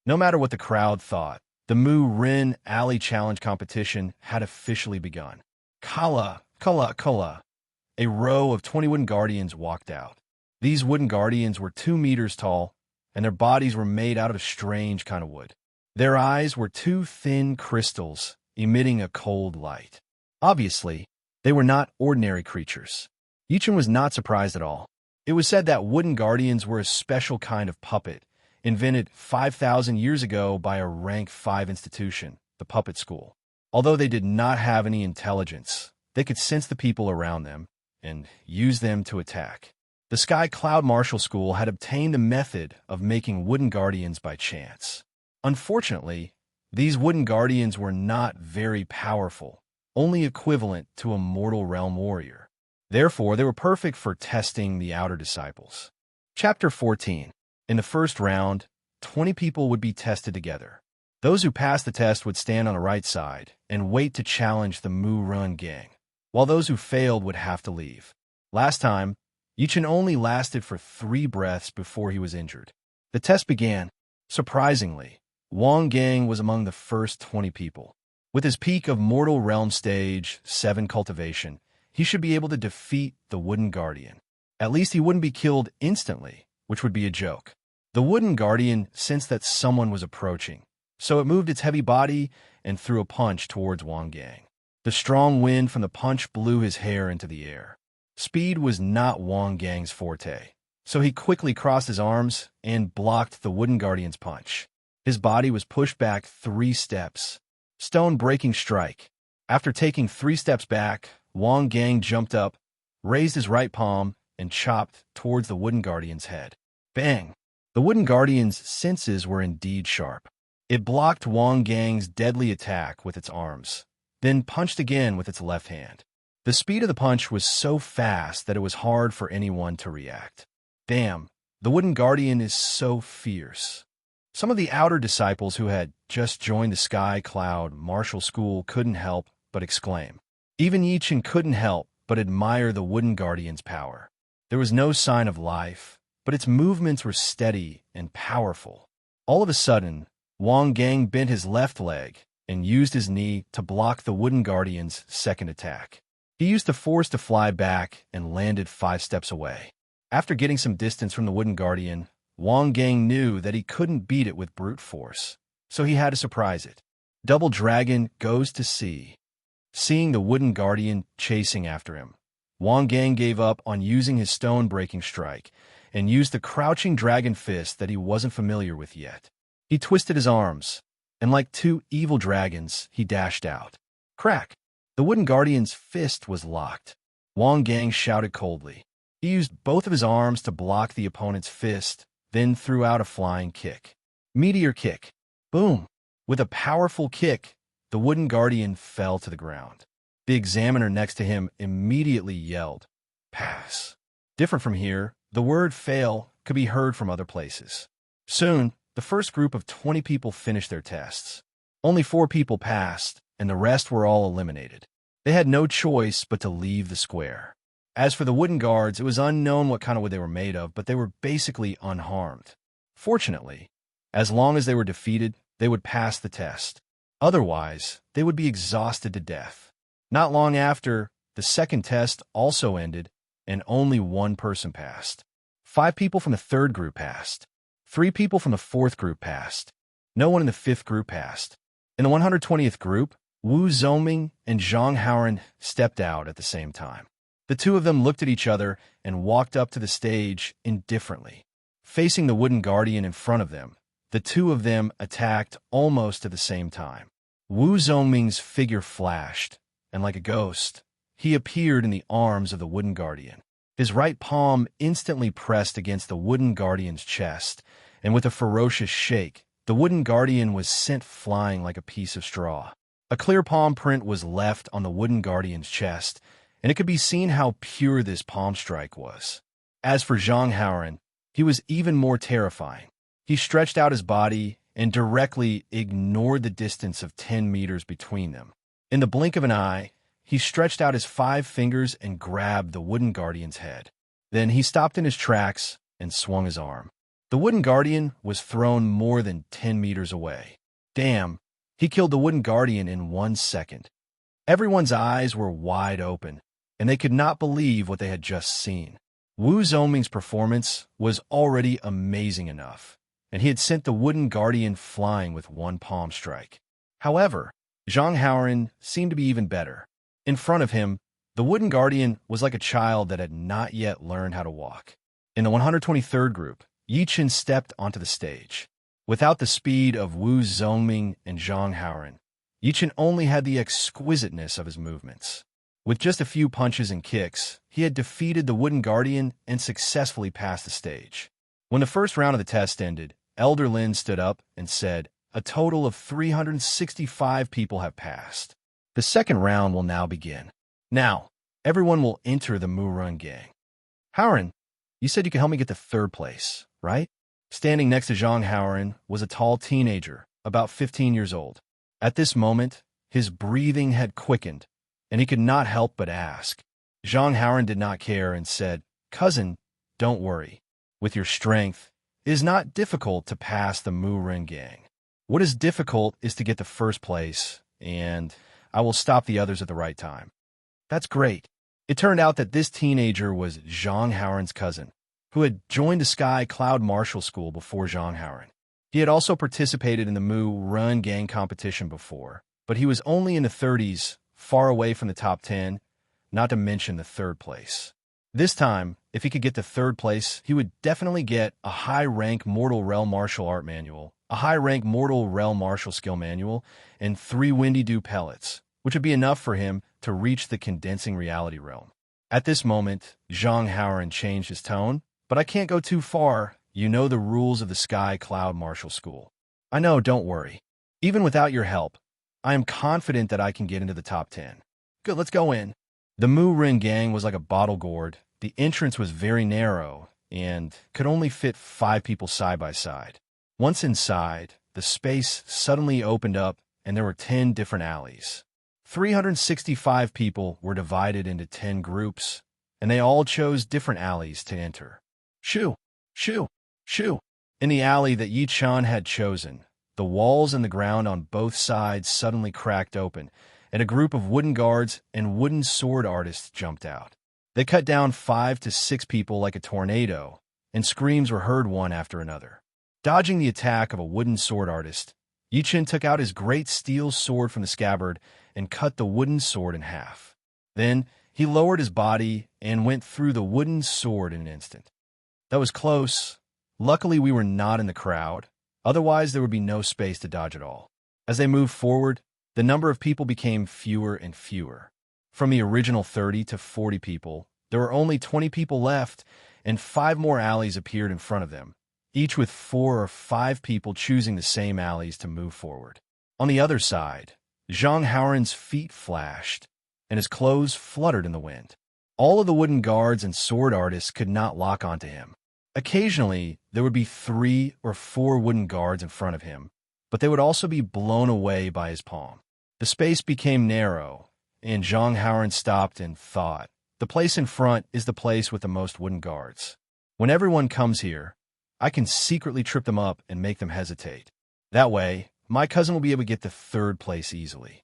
No matter what the crowd thought, the Moo Rin Alley Challenge competition had officially begun. Kala, kala, kala. A row of 20 wooden guardians walked out. These wooden guardians were 2 meters tall, and their bodies were made out of a strange kind of wood. Their eyes were 2 thin crystals, emitting a cold light. Obviously, they were not ordinary creatures. Yichen was not surprised at all. It was said that wooden guardians were a special kind of puppet, invented 5,000 years ago by a rank 5 institution, the puppet school. Although they did not have any intelligence, they could sense the people around them and use them to attack. The Sky Cloud Martial School had obtained the method of making wooden guardians by chance. Unfortunately, these wooden guardians were not very powerful, only equivalent to a mortal realm warrior. Therefore, they were perfect for testing the outer disciples. Chapter 14. In the first round, 20 people would be tested together. Those who passed the test would stand on the right side and wait to challenge the Moo Run gang, while those who failed would have to leave. Last time, Yichen only lasted for 3 breaths before he was injured. The test began. Surprisingly, Wang Gang was among the first 20 people. With his peak of Mortal Realm Stage 7 cultivation, he should be able to defeat the Wooden Guardian. At least he wouldn't be killed instantly, which would be a joke. The Wooden Guardian sensed that someone was approaching, so it moved its heavy body and threw a punch towards Wang Gang. The strong wind from the punch blew his hair into the air. Speed was not Wang Gang's forte, so he quickly crossed his arms and blocked the Wooden Guardian's punch. His body was pushed back 3 steps. Stone-breaking strike. After taking 3 steps back, Wang Gang jumped up, raised his right palm, and chopped towards the Wooden Guardian's head. Bang! The Wooden Guardian's senses were indeed sharp. It blocked Wang Gang's deadly attack with its arms, then punched again with its left hand. The speed of the punch was so fast that it was hard for anyone to react. Damn, the Wooden Guardian is so fierce. Some of the outer disciples who had just joined the Sky Cloud Martial School couldn't help but exclaim. Even Yichen couldn't help but admire the Wooden Guardian's power. There was no sign of life, but its movements were steady and powerful. All of a sudden, Wang Gang bent his left leg and used his knee to block the Wooden Guardian's second attack. He used the force to fly back and landed 5 steps away. After getting some distance from the Wooden Guardian, Wang Gang knew that he couldn't beat it with brute force, so he had to surprise it. Double Dragon goes to sea. Seeing the Wooden Guardian chasing after him, Wang Gang gave up on using his stone-breaking strike and used the crouching dragon fist that he wasn't familiar with yet. He twisted his arms, and like 2 evil dragons, he dashed out. Crack! The Wooden Guardian's fist was locked. Wang Gang shouted coldly. He used both of his arms to block the opponent's fist, then threw out a flying kick. Meteor kick. Boom! With a powerful kick, the Wooden Guardian fell to the ground. The examiner next to him immediately yelled, "Pass." Different from here, the word fail could be heard from other places. Soon, the first group of 20 people finished their tests. Only 4 people passed, and the rest were all eliminated. They had no choice but to leave the square. As for the wooden guards, it was unknown what kind of wood they were made of, but they were basically unharmed. Fortunately, as long as they were defeated, they would pass the test. Otherwise, they would be exhausted to death. Not long after, the second test also ended, and only 1 person passed. 5 people from the third group passed. 3 people from the fourth group passed. No one in the fifth group passed. In the 120th group, Wu Zongming and Zhang Haoren stepped out at the same time. The two of them looked at each other and walked up to the stage indifferently. Facing the wooden guardian in front of them, the two of them attacked almost at the same time. Wu Zongming's figure flashed, and like a ghost, he appeared in the arms of the wooden guardian. His right palm instantly pressed against the wooden guardian's chest, and with a ferocious shake, the wooden guardian was sent flying like a piece of straw. A clear palm print was left on the wooden guardian's chest, and it could be seen how pure this palm strike was. As for Zhang Haoren, he was even more terrifying. He stretched out his body and directly ignored the distance of 10 meters between them. In the blink of an eye, he stretched out his 5 fingers and grabbed the wooden guardian's head. Then he stopped in his tracks and swung his arm. The wooden guardian was thrown more than 10 meters away. Damn, he killed the wooden guardian in 1 second. Everyone's eyes were wide open, and they could not believe what they had just seen. Wu Zongming's performance was already amazing enough, and he had sent the wooden guardian flying with 1 palm strike. However, Zhang Haoren seemed to be even better. In front of him, the wooden guardian was like a child that had not yet learned how to walk. In the 123rd group, Yi Chen stepped onto the stage. Without the speed of Wu Zongming and Zhang Haoren, Yi Chen only had the exquisiteness of his movements. With just a few punches and kicks, he had defeated the wooden guardian and successfully passed the stage. When the first round of the test ended, Elder Lin stood up and said, "A total of 365 people have passed. The second round will now begin. Now, everyone will enter the Murun gang." "Haoren, you said you could help me get to 3rd place, right?" Standing next to Zhang Haoren was a tall teenager, about 15 years old. At this moment, his breathing had quickened, and he could not help but ask. Zhang Haoren did not care and said, "Cousin, don't worry. With your strength, it is not difficult to pass the Murun gang. What is difficult is to get to 1st place, and I will stop the others at the right time." "That's great." It turned out that this teenager was Zhang Haoren's cousin, who had joined the Sky Cloud Martial School before Zhang Haoren. He had also participated in the Murun gang competition before, but he was only in the 30s, far away from the top 10, not to mention the 3rd place. This time, if he could get to 3rd place, he would definitely get a high-rank Mortal Realm Martial Art Manual, a high-rank Mortal Realm Martial Skill Manual, and 3 Windy Dew pellets, which would be enough for him to reach the Condensing Reality Realm. At this moment, Zhang Haoren changed his tone. "But I can't go too far. You know the rules of the Sky Cloud Martial School." "I know, don't worry. Even without your help, I am confident that I can get into the top 10. "Good, let's go in." The Murun gang was like a bottle gourd. The entrance was very narrow and could only fit 5 people side by side. Once inside, the space suddenly opened up and there were 10 different alleys. 365 people were divided into 10 groups, and they all chose different alleys to enter. Shoo, shoo, shoo. In the alley that Yi Chen had chosen, the walls and the ground on both sides suddenly cracked open, and a group of wooden guards and wooden sword artists jumped out. They cut down 5 to 6 people like a tornado, and screams were heard one after another. Dodging the attack of a wooden sword artist, Yi Chen took out his great steel sword from the scabbard and cut the wooden sword in half. Then he lowered his body and went through the wooden sword in an instant. That was close. Luckily, we were not in the crowd. Otherwise, there would be no space to dodge at all. As they moved forward, the number of people became fewer and fewer. From the original 30 to 40 people, there were only 20 people left, and 5 more alleys appeared in front of them, each with 4 or 5 people choosing the same alleys to move forward. On the other side, Zhang Haoren's feet flashed, and his clothes fluttered in the wind. All of the wooden guards and sword artists could not lock onto him. Occasionally, there would be 3 or 4 wooden guards in front of him, but they would also be blown away by his palm. The space became narrow, and Zhang Haoren stopped and thought, the place in front is the place with the most wooden guards. When everyone comes here, I can secretly trip them up and make them hesitate. That way, my cousin will be able to get to 3rd place easily.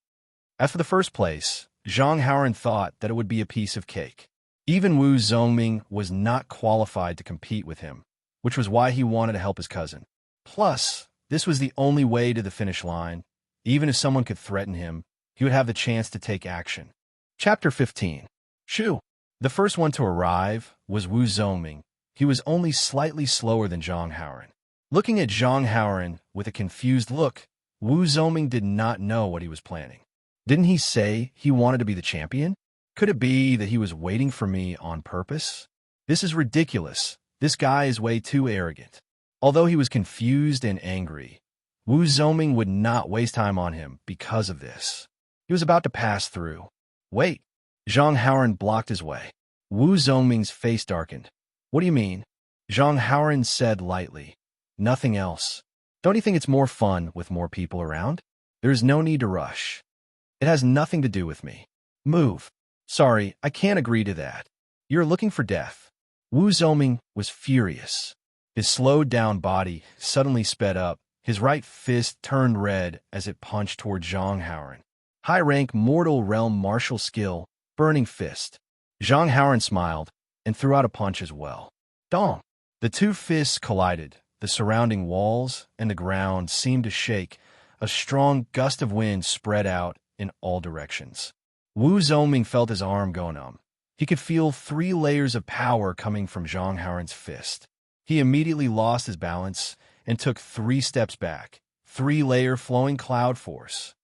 As for the 1st place, Zhang Haoren thought that it would be a piece of cake. Even Wu Zongming was not qualified to compete with him, which was why he wanted to help his cousin. Plus, This was the only way to the finish line. Even if someone could threaten him, he would have the chance to take action. Chapter 15. Shu. The first one to arrive was Wu Zongming. He was only slightly slower than Zhang Haoran. Looking at Zhang Haoran with a confused look, Wu Zongming did not know what he was planning. Didn't he say he wanted to be the champion? Could it be that he was waiting for me on purpose? This is ridiculous. This guy is way too arrogant. Although he was confused and angry, Wu Zongming would not waste time on him because of this. He was about to pass through. Wait. Zhang Haoran blocked his way. Wu Zongming's face darkened. What do you mean? Zhang Haoran said lightly. Nothing else. Don't you think it's more fun with more people around? There is no need to rush. It has nothing to do with me. Move. Sorry, I can't agree to that. You're looking for death. Wu Zongming was furious. His slowed-down body suddenly sped up. His right fist turned red as it punched toward Zhang Haoran. High-rank mortal realm martial skill, burning fist. Zhang Haoran smiled and threw out a punch as well. Dong! The two fists collided. The surrounding walls and the ground seemed to shake. A strong gust of wind spread out in all directions. Wu Zongming felt his arm go numb. He could feel 3 layers of power coming from Zhang Haoran's fist. He immediately lost his balance and took 3 steps back. 3-layer flowing cloud force.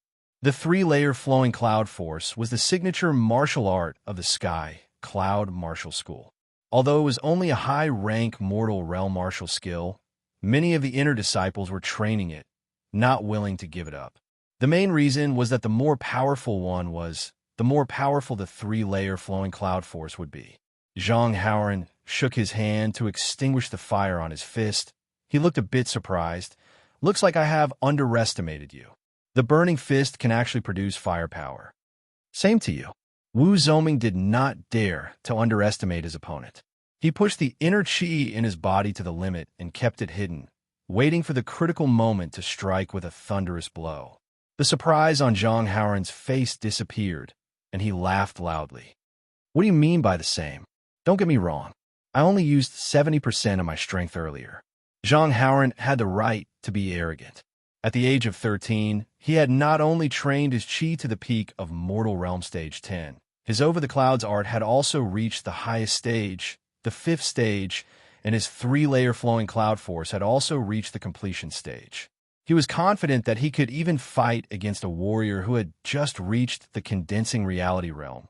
The 3-layer flowing cloud force was the signature martial art of the Sky Cloud Martial School. Although it was only a high-rank mortal realm martial skill, many of the inner disciples were training it, not willing to give it up. The main reason was that the more powerful one was, the more powerful the 3-layer flowing cloud force would be. Zhang Haoran shook his hand to extinguish the fire on his fist. He looked a bit surprised. Looks like I have underestimated you. The burning fist can actually produce firepower. Same to you. Wu Zongming did not dare to underestimate his opponent. He pushed the inner qi in his body to the limit and kept it hidden, waiting for the critical moment to strike with a thunderous blow. The surprise on Zhang Haoran's face disappeared, and he laughed loudly. What do you mean by the same? Don't get me wrong. I only used 70% of my strength earlier. Zhang Haoran had the right to be arrogant. At the age of 13, he had not only trained his qi to the peak of Mortal Realm Stage 10, his Over the Clouds art had also reached the highest stage, the 5th stage, and his 3-layer flowing cloud force had also reached the completion stage. He was confident that he could even fight against a warrior who had just reached the condensing reality realm,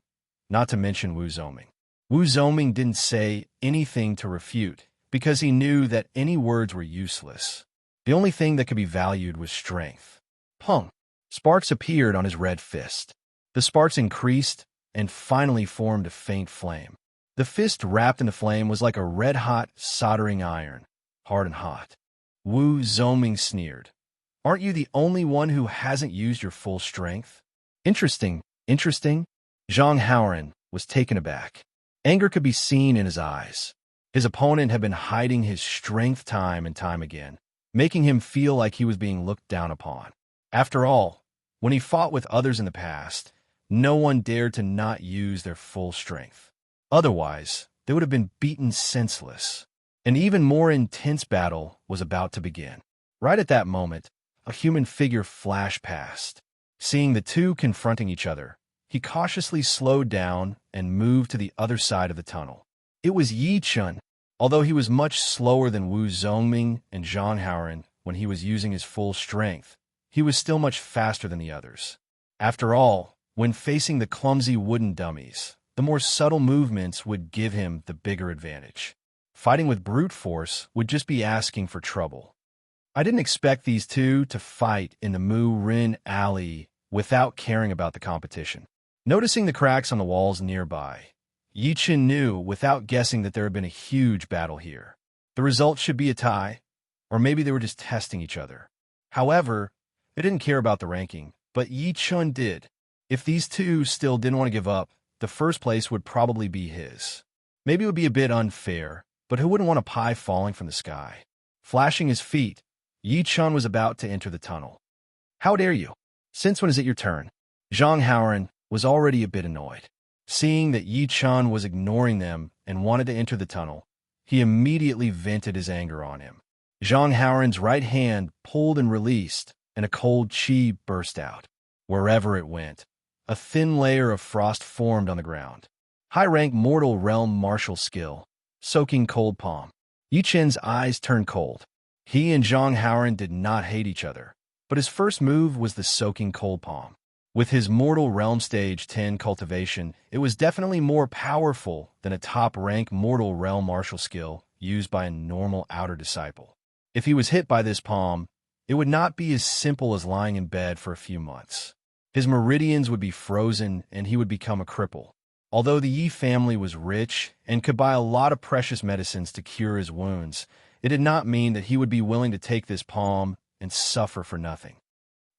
not to mention Wu Zongming. Wu Zongming didn't say anything to refute, because he knew that any words were useless. The only thing that could be valued was strength. Pung! Sparks appeared on his red fist. The sparks increased and finally formed a faint flame. The fist wrapped in the flame was like a red-hot soldering iron, hard and hot. Wu Zongming sneered. Aren't you the only one who hasn't used your full strength? Interesting. Zhang Haoran was taken aback. Anger could be seen in his eyes. His opponent had been hiding his strength time and time again, making him feel like he was being looked down upon. After all, when he fought with others in the past, no one dared to not use their full strength. Otherwise, they would have been beaten senseless. An even more intense battle was about to begin. Right at that moment, a human figure flashed past. Seeing the two confronting each other, he cautiously slowed down and moved to the other side of the tunnel. It was Yi Chun. Although he was much slower than Wu Zongming and Zhang Haoran when he was using his full strength, he was still much faster than the others. After all, when facing the clumsy wooden dummies, the more subtle movements would give him the bigger advantage. Fighting with brute force would just be asking for trouble. I didn't expect these two to fight in the Mu Rin Alley without caring about the competition. Noticing the cracks on the walls nearby, Yi Chen knew without guessing that there had been a huge battle here. The result should be a tie, or maybe they were just testing each other. However, they didn't care about the ranking, but Yi Chen did. If these two still didn't want to give up, the first place would probably be his. Maybe it would be a bit unfair, but who wouldn't want a pie falling from the sky? Flashing his feet, Yi Chen was about to enter the tunnel. How dare you? Since when is it your turn? Zhang Haoran was already a bit annoyed. Seeing that Yi Chen was ignoring them and wanted to enter the tunnel, he immediately vented his anger on him. Zhang Haoran's right hand pulled and released, and a cold chi burst out. Wherever it went, a thin layer of frost formed on the ground. High-rank mortal realm martial skill, soaking cold palm. Yi Chen's eyes turned cold. He and Zhang Haoran did not hate each other, but his first move was the soaking cold palm. With his mortal realm stage 10 cultivation, it was definitely more powerful than a top-rank mortal realm martial skill used by a normal outer disciple. If he was hit by this palm, it would not be as simple as lying in bed for a few months. His meridians would be frozen and he would become a cripple. Although the Yi family was rich and could buy a lot of precious medicines to cure his wounds, it did not mean that he would be willing to take this palm and suffer for nothing.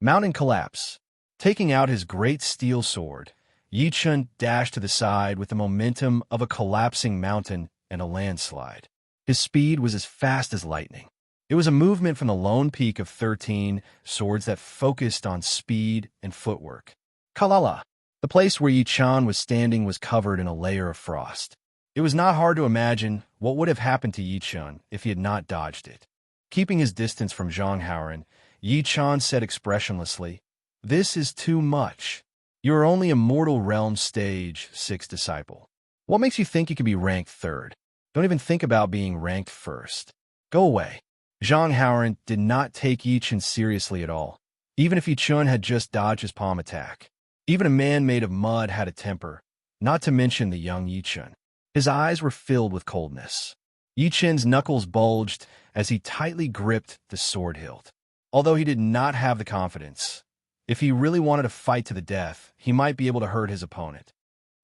Mounting collapse. Taking out his great steel sword, Yi Chen dashed to the side with the momentum of a collapsing mountain and a landslide. His speed was as fast as lightning. It was a movement from the lone peak of 13 swords that focused on speed and footwork. Kalala. The place where Yi Chen was standing was covered in a layer of frost. It was not hard to imagine what would have happened to Yi Chen if he had not dodged it. Keeping his distance from Zhang Haoran, Yi Chen said expressionlessly, "This is too much. You are only a mortal realm stage 6 disciple. What makes you think you can be ranked 3rd? Don't even think about being ranked 1st. Go away." Zhang Haoran did not take Yi Chen seriously at all, even if Yi Chen had just dodged his palm attack. Even a man made of mud had a temper, not to mention the young Yi Chen. His eyes were filled with coldness. Yi Chen's knuckles bulged as he tightly gripped the sword hilt. Although he did not have the confidence, if he really wanted to fight to the death, he might be able to hurt his opponent.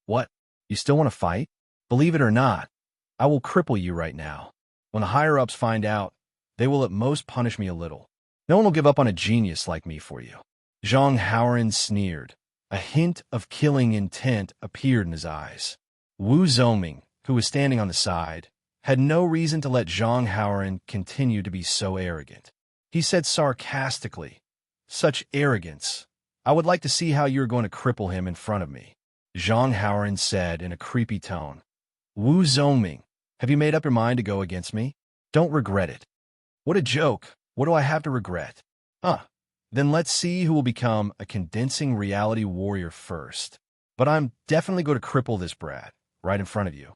"What? You still want to fight? Believe it or not, I will cripple you right now. When the higher-ups find out, they will at most punish me a little. No one will give up on a genius like me for you." Zhang Haoran sneered. A hint of killing intent appeared in his eyes. Wu Zhongming, who was standing on the side, had no reason to let Zhang Haoran continue to be so arrogant. He said sarcastically, "Such arrogance. I would like to see how you're going to cripple him in front of me." Zhang Haoran said in a creepy tone, "Wu Zhongming, have you made up your mind to go against me? Don't regret it." "What a joke. What do I have to regret?" Then let's see who will become a condensing reality warrior first. But I'm definitely going to cripple this brat right in front of you."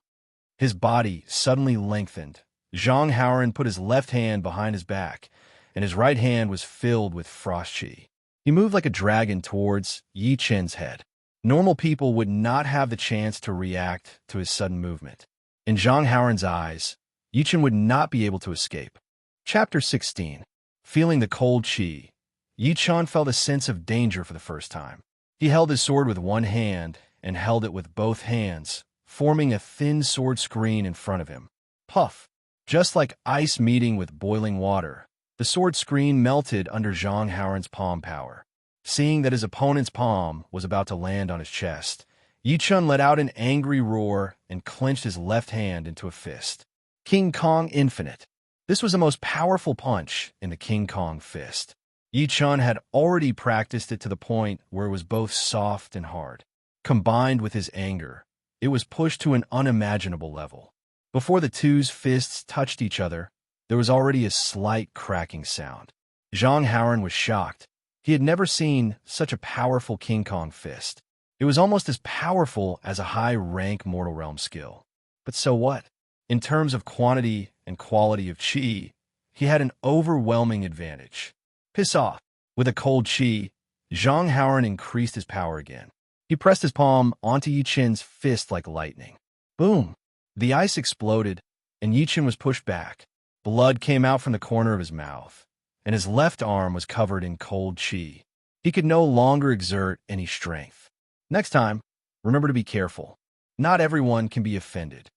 His body suddenly lengthened. Zhang Haoran put his left hand behind his back, and his right hand was filled with frost chi. He moved like a dragon towards Yi Chen's head. Normal people would not have the chance to react to his sudden movement. In Zhang Haoran's eyes, Yi Chen would not be able to escape. Chapter 16. Feeling the cold chi, Yi Chen felt a sense of danger for the first time. He held his sword with one hand and held it with both hands, forming a thin sword screen in front of him. Puff! Just like ice meeting with boiling water, the sword screen melted under Zhang Haoran's palm power. Seeing that his opponent's palm was about to land on his chest, Yi Chen let out an angry roar and clenched his left hand into a fist. King Kong Infinite. This was the most powerful punch in the King Kong fist. Yi Chen had already practiced it to the point where it was both soft and hard. Combined with his anger, it was pushed to an unimaginable level. Before the two's fists touched each other, there was already a slight cracking sound. Zhang Haoran was shocked. He had never seen such a powerful King Kong fist. It was almost as powerful as a high-rank Mortal Realm skill. But so what? In terms of quantity and quality of chi, he had an overwhelming advantage. Piss off. With a cold chi, Zhang Haoran increased his power again. He pressed his palm onto Yi Chen's fist like lightning. Boom! The ice exploded, and Yi Chen was pushed back. Blood came out from the corner of his mouth, and his left arm was covered in cold chi. He could no longer exert any strength. Next time, remember to be careful. Not everyone can be offended.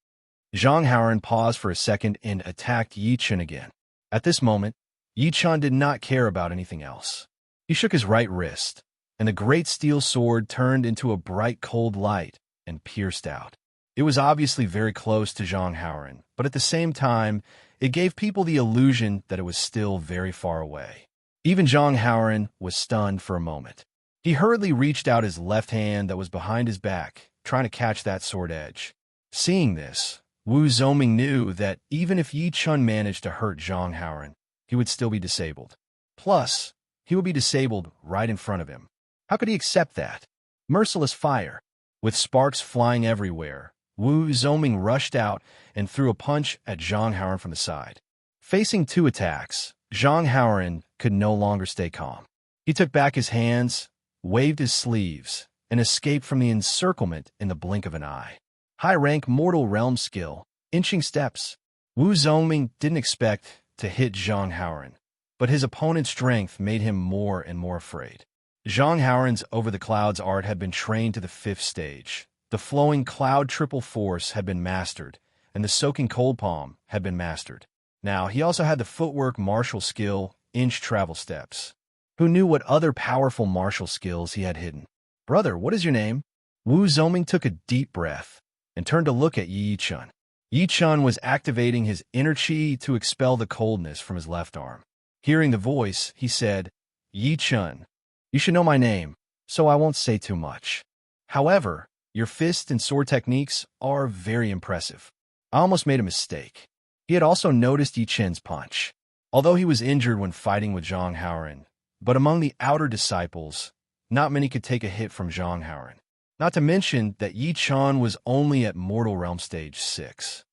Zhang Haoran paused for a second and attacked Yi Chen again. At this moment, Yi Chen did not care about anything else. He shook his right wrist, and the great steel sword turned into a bright cold light and pierced out. It was obviously very close to Zhang Haoran, but at the same time, it gave people the illusion that it was still very far away. Even Zhang Haoran was stunned for a moment. He hurriedly reached out his left hand that was behind his back, trying to catch that sword edge. Seeing this, Wu Zhongming knew that even if Yi Chen managed to hurt Zhang Haoran, he would still be disabled. Plus, he would be disabled right in front of him. How could he accept that? Merciless fire. With sparks flying everywhere, Wu Zhongming rushed out and threw a punch at Zhang Haoran from the side. Facing two attacks, Zhang Haoran could no longer stay calm. He took back his hands, waved his sleeves, and escaped from the encirclement in the blink of an eye. High-rank mortal realm skill, inching steps. Wu Zhongming didn't expect to hit Zhang Haoran, but his opponent's strength made him more and more afraid. Zhang Haoran's Over the Clouds art had been trained to the 5th stage. The flowing cloud triple force had been mastered, and the soaking cold palm had been mastered. Now, he also had the footwork martial skill, inch travel steps. Who knew what other powerful martial skills he had hidden? "Brother, what is your name?" Wu Zhongming took a deep breath and turned to look at Yi Chun. Yi Chun was activating his inner chi to expel the coldness from his left arm. Hearing the voice, he said, "Yi Chun, you should know my name, so I won't say too much. However, your fist and sword techniques are very impressive. I almost made a mistake." He had also noticed Yi Chun's punch. Although he was injured when fighting with Zhang Haoran, but among the outer disciples, not many could take a hit from Zhang Haoran. Not to mention that Yi Chun was only at Mortal Realm Stage 6.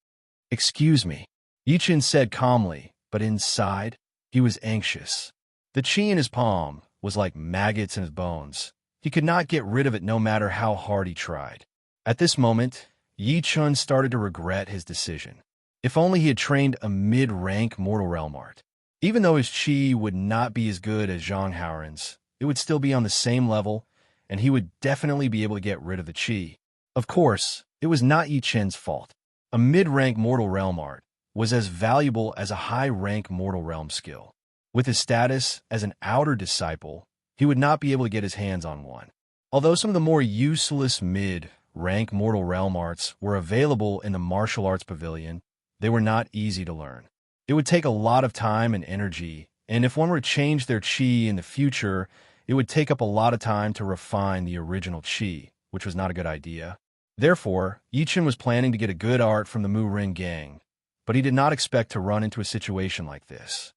"Excuse me," Yi Chun said calmly, but inside, he was anxious. The chi in his palm was like maggots in his bones. He could not get rid of it no matter how hard he tried. At this moment, Yi Chun started to regret his decision. If only he had trained a mid-rank Mortal Realm art. Even though his chi would not be as good as Zhang Haoran's, it would still be on the same level, and he would definitely be able to get rid of the chi. Of course, it was not Yi Chun's fault. A mid-rank Mortal Realm art was as valuable as a high-rank Mortal Realm skill. With his status as an outer disciple, he would not be able to get his hands on one. Although some of the more useless mid-rank Mortal Realm arts were available in the Martial Arts Pavilion, they were not easy to learn. It would take a lot of time and energy, and if one were to change their chi in the future, it would take up a lot of time to refine the original chi, which was not a good idea. Therefore, Yi Chun was planning to get a good art from the Mu Ring gang, but he did not expect to run into a situation like this.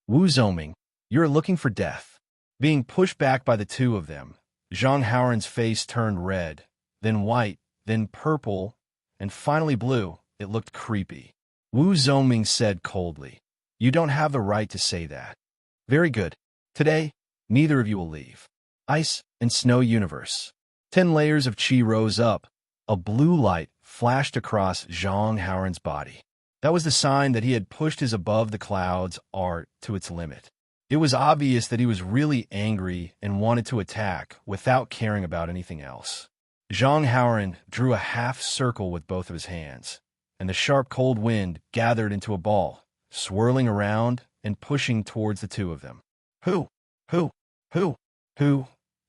"Wu Zhongming, you are looking for death." Being pushed back by the two of them, Zhang Haoran's face turned red, then white, then purple, and finally blue. It looked creepy. Wu Zhongming said coldly, "You don't have the right to say that." "Very good. Today, neither of you will leave." Ice and Snow Universe. 10 layers of chi rose up. A blue light flashed across Zhang Haoran's body. That was the sign that he had pushed his above the clouds art to its limit. It was obvious that he was really angry and wanted to attack without caring about anything else. Zhang Haoran drew a half circle with both of his hands, and the sharp cold wind gathered into a ball, swirling around and pushing towards the two of them. Who? Who?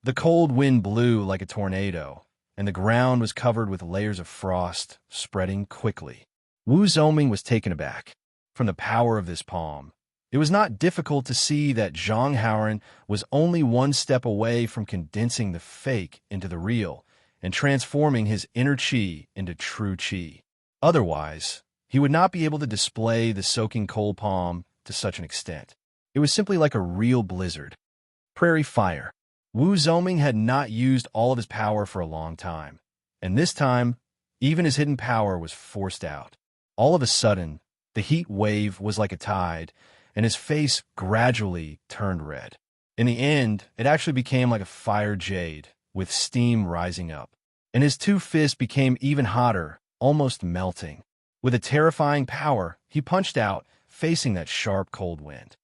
The cold wind blew like a tornado, and the ground was covered with layers of frost, spreading quickly. Wu Zhongming was taken aback. From the power of this palm, it was not difficult to see that Zhang Haoran was only one step away from condensing the fake into the real and transforming his inner chi into true chi. Otherwise, he would not be able to display the soaking cold palm to such an extent. It was simply like a real blizzard. Prairie fire. Wu Zhongming had not used all of his power for a long time, and this time, even his hidden power was forced out. All of a sudden, the heat wave was like a tide, and his face gradually turned red. In the end, it actually became like a fire jade, with steam rising up. And his two fists became even hotter, almost melting. With a terrifying power, he punched out, facing that sharp cold wind.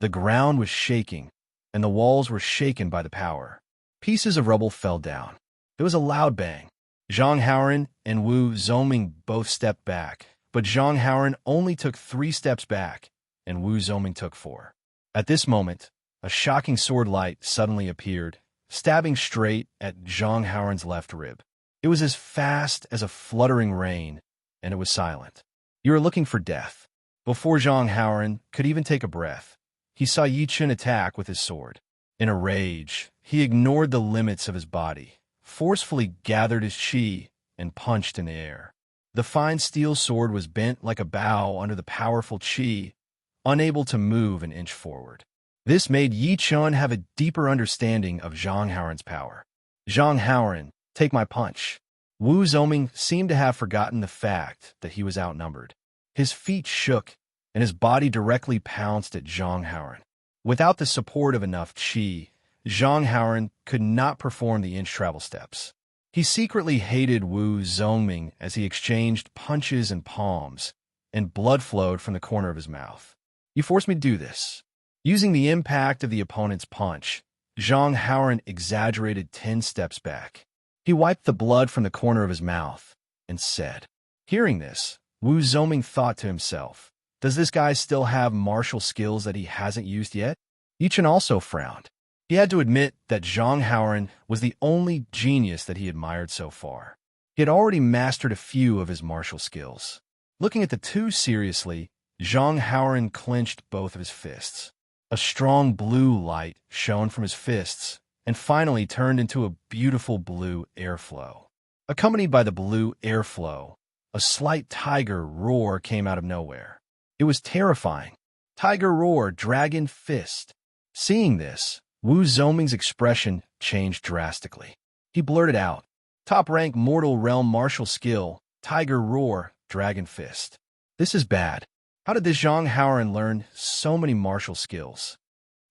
The ground was shaking, and the walls were shaken by the power. Pieces of rubble fell down. There was a loud bang. Zhang Haoran and Wu Zhongming both stepped back, but Zhang Haoran only took 3 steps back, and Wu Zhongming took 4. At this moment, a shocking sword light suddenly appeared, stabbing straight at Zhang Haoran's left rib. It was as fast as a fluttering rain, and it was silent. "You are looking for death." Before Zhang Haoran could even take a breath, he saw Yi Chun attack with his sword. In a rage, he ignored the limits of his body, forcefully gathered his chi, and punched in the air. The fine steel sword was bent like a bow under the powerful chi, unable to move an inch forward. This made Yi Chun have a deeper understanding of Zhang Haoren's power. Zhang Haoren, take my punch. Wu Zoming seemed to have forgotten the fact that he was outnumbered. His feet shook, and his body directly pounced at Zhang Haoren. Without the support of enough qi, Zhang Haoren could not perform the inch travel steps. He secretly hated Wu Zongming as he exchanged punches and palms, and blood flowed from the corner of his mouth. You forced me to do this. Using the impact of the opponent's punch, Zhang Haoren exaggerated 10 steps back. He wiped the blood from the corner of his mouth and said. Hearing this, Wu Zongming thought to himself, does this guy still have martial skills that he hasn't used yet? Yi Chun also frowned. He had to admit that Zhang Haoren was the only genius that he admired so far. He had already mastered a few of his martial skills. Looking at the two seriously, Zhang Haoren clenched both of his fists. A strong blue light shone from his fists and finally turned into a beautiful blue airflow. Accompanied by the blue airflow, a slight tiger roar came out of nowhere. It was terrifying. Tiger roar, dragon fist. Seeing this, Wu Zoming's expression changed drastically. He blurted out, top-rank mortal realm martial skill, tiger roar, dragon fist. This is bad. How did this Zhang Haoren learn so many martial skills?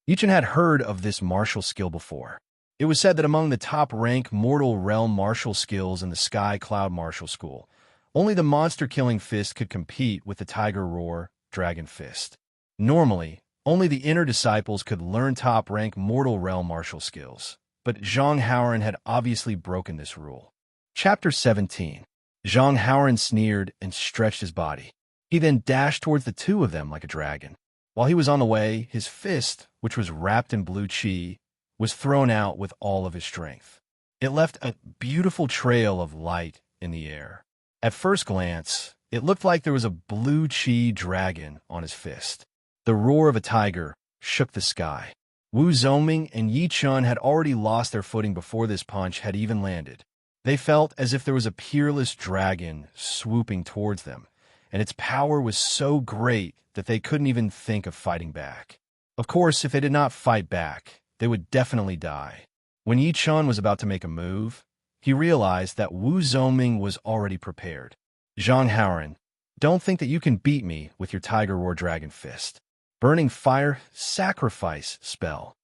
Yi Chun had heard of this martial skill before. It was said that among the top-rank mortal realm martial skills in the Sky Cloud Martial School, only the monster-killing fist could compete with the tiger roar, dragon fist. Normally, only the inner disciples could learn top-rank mortal realm martial skills, but Zhang Haoren had obviously broken this rule. Chapter 17. Zhang Haoren sneered and stretched his body. He then dashed towards the two of them like a dragon. While he was on the way, his fist, which was wrapped in blue qi, was thrown out with all of his strength. It left a beautiful trail of light in the air. At first glance, it looked like there was a blue qi dragon on his fist. The roar of a tiger shook the sky. Wu Zongming and Yi Chun had already lost their footing before this punch had even landed. They felt as if there was a peerless dragon swooping towards them, and its power was so great that they couldn't even think of fighting back. Of course, if they did not fight back, they would definitely die. When Yi Chun was about to make a move, he realized that Wu Zongming was already prepared. Zhang Haoren, don't think that you can beat me with your Tiger Roar Dragon Fist. Burning Fire Sacrifice spell.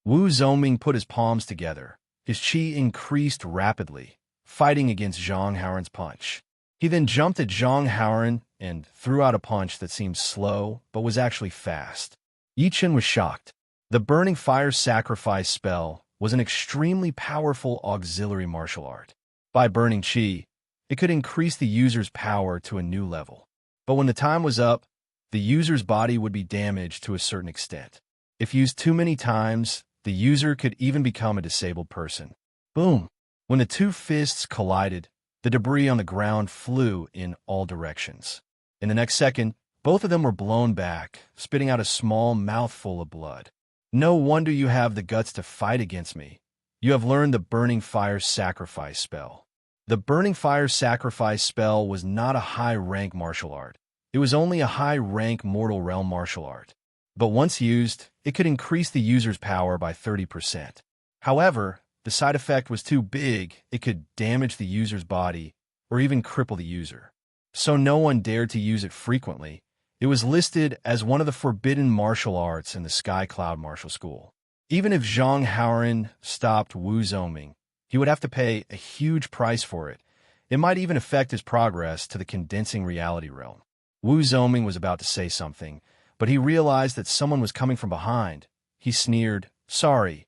Wu Zongming put his palms together. His qi increased rapidly, fighting against Zhang Haoren's punch. He then jumped at Zhang Haoren and threw out a punch that seemed slow but was actually fast. Yi Chun was shocked. The Burning Fire Sacrifice spell was an extremely powerful auxiliary martial art. By burning qi, it could increase the user's power to a new level. But when the time was up, the user's body would be damaged to a certain extent. If used too many times, the user could even become a disabled person. Boom! When the two fists collided, the debris on the ground flew in all directions. In the next second, both of them were blown back, spitting out a small mouthful of blood. No wonder you have the guts to fight against me. You have learned the Burning Fire Sacrifice spell. The Burning Fire Sacrifice spell was not a high-rank martial art. It was only a high-rank mortal realm martial art. But once used, it could increase the user's power by 30%. However, the side effect was too big, it could damage the user's body or even cripple the user. So no one dared to use it frequently. It was listed as one of the forbidden martial arts in the Sky Cloud Martial School. Even if Zhang Haoren stopped Wu Zongming, he would have to pay a huge price for it. It might even affect his progress to the condensing reality realm. Wu Zongming was about to say something, but he realized that someone was coming from behind. He sneered, "Sorry,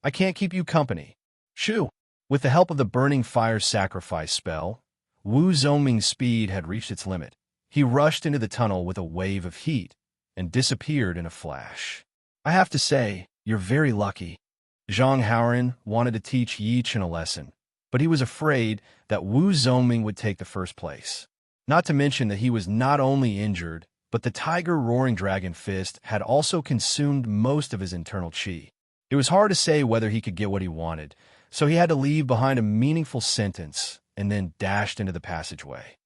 I can't keep you company." Shoo! With the help of the Burning Fire Sacrifice spell, Wu Zongming's speed had reached its limit. He rushed into the tunnel with a wave of heat and disappeared in a flash. I have to say, you're very lucky. Zhang Haoren wanted to teach Yi Chun a lesson, but he was afraid that Wu Zongming would take the first place. Not to mention that he was not only injured, but the Tiger Roaring Dragon Fist had also consumed most of his internal qi. It was hard to say whether he could get what he wanted, so he had to leave behind a meaningful sentence and then dashed into the passageway.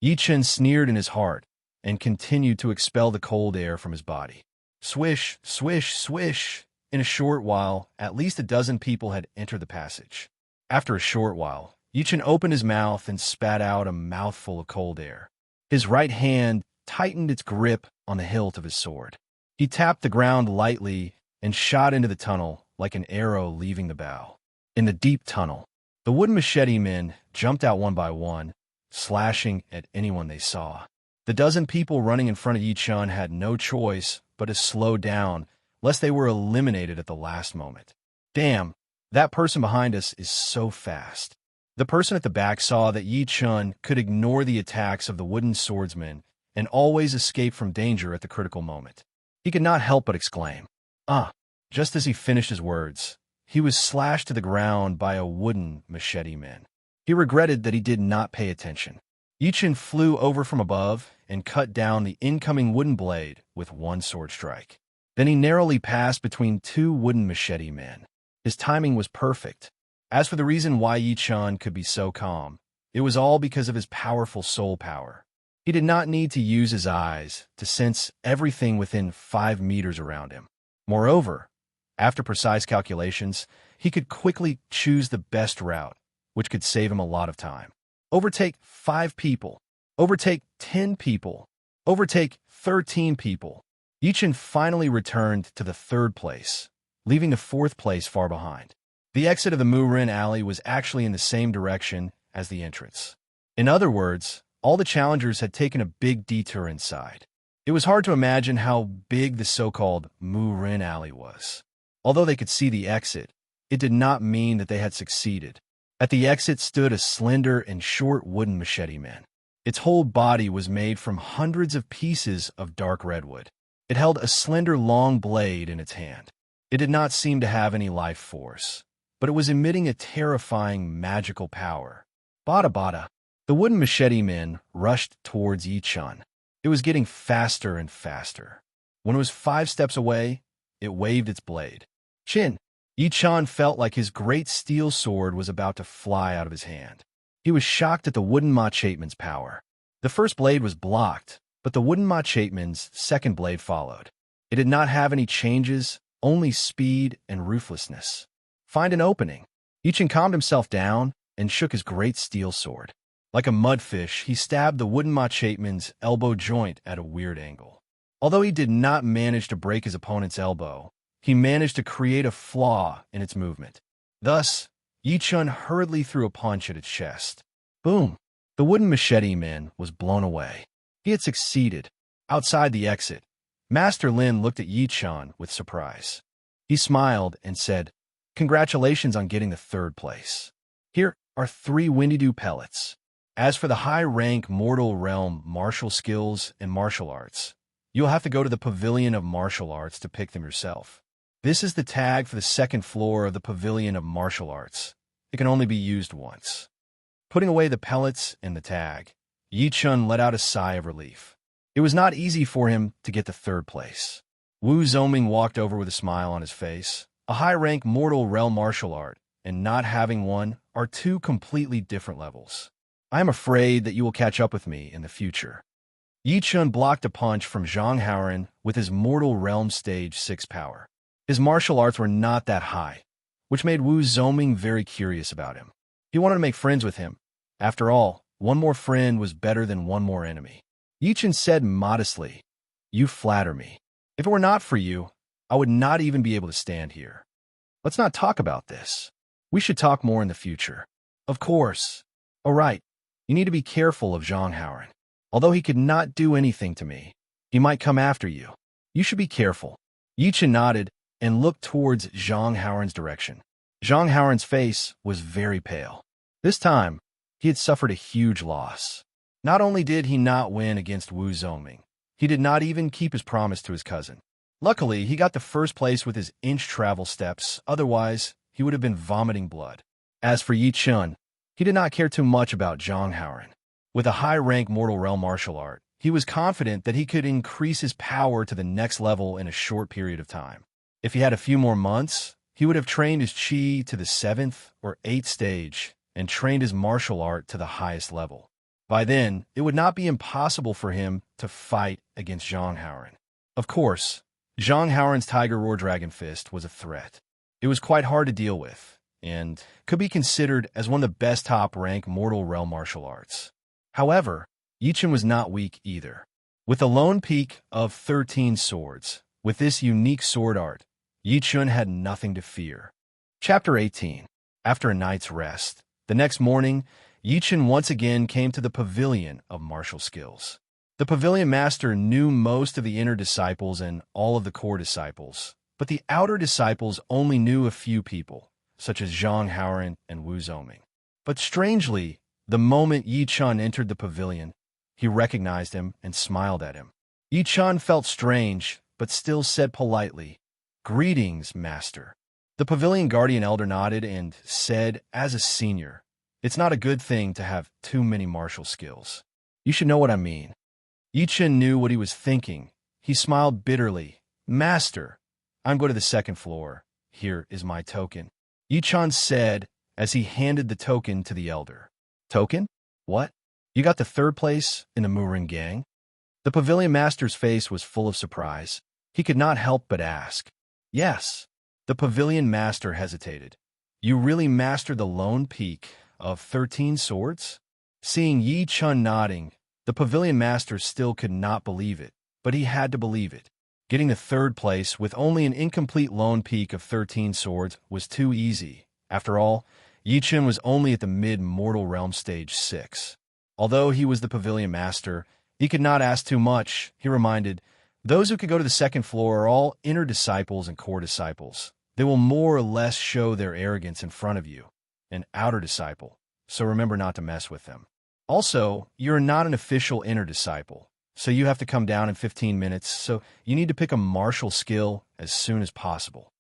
Yi Chun sneered in his heart. and continued to expel the cold air from his body. Swish, swish, swish. In a short while, at least a dozen people had entered the passage. After a short while, Yichen opened his mouth and spat out a mouthful of cold air. His right hand tightened its grip on the hilt of his sword. He tapped the ground lightly and shot into the tunnel like an arrow leaving the bow. In the deep tunnel, the wooden machete men jumped out one by one, slashing at anyone they saw. The dozen people running in front of Yichun had no choice but to slow down, lest they were eliminated at the last moment. Damn, that person behind us is so fast. The person at the back saw that Yichun could ignore the attacks of the wooden swordsmen and always escape from danger at the critical moment. He could not help but exclaim, "Ah!" Just as he finished his words, he was slashed to the ground by a wooden machete man. He regretted that he did not pay attention. Yichun flew over from above and cut down the incoming wooden blade with one sword strike. Then he narrowly passed between two wooden machete men. His timing was perfect. As for the reason why Yichun could be so calm, it was all because of his powerful soul power. He did not need to use his eyes to sense everything within 5 meters around him. Moreover, after precise calculations, he could quickly choose the best route, which could save him a lot of time. Overtake 5 people. Overtake 10 people. Overtake 13 people. Yichun finally returned to the 3rd place, leaving the 4th place far behind. The exit of the Mu-Rin alley was actually in the same direction as the entrance. In other words, all the challengers had taken a big detour inside. It was hard to imagine how big the so-called Mu-Rin alley was. Although they could see the exit, it did not mean that they had succeeded. At the exit stood a slender and short wooden machete man. Its whole body was made from hundreds of pieces of dark redwood. It held a slender long blade in its hand. It did not seem to have any life force, but it was emitting a terrifying magical power. Bada bada. The wooden machete man rushed towards Yichun. It was getting faster and faster. When it was 5 steps away, it waved its blade. Chin! Yichun felt like his great steel sword was about to fly out of his hand. He was shocked at the wooden macheteman's power. The first blade was blocked, but the wooden macheteman's second blade followed. It did not have any changes, only speed and ruthlessness. Find an opening. Yichun calmed himself down and shook his great steel sword. Like a mudfish, he stabbed the wooden macheteman's elbow joint at a weird angle. Although he did not manage to break his opponent's elbow, he managed to create a flaw in its movement. Thus, Yichun hurriedly threw a punch at its chest. Boom! The wooden machete man was blown away. He had succeeded. Outside the exit, Master Lin looked at Yichun with surprise. He smiled and said, "Congratulations on getting the 3rd place. Here are 3 Windy Dew pellets. As for the high-rank mortal realm martial skills and martial arts, you'll have to go to the Pavilion of Martial Arts to pick them yourself. This is the tag for the 2nd floor of the Pavilion of Martial Arts. It can only be used once." Putting away the pellets and the tag, Yichun let out a sigh of relief. It was not easy for him to get the 3rd place. Wu Zoming walked over with a smile on his face. A high-rank mortal realm martial art and not having one are 2 completely different levels. I am afraid that you will catch up with me in the future. Yichun blocked a punch from Zhang Haoran with his mortal realm stage 6 power. His martial arts were not that high, which made Wu Zoming very curious about him. He wanted to make friends with him. After all, one more friend was better than one more enemy. Yichun said modestly, "You flatter me. If it were not for you, I would not even be able to stand here. Let's not talk about this. We should talk more in the future." "Of course. All right. You need to be careful of Zhang Haoran. Although he could not do anything to me, he might come after you. You should be careful." Yichun nodded and looked towards Zhang Haoran's direction. Zhang Haoran's face was very pale. This time, he had suffered a huge loss. Not only did he not win against Wu Zoming, he did not even keep his promise to his cousin. Luckily, he got the 1st place with his inch travel steps, otherwise he would have been vomiting blood. As for Yichun, he did not care too much about Zhang Haoran. With a high-rank mortal realm martial art, he was confident that he could increase his power to the next level in a short period of time. If he had a few more months, he would have trained his chi to the 7th or 8th stage and trained his martial art to the highest level. By then, it would not be impossible for him to fight against Zhang Hauren. Of course, Zhang Hauren's Tiger Roar Dragon Fist was a threat. It was quite hard to deal with, and could be considered as one of the best top-rank mortal realm martial arts. However, Yichen was not weak either. With a lone peak of 13 swords, with this unique sword art, Yichen had nothing to fear. Chapter 18. After a night's rest, the next morning, Yichen once again came to the pavilion of martial skills. The pavilion master knew most of the inner disciples and all of the core disciples, but the outer disciples only knew a few people, such as Zhang Hauren and Wu Zoming. But strangely, the moment Yichen entered the pavilion, he recognized him and smiled at him. Yichen felt strange, but still said politely, "Greetings, master." The pavilion guardian elder nodded and said, as a senior, "It's not a good thing to have too many martial skills. You should know what I mean." Yichen knew what he was thinking. He smiled bitterly. "Master, I'm going to the second floor. Here is my token," Yichen said as he handed the token to the elder. "Token? What? You got the third place in the Murin gang?" The pavilion master's face was full of surprise. He could not help but ask. "Yes." The pavilion master hesitated. "You really mastered the lone peak of 13 swords?" Seeing Yichen nodding, the pavilion master still could not believe it, but he had to believe it. Getting the third place with only an incomplete lone peak of 13 swords was too easy. After all, Yichen was only at the mid-mortal realm stage 6. Although he was the pavilion master, he could not ask too much. He reminded, "Those who could go to the second floor are all inner disciples and core disciples. They will more or less show their arrogance in front of you, an outer disciple, so remember not to mess with them. Also, you're not an official inner disciple, so you have to come down in 15 minutes, so you need to pick a martial skill as soon as possible."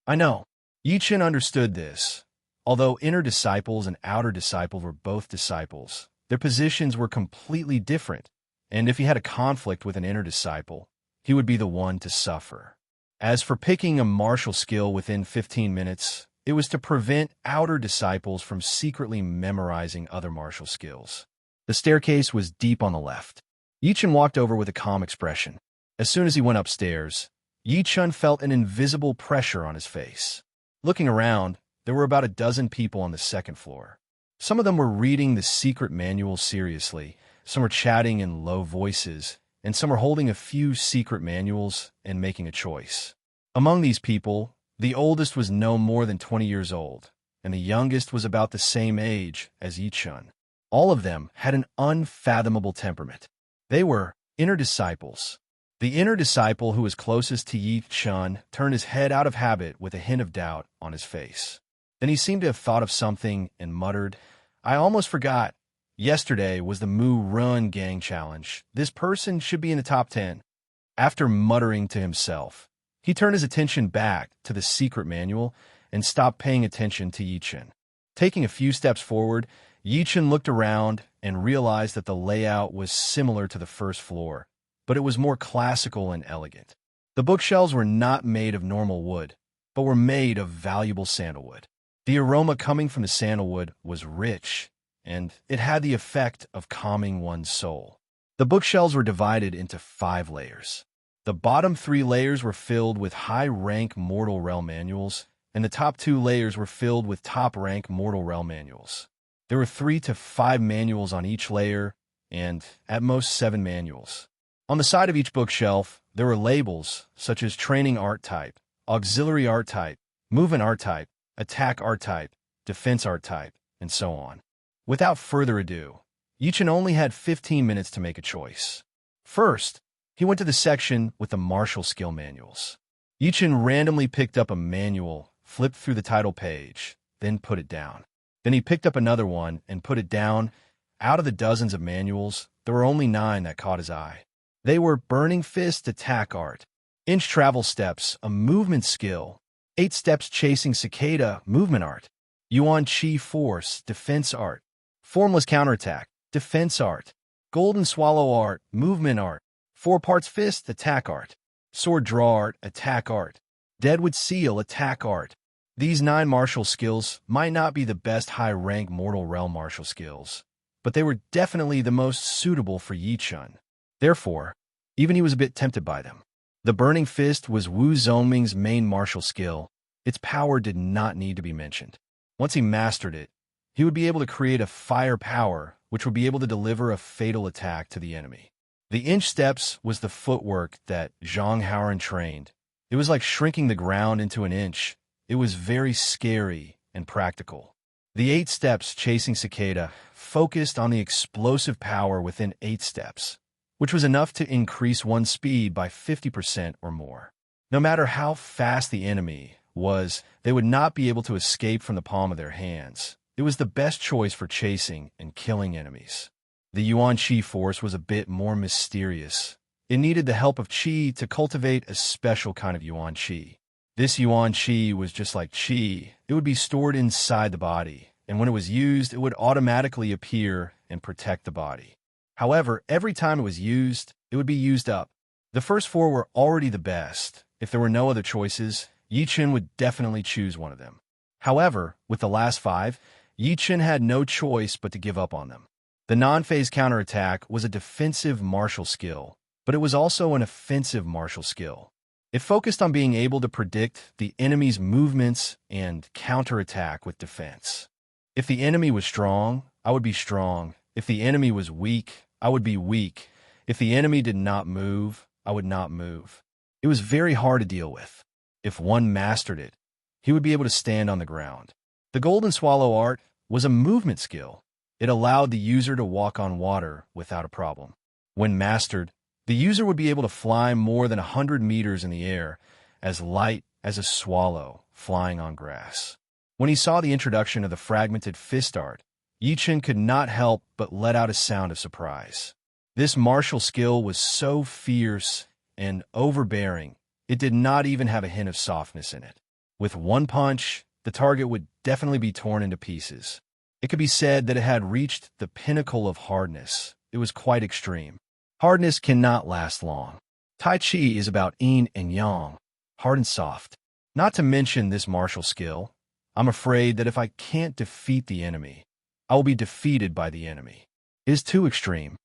"I know." Yichen understood this. Although inner disciples and outer disciples were both disciples, their positions were completely different, and if he had a conflict with an inner disciple, he would be the one to suffer. As for picking a martial skill within 15 minutes, it was to prevent outer disciples from secretly memorizing other martial skills. The staircase was deep on the left. Yichen walked over with a calm expression. As soon as he went upstairs, Yichen felt an invisible pressure on his face. Looking around, there were about a dozen people on the second floor. Some of them were reading the secret manual seriously, some were chatting in low voices, and some were holding a few secret manuals and making a choice. Among these people, the oldest was no more than 20 years old, and the youngest was about the same age as Yichen. All of them had an unfathomable temperament. They were inner disciples. The inner disciple who was closest to Yichen turned his head out of habit with a hint of doubt on his face. Then he seemed to have thought of something and muttered, "I almost forgot. Yesterday was the Mu Run Gang Challenge. This person should be in the top 10. After muttering to himself, he turned his attention back to the secret manual and stopped paying attention to Yichen. Taking a few steps forward, Yichen looked around and realized that the layout was similar to the first floor, but it was more classical and elegant. The bookshelves were not made of normal wood, but were made of valuable sandalwood. The aroma coming from the sandalwood was rich, and it had the effect of calming one's soul. The bookshelves were divided into 5 layers. The bottom 3 layers were filled with high-rank Mortal Realm manuals, and the top 2 layers were filled with top-rank Mortal Realm manuals. There were 3 to 5 manuals on each layer, and at most 7 manuals. On the side of each bookshelf, there were labels such as Training Art Type, Auxiliary Art Type, Movement Art Type, Attack Art Type, Defense Art Type, and so on. Without further ado, Yichen only had 15 minutes to make a choice. First, he went to the section with the martial skill manuals. Yichen randomly picked up a manual, flipped through the title page, then put it down. Then he picked up another one and put it down. Out of the dozens of manuals, there were only 9 that caught his eye. They were Burning Fist Attack Art, Inch Travel Steps, a movement skill, 8 Steps Chasing Cicada, Movement Art, Yuan Chi Force, Defense Art, Formless Counterattack, Defense Art, Golden Swallow Art, Movement Art, 4 Parts Fist, Attack Art, Sword Draw Art, Attack Art, Deadwood Seal, Attack Art. These 9 martial skills might not be the best high-rank Mortal Realm martial skills, but they were definitely the most suitable for Yi Chun. Therefore, even he was a bit tempted by them. The Burning Fist was Wu Zongming's main martial skill. Its power did not need to be mentioned. Once he mastered it, he would be able to create a fire power which would be able to deliver a fatal attack to the enemy. The inch steps was the footwork that Zhang Haoran trained. It was like shrinking the ground into an inch. It was very scary and practical. The 8 steps chasing Cicada focused on the explosive power within 8 steps, which was enough to increase one's speed by 50% or more. No matter how fast the enemy was, they would not be able to escape from the palm of their hands. It was the best choice for chasing and killing enemies. The Yuan Qi force was a bit more mysterious. It needed the help of Qi to cultivate a special kind of Yuan Qi. This Yuan Qi was just like Qi. It would be stored inside the body, and when it was used, it would automatically appear and protect the body. However, every time it was used, it would be used up. The first 4 were already the best. If there were no other choices, Yi Chun would definitely choose one of them. However, with the last 5, Yi Chun had no choice but to give up on them. The non-phase counterattack was a defensive martial skill, but it was also an offensive martial skill. It focused on being able to predict the enemy's movements and counterattack with defense. If the enemy was strong, I would be strong. If the enemy was weak, I would be weak. If the enemy did not move, I would not move. It was very hard to deal with. If one mastered it, he would be able to stand on the ground. The Golden Swallow art was a movement skill. It allowed the user to walk on water without a problem. When mastered, the user would be able to fly more than 100 meters in the air, as light as a swallow flying on grass. When he saw the introduction of the fragmented fist art, Yi Chun could not help but let out a sound of surprise. This martial skill was so fierce and overbearing, it did not even have a hint of softness in it. With one punch, the target would definitely be torn into pieces. It could be said that it had reached the pinnacle of hardness. It was quite extreme. Hardness cannot last long. Tai Chi is about yin and yang, hard and soft. Not to mention this martial skill, I'm afraid that if I can't defeat the enemy, I will be defeated by the enemy. It is too extreme.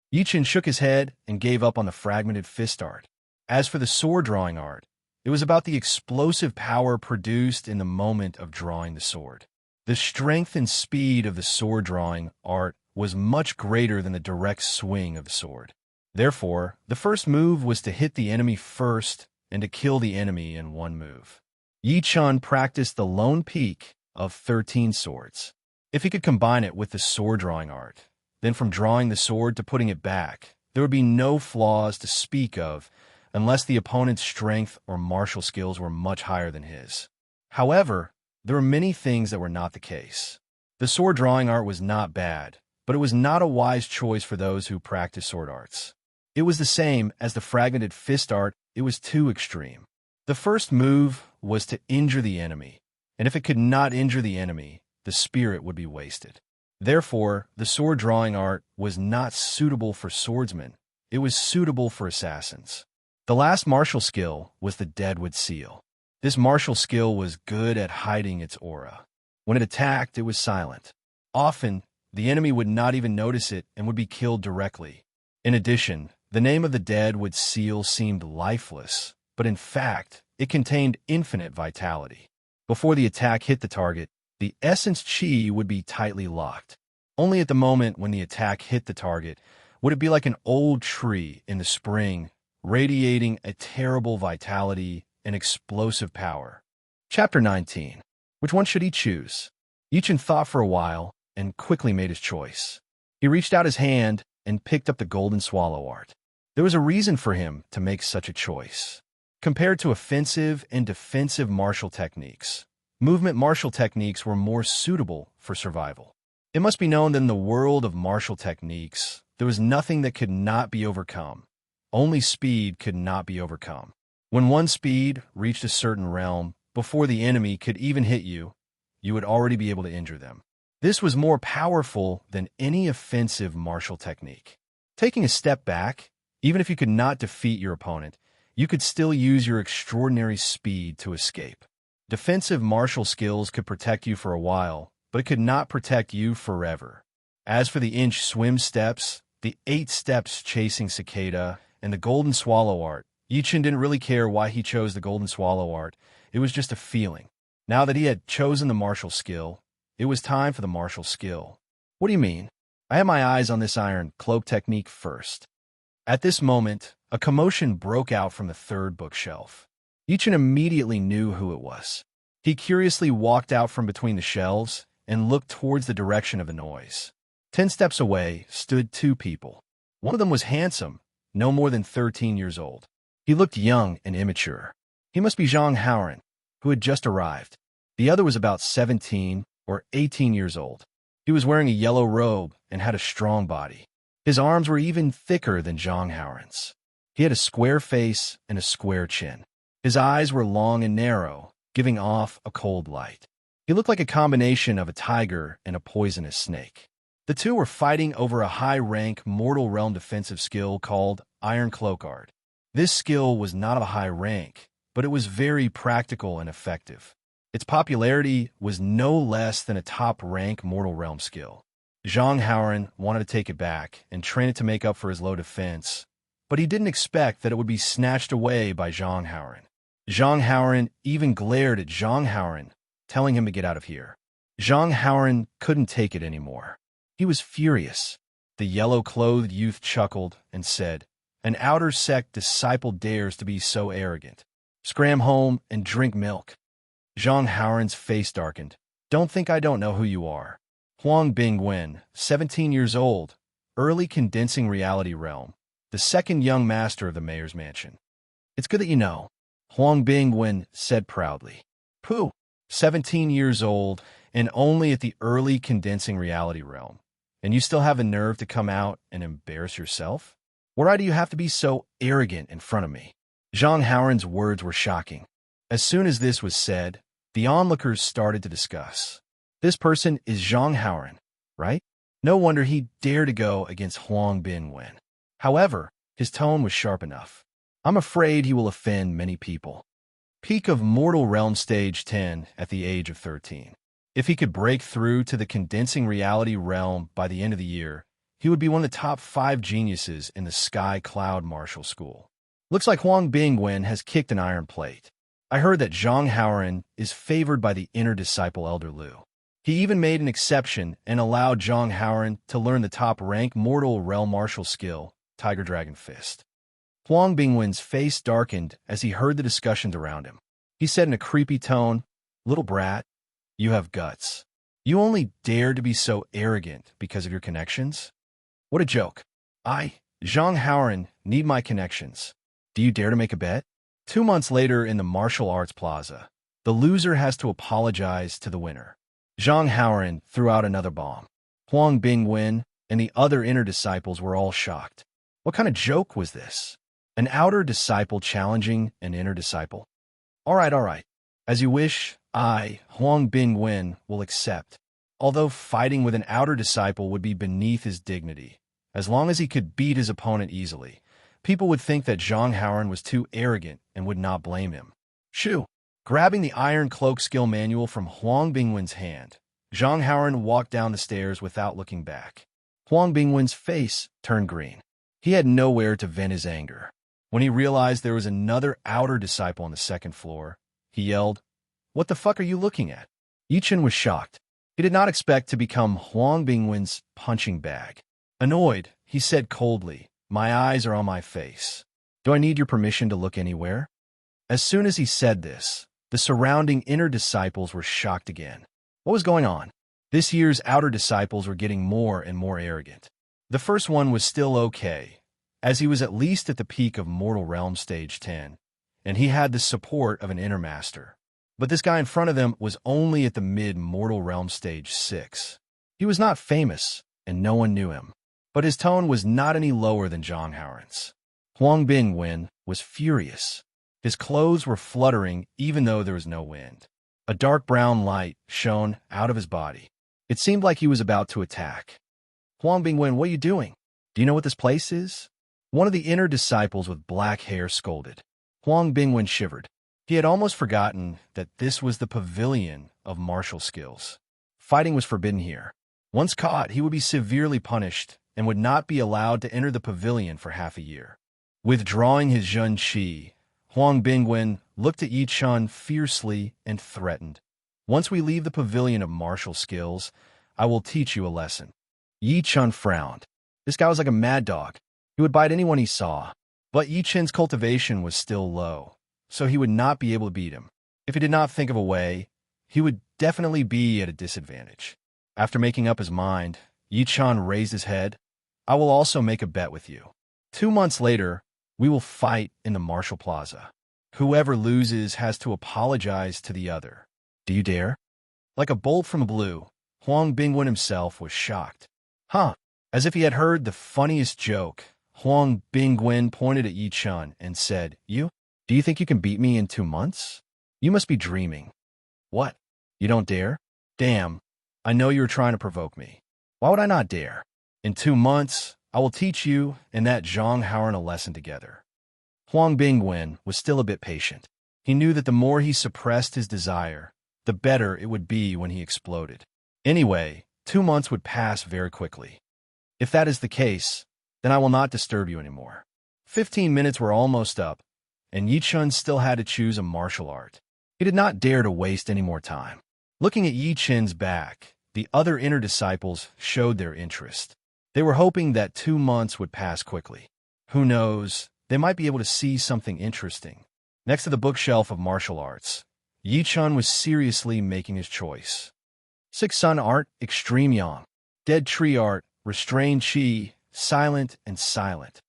Yi Chun shook his head and gave up on the fragmented fist art. As for the sword drawing art, it was about the explosive power produced in the moment of drawing the sword. The strength and speed of the sword drawing art was much greater than the direct swing of the sword. Therefore, the first move was to hit the enemy first and to kill the enemy in one move. Yi Chun practiced the lone peak of 13 swords. If he could combine it with the sword drawing art, then from drawing the sword to putting it back, there would be no flaws to speak of unless the opponent's strength or martial skills were much higher than his. However, there were many things that were not the case. The sword drawing art was not bad, but it was not a wise choice for those who practice sword arts. It was the same as the fragmented fist art. It was too extreme. The first move was to injure the enemy, and if it could not injure the enemy, the spirit would be wasted. Therefore, the sword drawing art was not suitable for swordsmen. It was suitable for assassins. The last martial skill was the Deadwood Seal. This martial skill was good at hiding its aura. When it attacked, it was silent. Often, the enemy would not even notice it and would be killed directly. In addition, the name of the Deadwood Seal seemed lifeless, but in fact, it contained infinite vitality. Before the attack hit the target, the essence Qi would be tightly locked. Only at the moment when the attack hit the target would it be like an old tree in the spring, radiating a terrible vitality and explosive power. Chapter 19. Which one should he choose? Yi Chun thought for a while and quickly made his choice. He reached out his hand and picked up the Golden Swallow art. There was a reason for him to make such a choice. Compared to offensive and defensive martial techniques, movement martial techniques were more suitable for survival. It must be known that in the world of martial techniques, there was nothing that could not be overcome. Only speed could not be overcome. When one's speed reached a certain realm, before the enemy could even hit you, you would already be able to injure them. This was more powerful than any offensive martial technique. Taking a step back, even if you could not defeat your opponent, you could still use your extraordinary speed to escape. Defensive martial skills could protect you for a while, but it could not protect you forever. As for the inch swim steps, the 8 steps chasing cicada, and the golden swallow art, Yichin didn't really care why he chose the golden swallow art. It was just a feeling. Now that he had chosen the martial skill, it was time for the martial skill. What do you mean? I had my eyes on this iron cloak technique first. At this moment, a commotion broke out from the third bookshelf. Yichin immediately knew who it was. He curiously walked out from between the shelves and looked towards the direction of the noise. 10 steps away stood 2 people. One of them was handsome, no more than 13 years old. He looked young and immature. He must be Zhang Haoran, who had just arrived. The other was about 17 or 18 years old. He was wearing a yellow robe and had a strong body. His arms were even thicker than Zhang Haoran's. He had a square face and a square chin. His eyes were long and narrow, giving off a cold light. He looked like a combination of a tiger and a poisonous snake. The two were fighting over a high-rank mortal realm defensive skill called Iron Cloak Art. This skill was not of a high rank, but it was very practical and effective. Its popularity was no less than a top-rank mortal realm skill. Zhang Haoran wanted to take it back and train it to make up for his low defense, but he didn't expect that it would be snatched away by Zhang Haoran. Zhang Haoran even glared at Zhang Haoran, telling him to get out of here. Zhang Haoran couldn't take it anymore. He was furious. The yellow-clothed youth chuckled and said, "An outer sect disciple dares to be so arrogant. Scram home and drink milk." Zhang Haoran's face darkened. "Don't think I don't know who you are. Huang Bingwen, 17 years old, early condensing reality realm, the second young master of the mayor's mansion." "It's good that you know," Huang Bingwen said proudly. "Pooh, 17 years old and only at the early condensing reality realm. And you still have the nerve to come out and embarrass yourself? Why do you have to be so arrogant in front of me?" Zhang Haoran's words were shocking. As soon as this was said, the onlookers started to discuss. This person is Zhang Haoran, right? No wonder he dared to go against Huang Bingwen. However, his tone was sharp enough. "I'm afraid he will offend many people." Peak of Mortal Realm Stage 10 at the age of 13. If he could break through to the condensing reality realm by the end of the year, he would be one of the top 5 geniuses in the Sky Cloud Martial School. Looks like Huang Bingwen has kicked an iron plate. I heard that Zhang Haoran is favored by the inner disciple Elder Liu. He even made an exception and allowed Zhang Haoran to learn the top-rank Mortal Realm martial skill, Tiger Dragon Fist. Huang Bingwen's face darkened as he heard the discussions around him. He said in a creepy tone, "Little brat, you have guts. You only dare to be so arrogant because of your connections? What a joke. I, Zhang Haoran, need my connections. Do you dare to make a bet?" 2 months later in the Martial Arts Plaza, the loser has to apologize to the winner. Zhang Haoran threw out another bomb. Huang Bingwen and the other inner disciples were all shocked. What kind of joke was this? An outer disciple challenging an inner disciple? All right. As you wish, I, Huang Bingwen, will accept. Although fighting with an outer disciple would be beneath his dignity, as long as he could beat his opponent easily, people would think that Zhang Haoran was too arrogant and would not blame him. Shoo! Grabbing the Iron Cloak skill manual from Huang Bingwen's hand, Zhang Haoran walked down the stairs without looking back. Huang Bingwen's face turned green. He had nowhere to vent his anger. When he realized there was another outer disciple on the second floor, he yelled, "What the fuck are you looking at?" Yichin was shocked. He did not expect to become Huang Bingwen's punching bag. Annoyed, he said coldly, "My eyes are on my face. Do I need your permission to look anywhere?" As soon as he said this, the surrounding inner disciples were shocked again. What was going on? This year's outer disciples were getting more and more arrogant. The first one was still okay, as he was at least at the peak of Mortal Realm Stage 10, and he had the support of an inner master. But this guy in front of them was only at the mid-Mortal Realm Stage 6. He was not famous, and no one knew him, but his tone was not any lower than Zhang Haoran's. Huang Bingwen was furious. His clothes were fluttering even though there was no wind. A dark brown light shone out of his body. It seemed like he was about to attack. "Huang Bingwen, what are you doing? Do you know what this place is?" One of the inner disciples with black hair scolded. Huang Bingwen shivered. He had almost forgotten that this was the pavilion of martial skills. Fighting was forbidden here. Once caught, he would be severely punished and would not be allowed to enter the pavilion for half a year. Withdrawing his Yun Qi, Huang Bingwen looked at Yi Chun fiercely and threatened. Once we leave the pavilion of martial skills, I will teach you a lesson. Yi Chun frowned. This guy was like a mad dog. He would bite anyone he saw. But Yi Chun's cultivation was still low, so he would not be able to beat him. If he did not think of a way, he would definitely be at a disadvantage. After making up his mind, Yi Chun raised his head. I will also make a bet with you. 2 months later, we will fight in the Martial Plaza. Whoever loses has to apologize to the other. Do you dare? Like a bolt from the blue, Huang Bingwen himself was shocked. Huh? As if he had heard the funniest joke, Huang Bingwen pointed at Yi Chun and said, Do you think you can beat me in 2 months? You must be dreaming. What? You don't dare? Damn, I know you were trying to provoke me. Why would I not dare? In 2 months, I will teach you and that Zhang Haoran a lesson together. Huang Bingwen was still a bit patient. He knew that the more he suppressed his desire, the better it would be when he exploded. Anyway, 2 months would pass very quickly. If that is the case, then I will not disturb you anymore. 15 minutes were almost up, and Yi Chun still had to choose a martial art. He did not dare to waste any more time. Looking at Yi Chun's back, the other inner disciples showed their interest. They were hoping that 2 months would pass quickly. Who knows, they might be able to see something interesting. Next to the bookshelf of martial arts, Yi Chun was seriously making his choice. 6 Sun Art, Extreme Yang. Dead Tree Art, Restrained Qi, Silent and Silent.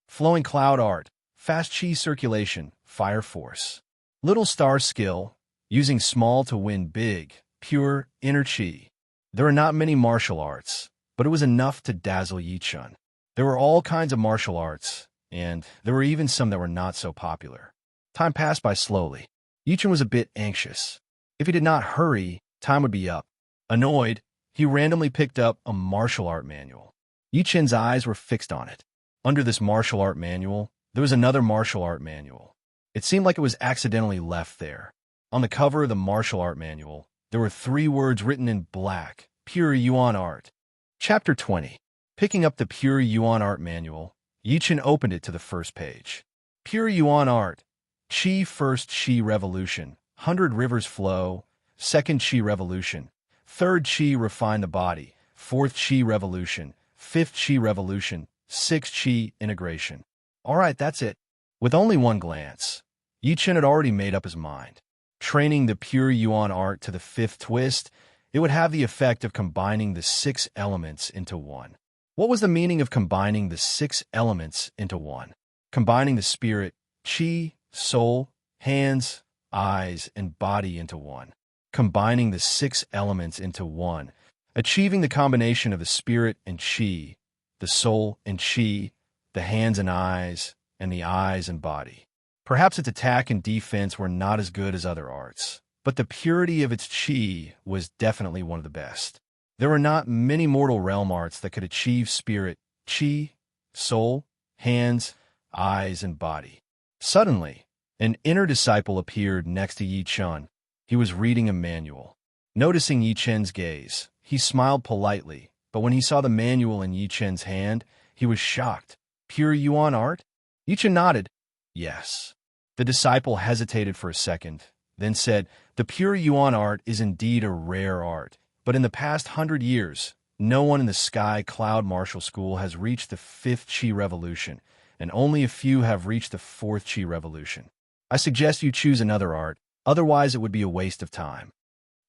Flowing Cloud Art, Fast Qi Circulation, Fire Force. Little Star Skill, Using Small to Win Big, Pure Inner Qi. There are not many martial arts, but it was enough to dazzle Yi Chun. There were all kinds of martial arts, and there were even some that were not so popular. Time passed by slowly. Yi Chun was a bit anxious. If he did not hurry, time would be up. Annoyed, he randomly picked up a martial art manual. Yi Chun's eyes were fixed on it. Under this martial art manual, there was another martial art manual. It seemed like it was accidentally left there. On the cover of the martial art manual, there were 3 words written in black, Pure Yuan Art. Chapter 20. Picking up the Pure Yuan Art manual, Yi Chun opened it to the first page. Pure Yuan Art. Qi First Qi Revolution. 100 Rivers Flow. Second Qi Revolution. Third Qi Refine the Body. Fourth Qi Revolution. Fifth Qi Revolution. Sixth Qi Integration. All right, that's it. With only one glance, Yi Chun had already made up his mind. Training the Pure Yuan Art to the 5th twist, it would have the effect of combining the 6 elements into one. What was the meaning of combining the 6 elements into one? Combining the spirit, qi, soul, hands, eyes, and body into one. Combining the 6 elements into one. Achieving the combination of the spirit and qi, the soul and qi, the hands and eyes, and the eyes and body. Perhaps its attack and defense were not as good as other arts, but the purity of its qi was definitely one of the best. There were not many mortal realm arts that could achieve spirit, qi, soul, hands, eyes, and body. Suddenly, an inner disciple appeared next to Yi Chun. He was reading a manual. Noticing Yi Chun's gaze, he smiled politely, but when he saw the manual in Yi Chun's hand, he was shocked. Pure Yuan Art? Yi Chun nodded. Yes. The disciple hesitated for a second, then said, The Pure Yuan Art is indeed a rare art, but in the past 100 years, no one in the Sky Cloud Martial School has reached the 5th Qi Revolution, and only a few have reached the 4th Qi Revolution. I suggest you choose another art, otherwise it would be a waste of time.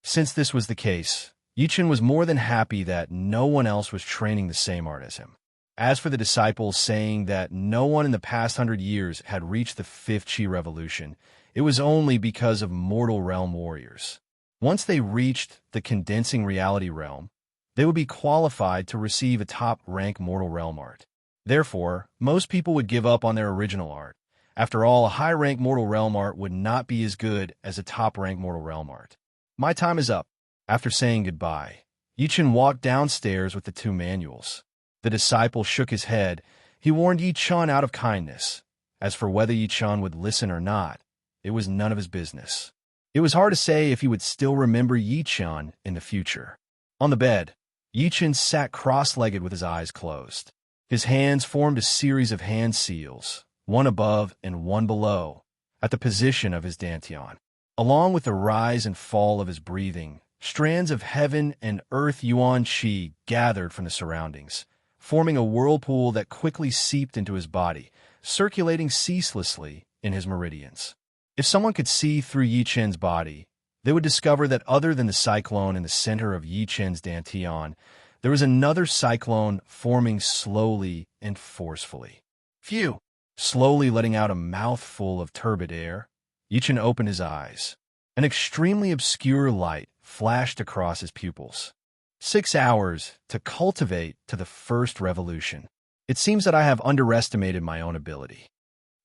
Since this was the case, Yi Chun was more than happy that no one else was training the same art as him. As for the disciples saying that no one in the past 100 years had reached the 5th Qi Revolution, it was only because of mortal realm warriors. Once they reached the condensing reality realm, they would be qualified to receive a top-rank mortal realm art. Therefore, most people would give up on their original art. After all, a high-rank mortal realm art would not be as good as a top-rank mortal realm art. My time is up. After saying goodbye, Yi Chun walked downstairs with the 2 manuals. The disciple shook his head. He warned Yi Chun out of kindness. As for whether Yi Chun would listen or not, it was none of his business. It was hard to say if he would still remember Yi Chun in the future. On the bed, Yi-Chen sat cross-legged with his eyes closed. His hands formed a series of hand seals, one above and one below, at the position of his dantian. Along with the rise and fall of his breathing, strands of heaven and earth yuan qi gathered from the surroundings, forming a whirlpool that quickly seeped into his body, circulating ceaselessly in his meridians. If someone could see through Yi-Chen's body, they would discover that other than the cyclone in the center of Yi-Chen's dantian, there was another cyclone forming slowly and forcefully. Phew! Slowly letting out a mouthful of turbid air, Yi-Chen opened his eyes. An extremely obscure light flashed across his pupils. 6 hours to cultivate to the first revolution. It seems that I have underestimated my own ability.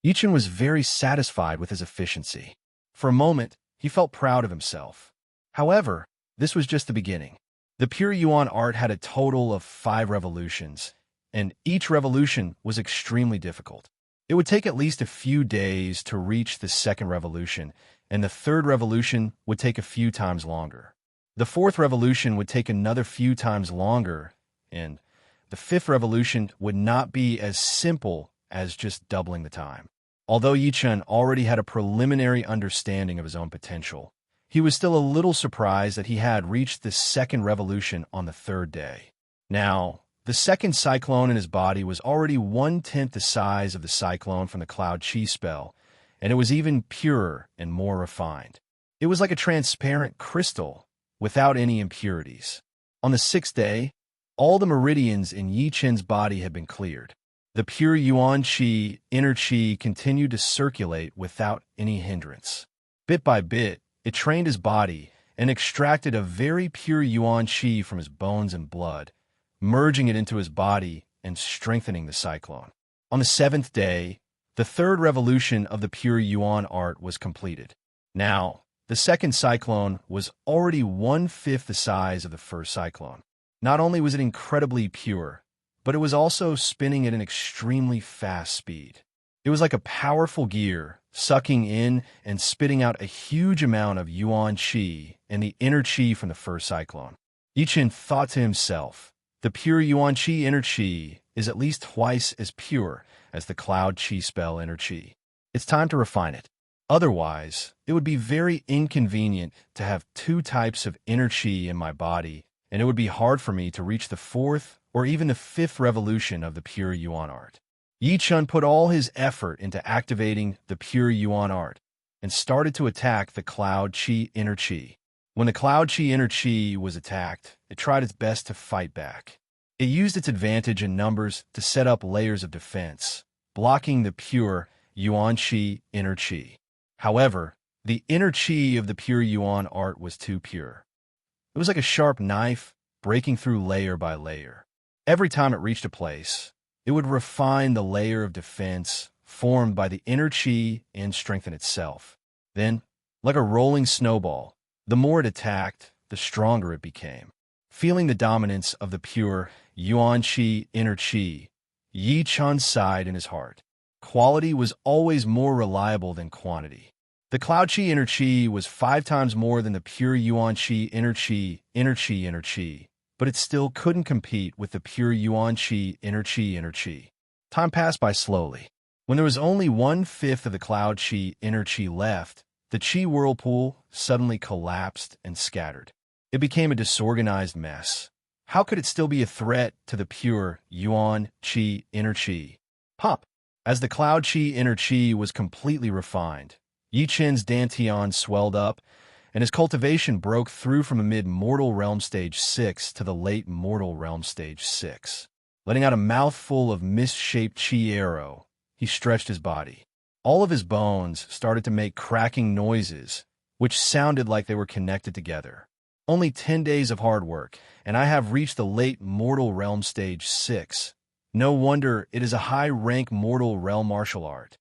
Yi-Chen was very satisfied with his efficiency. For a moment, he felt proud of himself. However, this was just the beginning. The pure yuan art had a total of 5 revolutions, and each revolution was extremely difficult. It would take at least a few days to reach the second revolution, and the third revolution would take a few times longer. The fourth revolution would take another few times longer, and the fifth revolution would not be as simple as just doubling the time. Although Yi-Chen already had a preliminary understanding of his own potential, he was still a little surprised that he had reached the second revolution on the third day. Now, the second cyclone in his body was already 1/10 the size of the cyclone from the Cloud Chi spell, and it was even purer and more refined. It was like a transparent crystal, without any impurities. On the 6th day, all the meridians in Yi-Chen's body had been cleared. The pure yuan qi, inner qi, continued to circulate without any hindrance. Bit by bit, it trained his body and extracted a very pure yuan qi from his bones and blood, merging it into his body and strengthening the cyclone. On the 7th day, the third revolution of the pure yuan art was completed. Now, the second cyclone was already 1/5 the size of the first cyclone. Not only was it incredibly pure, but it was also spinning at an extremely fast speed. It was like a powerful gear, sucking in and spitting out a huge amount of yuan qi and the inner qi from the first cyclone. Yi-Chen thought to himself, the pure yuan qi inner qi is at least twice as pure as the Cloud Chi spell inner qi. It's time to refine it. Otherwise, it would be very inconvenient to have 2 types of inner qi in my body, and it would be hard for me to reach the 4th or even the 5th revolution of the pure yuan art. Yi-Chen put all his effort into activating the pure yuan art and started to attack the Cloud Chi inner qi. When the Cloud Chi inner qi was attacked, it tried its best to fight back. It used its advantage in numbers to set up layers of defense, blocking the pure yuan qi inner qi. However, the inner qi of the pure yuan art was too pure. It was like a sharp knife breaking through layer by layer. Every time it reached a place, it would refine the layer of defense formed by the inner qi and strengthen itself. Then, like a rolling snowball, the more it attacked, the stronger it became. Feeling the dominance of the pure yuan qi inner qi, Yi-Chen sighed in his heart. Quality was always more reliable than quantity. The Cloud Chi inner qi was 5 times more than the pure yuan qi inner qi inner qi inner qi, but it still couldn't compete with the pure yuan qi inner qi inner qi. Time passed by slowly. When there was only 1/5 of the Cloud Chi inner qi left, the qi whirlpool suddenly collapsed and scattered. It became a disorganized mess. How could it still be a threat to the pure yuan qi inner qi? Pop! As the Cloud Chi inner qi was completely refined, Yi-Chen's dantian swelled up, and his cultivation broke through from a mid-mortal realm stage 6 to the late mortal realm stage 6. Letting out a mouthful of mist-shaped chi arrow, he stretched his body. All of his bones started to make cracking noises, which sounded like they were connected together. Only 10 days of hard work, and I have reached the late mortal realm stage 6. No wonder it is a high-rank mortal realm martial art.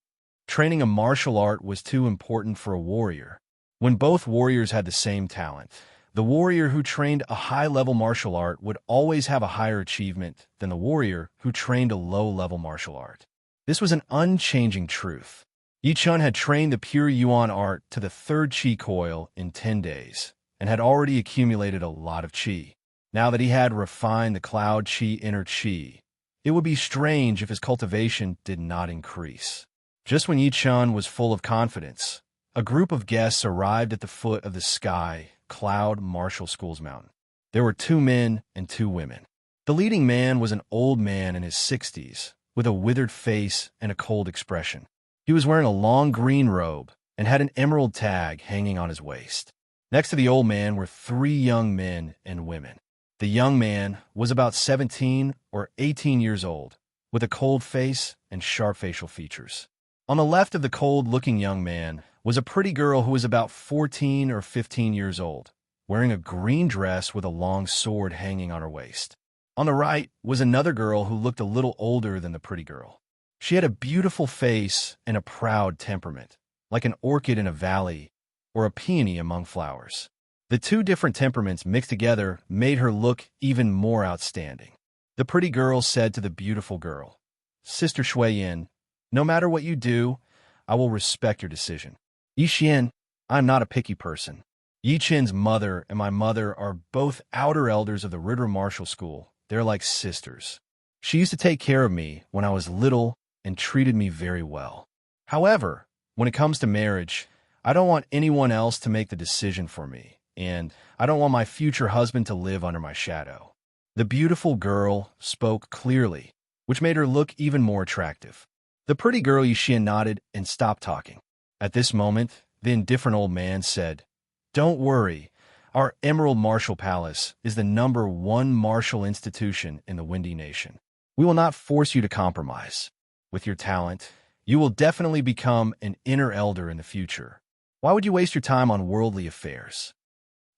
Training a martial art was too important for a warrior. When both warriors had the same talent, the warrior who trained a high-level martial art would always have a higher achievement than the warrior who trained a low-level martial art. This was an unchanging truth. Yi-Chen had trained the pure yuan art to the 3rd chi coil in 10 days, and had already accumulated a lot of chi. Now that he had refined the cloud chi inner chi, it would be strange if his cultivation did not increase. Just when Yi Chun was full of confidence, a group of guests arrived at the foot of the Sky Cloud Martial School's mountain. There were 2 men and 2 women. The leading man was an old man in his 60s, with a withered face and a cold expression. He was wearing a long green robe and had an emerald tag hanging on his waist. Next to the old man were 3 young men and women. The young man was about 17 or 18 years old, with a cold face and sharp facial features. On the left of the cold-looking young man was a pretty girl who was about 14 or 15 years old, wearing a green dress with a long sword hanging on her waist. On the right was another girl who looked a little older than the pretty girl. She had a beautiful face and a proud temperament, like an orchid in a valley or a peony among flowers. The 2 different temperaments mixed together made her look even more outstanding. The pretty girl said to the beautiful girl, "Sister Shui-Yin, no matter what you do, I will respect your decision. Yi Xian, I am not a picky person. Yi Chen's mother and my mother are both outer elders of the Ritter Martial School. They're like sisters. She used to take care of me when I was little and treated me very well. However, when it comes to marriage, I don't want anyone else to make the decision for me, and I don't want my future husband to live under my shadow." The beautiful girl spoke clearly, which made her look even more attractive. The pretty girl Yi Xian nodded and stopped talking. At this moment, the indifferent old man said, "Don't worry. Our Emerald Martial Palace is the #1 martial institution in the Windy Nation. We will not force you to compromise. With your talent, you will definitely become an inner elder in the future. Why would you waste your time on worldly affairs?"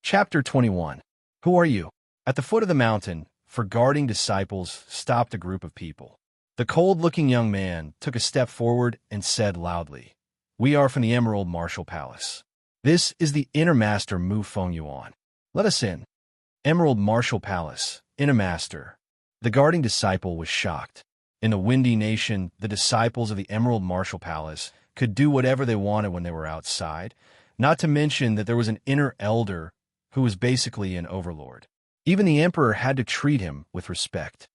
Chapter 21. Who are you? At the foot of the mountain, for guarding disciples stopped a group of people. The cold-looking young man took a step forward and said loudly, "We are from the Emerald Martial Palace. This is the Inner Master Mu Fengyuan. Let us in." Emerald Martial Palace, Inner Master. The guarding disciple was shocked. In the Windy Nation, the disciples of the Emerald Martial Palace could do whatever they wanted when they were outside, not to mention that there was an inner elder who was basically an overlord. Even the emperor had to treat him with respect.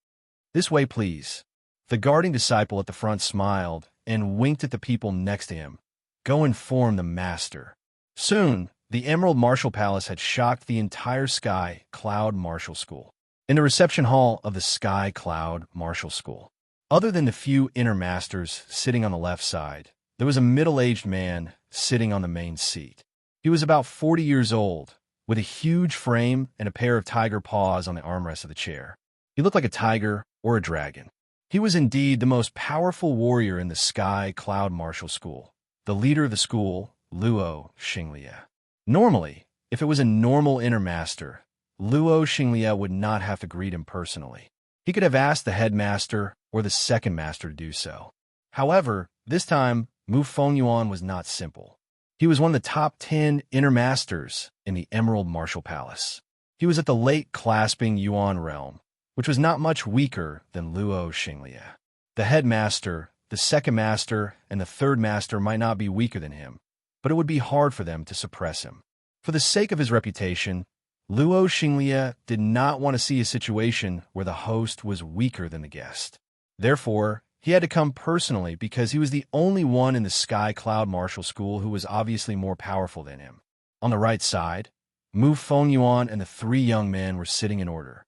"This way, please." The guarding disciple at the front smiled and winked at the people next to him. "Go inform the master." Soon, the Emerald Martial Palace had shocked the entire Sky Cloud Martial School. In the reception hall of the Sky Cloud Martial School, other than the few inner masters sitting on the left side, there was a middle-aged man sitting on the main seat. He was about 40 years old, with a huge frame and a pair of tiger paws on the armrest of the chair. He looked like a tiger or a dragon. He was indeed the most powerful warrior in the Sky Cloud Martial School, the leader of the school, Luo Xinglia. Normally, if it was a normal inner master, Luo Xinglia would not have to greet him personally. He could have asked the headmaster or the second master to do so. However, this time, Mu Fengyuan was not simple. He was one of the top 10 inner masters in the Emerald Martial Palace. He was at the late clasping Yuan realm, which was not much weaker than Luo Xinglia. The headmaster, the second master, and the third master might not be weaker than him, but it would be hard for them to suppress him. For the sake of his reputation, Luo Xinglia did not want to see a situation where the host was weaker than the guest. Therefore, he had to come personally because he was the only one in the Sky Cloud Martial School who was obviously more powerful than him. On the right side, Mu Fengyuan and the 3 young men were sitting in order.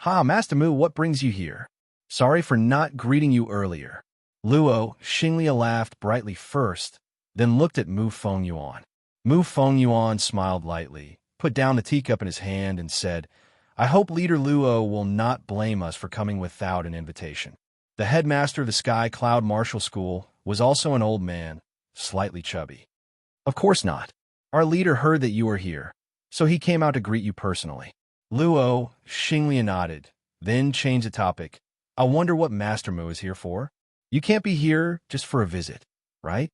"Ha, Master Mu, what brings you here? Sorry for not greeting you earlier." Luo Xinglia laughed brightly first, then looked at Mu Fengyuan. Mu Fengyuan smiled lightly, put down the teacup in his hand, and said, "I hope Leader Luo will not blame us for coming without an invitation." The headmaster of the Sky Cloud Martial School was also an old man, slightly chubby. "Of course not. Our leader heard that you were here, so he came out to greet you personally." Luo Xinglia nodded, then changed the topic. "I wonder what Master Mu is here for? You can't be here just for a visit, right?"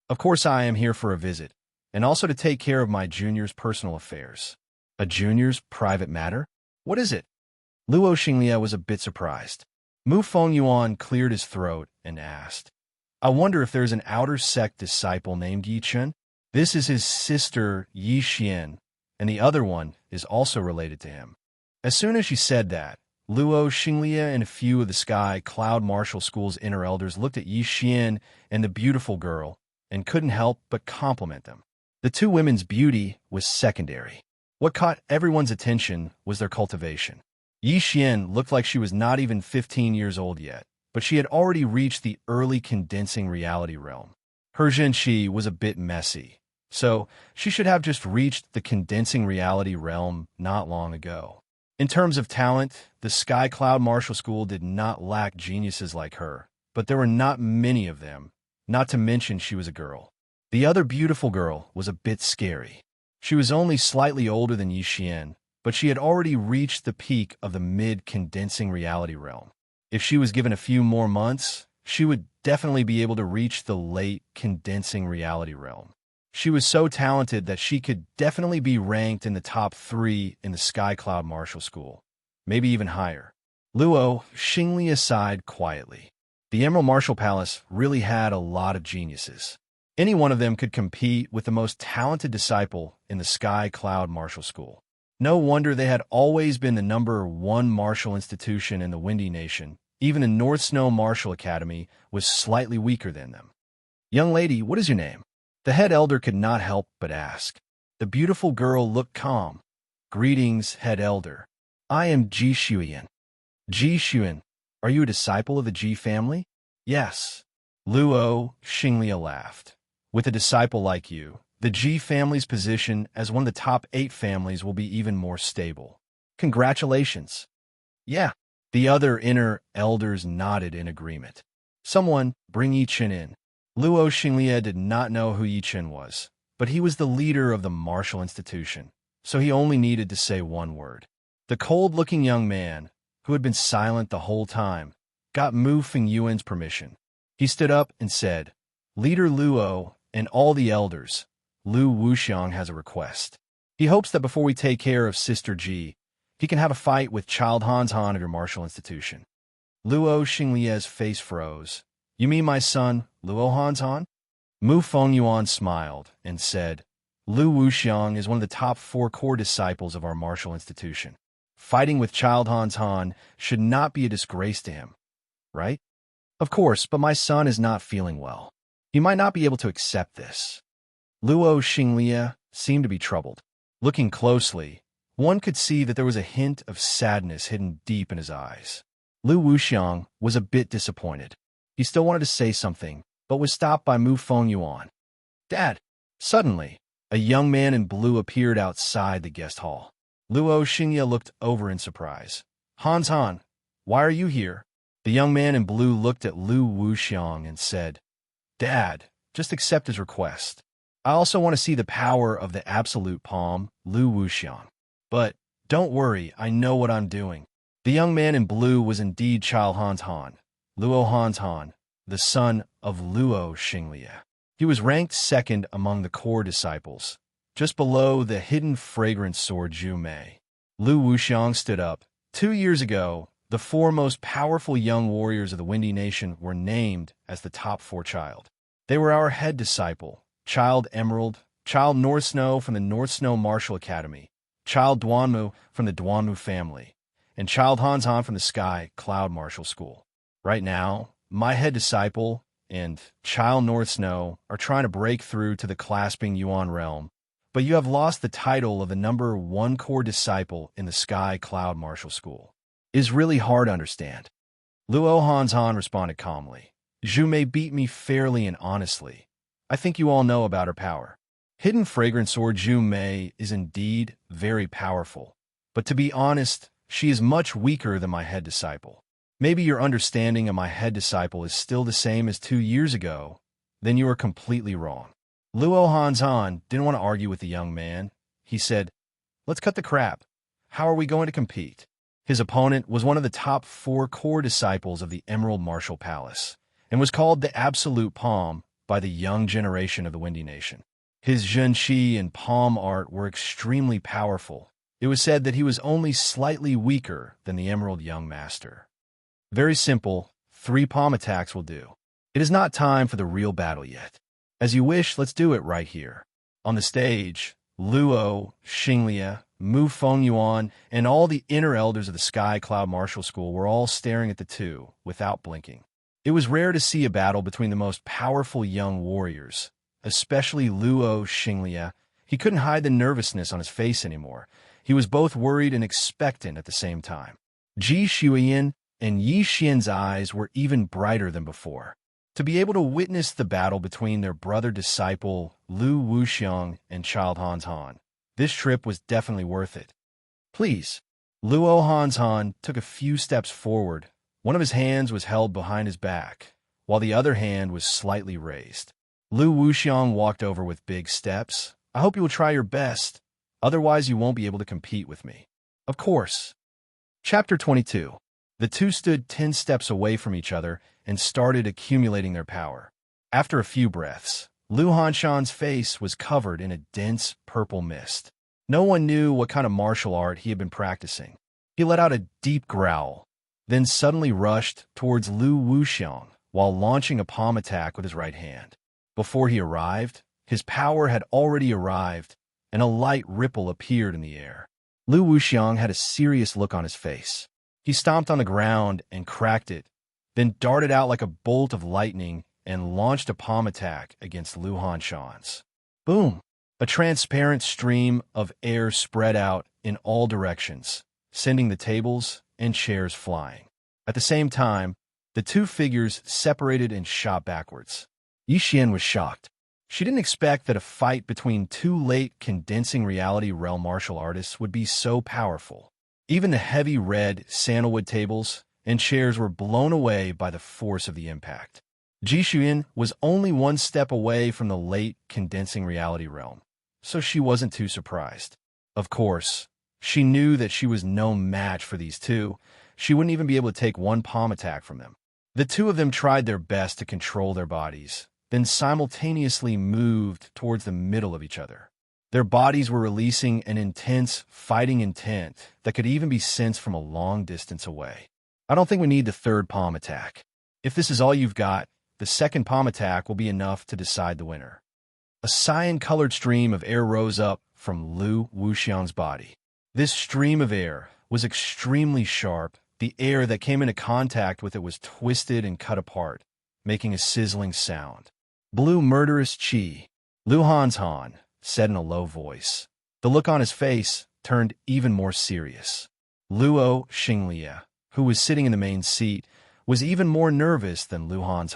"Of course I am here for a visit, and also to take care of my junior's personal affairs." "A junior's private matter? What is it?" Luo Xinglia was a bit surprised. Mu Fengyuan cleared his throat and asked, "I wonder if there's an outer sect disciple named Yi Chun? This is his sister Yi Xian, and the other one is also related to him." As soon as she said that, Luo, Xinglia, and a few of the Sky Cloud Martial School's inner elders looked at Yi Xian and the beautiful girl and couldn't help but compliment them. The two women's beauty was secondary. What caught everyone's attention was their cultivation. Yi Xian looked like she was not even 15 years old yet, but she had already reached the early condensing reality realm. Her Zhenqi was a bit messy, so she should have just reached the condensing reality realm not long ago. In terms of talent, the Sky Cloud Martial School did not lack geniuses like her, but there were not many of them, not to mention she was a girl. The other beautiful girl was a bit scary. She was only slightly older than Yi Xian, but she had already reached the peak of the mid-condensing reality realm. If she was given a few more months, she would definitely be able to reach the late condensing reality realm. She was so talented that she could definitely be ranked in the top 3 in the Sky Cloud Martial School, maybe even higher. Luo, Xinglia sighed quietly. The Emerald Martial Palace really had a lot of geniuses. Any one of them could compete with the most talented disciple in the Sky Cloud Martial School. No wonder they had always been the #1 martial institution in the Windy Nation. Even the North Snow Martial Academy was slightly weaker than them. "Young lady, what is your name?" The head elder could not help but ask. The beautiful girl looked calm. "Greetings, head elder. I am Ji Xuyan." "Ji Xuyan, are you a disciple of the Ji family?" "Yes." Luo, Xinglia laughed. "With a disciple like you, the Ji family's position as one of the top 8 families will be even more stable. Congratulations." "Yeah." The other inner elders nodded in agreement. "Someone, bring Yi Chen in." Luo Xinglia did not know who Yi Chen was, but he was the leader of the martial institution, so he only needed to say one word. The cold-looking young man, who had been silent the whole time, got Mu Fengyuan's permission. He stood up and said, "Leader Luo and all the elders, Lu Wuxiang has a request. He hopes that before we take care of Sister Ji, he can have a fight with Child Hans Han at her martial institution." Luo Xinglia's face froze. "You mean my son, Luo Hans Han?" Mu Fengyuan smiled and said, "Lu Wuxiang is one of the top 4 core disciples of our martial institution. Fighting with Child Hans Han should not be a disgrace to him, right?" "Of course, but my son is not feeling well. He might not be able to accept this." Luo Xinglia seemed to be troubled. Looking closely, one could see that there was a hint of sadness hidden deep in his eyes. Lu Wuxiang was a bit disappointed. He still wanted to say something, but was stopped by Mu Fengyuan. "Dad!" Suddenly, a young man in blue appeared outside the guest hall. Luo Xinglia looked over in surprise. "Hans Han, why are you here?" The young man in blue looked at Lu Wuxiang and said, "Dad, just accept his request. I also want to see the power of the absolute palm, Lu Wuxiang. But don't worry, I know what I'm doing." The young man in blue was indeed Child Hans Han, Luo Hans Han, the son of Luo Xinglia. He was ranked 2nd among the core disciples, just below the hidden fragrance sword Zhu Mei. Lu Wuxiang stood up. 2 years ago, the 4 most powerful young warriors of the Windy Nation were named as the top 4 child. They were our head disciple, Child Emerald, Child North Snow from the North Snow Martial Academy, Child Duanmu from the Duanmu family, and Child Hans Han from the Sky Cloud Martial School. Right now, my head disciple and Child North Snow are trying to break through to the clasping Yuan realm, but you have lost the title of the #1 core disciple in the Sky Cloud Martial School. It is really hard to understand." Luo Hans Han responded calmly. "Zhu Mei beat me fairly and honestly. I think you all know about her power. Hidden fragrance sword Zhu Mei is indeed very powerful, but to be honest, she is much weaker than my head disciple. Maybe your understanding of my head disciple is still the same as 2 years ago, then you are completely wrong." Luo Hans Han didn't want to argue with the young man. He said, "Let's cut the crap. How are we going to compete?" His opponent was one of the top 4 core disciples of the Emerald Martial Palace, and was called the Absolute Palm by the young generation of the Windy Nation. His Zhenqi and palm art were extremely powerful. It was said that he was only slightly weaker than the Emerald Young Master. Very simple, 3 palm attacks will do. It is not time for the real battle yet. As you wish, let's do it right here. On the stage, Luo, Xinglia, Mu Feng Yuan, and all the inner elders of the Sky Cloud Martial School were all staring at the two without blinking. It was rare to see a battle between the most powerful young warriors, especially Luo Xinglia. He couldn't hide the nervousness on his face anymore. He was both worried and expectant at the same time. Ji Shuiyan and Yi Xian's eyes were even brighter than before. To be able to witness the battle between their brother-disciple Lu Wuxiang and Child Hans Han, this trip was definitely worth it. Please. Luo Hans Han took a few steps forward. One of his hands was held behind his back, while the other hand was slightly raised. Lu Wuxiang walked over with big steps. I hope you will try your best. Otherwise, you won't be able to compete with me. Of course. Chapter 22. The two stood 10 steps away from each other and started accumulating their power. After a few breaths, Lu Hanshan's face was covered in a dense purple mist. No one knew what kind of martial art he had been practicing. He let out a deep growl, then suddenly rushed towards Lu Wuxiang while launching a palm attack with his right hand. Before he arrived, his power had already arrived, and a light ripple appeared in the air. Lu Wuxiang had a serious look on his face. He stomped on the ground and cracked it, then darted out like a bolt of lightning and launched a palm attack against Lu Hanshan's. Boom! A transparent stream of air spread out in all directions, sending the tables and chairs flying. At the same time, the two figures separated and shot backwards. Yi Xian was shocked. She didn't expect that a fight between two late condensing reality realm martial artists would be so powerful. Even the heavy red sandalwood tables and chairs were blown away by the force of the impact. Ji Shuiyan was only one step away from the late condensing reality realm, so she wasn't too surprised. Of course, she knew that she was no match for these two. She wouldn't even be able to take one palm attack from them. The two of them tried their best to control their bodies, then simultaneously moved towards the middle of each other. Their bodies were releasing an intense, fighting intent that could even be sensed from a long distance away. I don't think we need the third palm attack. If this is all you've got, the second palm attack will be enough to decide the winner. A cyan-colored stream of air rose up from Lu Wuxiang's body. This stream of air was extremely sharp. The air that came into contact with it was twisted and cut apart, making a sizzling sound. Blue murderous chi, Lu Han said in a low voice. The look on his face turned even more serious. Luo Xinglia, who was sitting in the main seat, was even more nervous than Lu Han.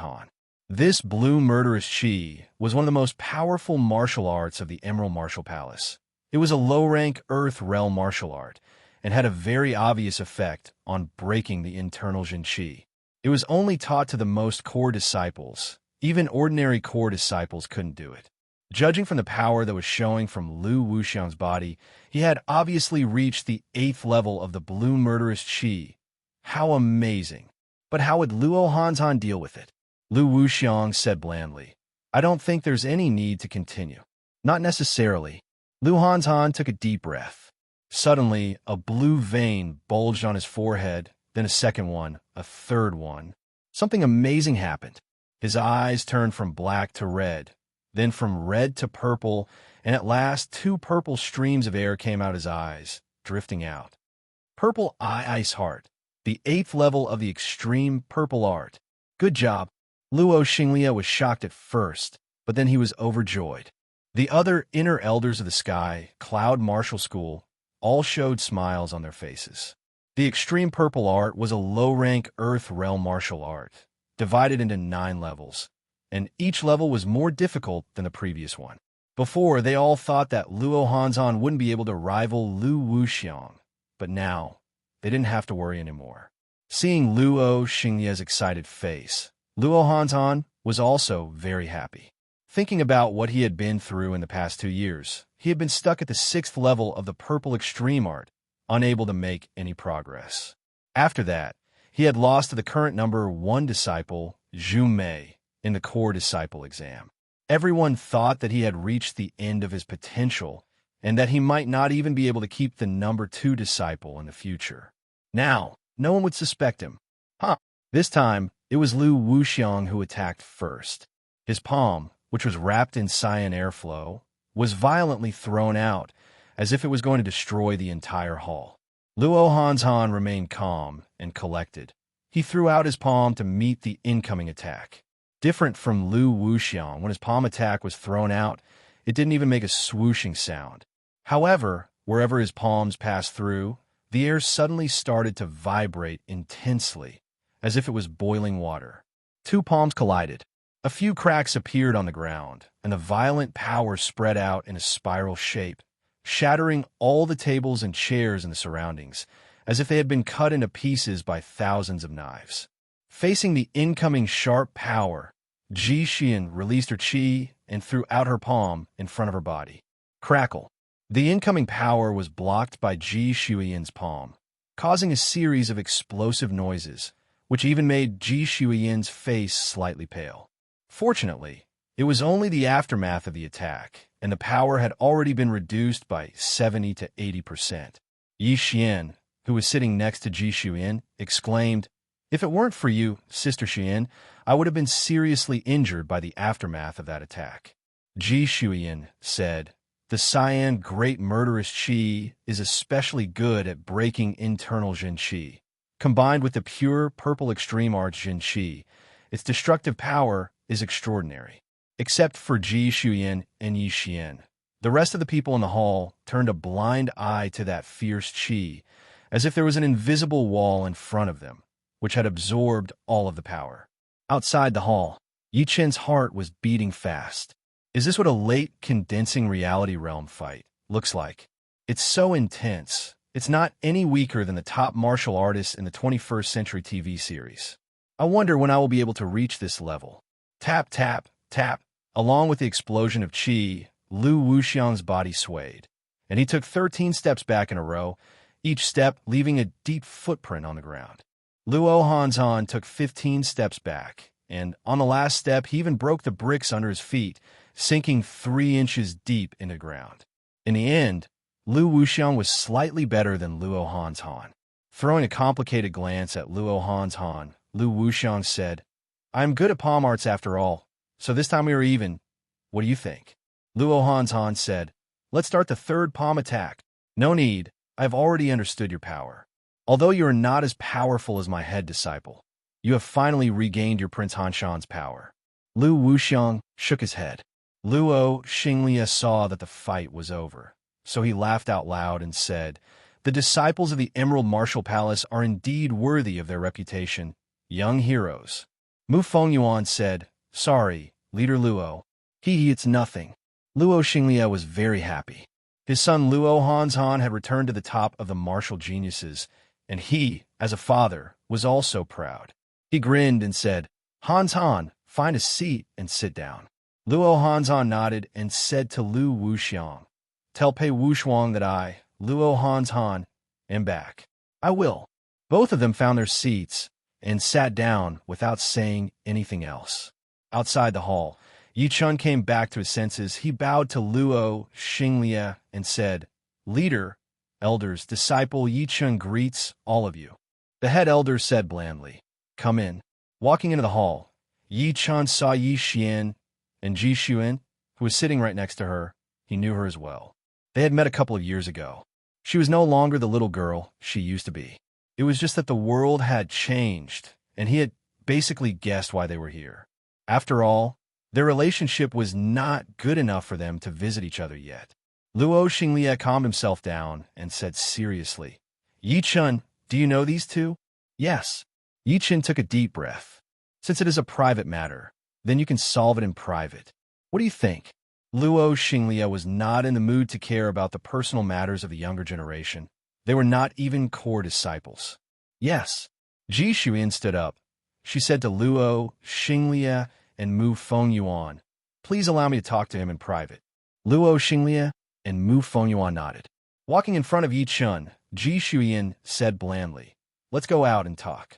This blue murderous chi was one of the most powerful martial arts of the Emerald Martial Palace. It was a low-rank Earth realm martial art and had a very obvious effect on breaking the internal Jin Qi. It was only taught to the most core disciples. Even ordinary core disciples couldn't do it. Judging from the power that was showing from Lu Wuxiang's body, he had obviously reached the 8th level of the blue murderous chi. How amazing! But how would Luo Hanzhan deal with it? Lu Wuxiang said blandly, I don't think there's any need to continue. Not necessarily. Lu Hanzhan took a deep breath. Suddenly, a blue vein bulged on his forehead, then a second one, a third one. Something amazing happened. His eyes turned from black to red, then from red to purple, and at last 2 purple streams of air came out his eyes, drifting out. Purple Ice Heart, the 8th level of the extreme purple art. Good job. Luo Xinglia was shocked at first, but then he was overjoyed. The other inner elders of the Sky Cloud Martial School all showed smiles on their faces. The extreme purple art was a low-rank Earth realm martial art, divided into 9 levels, and each level was more difficult than the previous one. Before, they all thought that Luo Hanzhan wouldn't be able to rival Lu Wuxiang, but now, they didn't have to worry anymore. Seeing Luo Xinglia's excited face, Luo Hanzhan was also very happy. Thinking about what he had been through in the past 2 years, he had been stuck at the 6th level of the purple extreme art, unable to make any progress. After that, he had lost to the current number 1 disciple, Zhu Mei, in the core disciple exam. Everyone thought that he had reached the end of his potential and that he might not even be able to keep the number 2 disciple in the future. Now, no one would suspect him. This time, it was Lu Wuxiang who attacked first. His palm, which was wrapped in cyan airflow, was violently thrown out as if it was going to destroy the entire hall. Luo Hanzhan remained calm and collected. He threw out his palm to meet the incoming attack. Different from Lu Wuxiang, when his palm attack was thrown out, it didn't even make a swooshing sound. However, wherever his palms passed through, the air suddenly started to vibrate intensely, as if it was boiling water. Two palms collided. A few cracks appeared on the ground, and the violent power spread out in a spiral shape, shattering all the tables and chairs in the surroundings, as if they had been cut into pieces by thousands of knives. Facing the incoming sharp power, Ji Xian released her qi and threw out her palm in front of her body. Crackle. The incoming power was blocked by Ji Shuiyan's palm, causing a series of explosive noises, which even made Ji Shuiyan's face slightly pale. Fortunately, it was only the aftermath of the attack, and the power had already been reduced by 70 to 80%. Yi Xian, who was sitting next to Ji Shuiyan, exclaimed, "If it weren't for you, Sister Xian, I would have been seriously injured by the aftermath of that attack." Ji Shuiyan said, "The Cyan Great Murderous Qi is especially good at breaking internal Jin Qi. Combined with the pure purple extreme arch Jin Qi, its destructive power is extraordinary." Except for Ji Shuiyan and Yi Xian, the rest of the people in the hall turned a blind eye to that fierce qi, as if there was an invisible wall in front of them, which had absorbed all of the power. Outside the hall, Yi Chen's heart was beating fast. Is this what a late condensing reality realm fight looks like? It's so intense. It's not any weaker than the top martial artists in the 21st century TV series. I wonder when I will be able to reach this level. Tap, tap, tap. Along with the explosion of qi, Lu Wuxiang's body swayed, and he took 13 steps back in a row, each step leaving a deep footprint on the ground. Luo Hanzhan took 15 steps back, and on the last step, he even broke the bricks under his feet, sinking 3 inches deep into the ground. In the end, Lu Wuxiang was slightly better than Luo Hanzhan. Throwing a complicated glance at Luo Hanzhan, Lu Wuxiang said, "I am good at palm arts after all, so this time we are even. What do you think?" Luo Hanzhan said, "Let's start the third palm attack." "No need. I have already understood your power. Although you are not as powerful as my head disciple, you have finally regained your Prince Hanshan's power." Lu Wuxiang shook his head. Luo Xinglia saw that the fight was over, so he laughed out loud and said, "The disciples of the Emerald Martial Palace are indeed worthy of their reputation, young heroes." Mu Fengyuan said, "Sorry, Leader Luo. It's nothing." Luo Xinglia was very happy. His son Luo Hanzhan had returned to the top of the martial geniuses, and he, as a father, was also proud. He grinned and said, "Hanzhan, find a seat and sit down." Luo Hanzhan nodded and said to Lu Wuxiang, "Tell Pei Wuxuang that I, Luo Hanzhan, am back." "I will." Both of them found their seats and sat down without saying anything else. Outside the hall, Yi Chun came back to his senses. He bowed to Luo Xinglia and said, "Leader, elders, disciple, Yi Chun greets all of you." The head elder said blandly, "Come in." Walking into the hall, Yi Chun saw Yi Xian and Ji Shuiyan, who was sitting right next to her. He knew her as well. They had met a couple of years ago. She was no longer the little girl she used to be. It was just that the world had changed, and he had basically guessed why they were here. After all, their relationship was not good enough for them to visit each other yet. Luo Xinglia calmed himself down and said seriously, "Yi Chun, do you know these two?" "Yes." Yi Chun took a deep breath. "Since it is a private matter, then you can solve it in private. What do you think?" Luo Xinglia was not in the mood to care about the personal matters of the younger generation. They were not even core disciples. "Yes." Ji Shuiyan stood up. She said to Luo Xinglia and Mu Fengyuan, "Please allow me to talk to him in private." Luo Xinglia and Mu Fengyuan nodded. Walking in front of Yi Chun, Ji Shuiyan said blandly, "Let's go out and talk."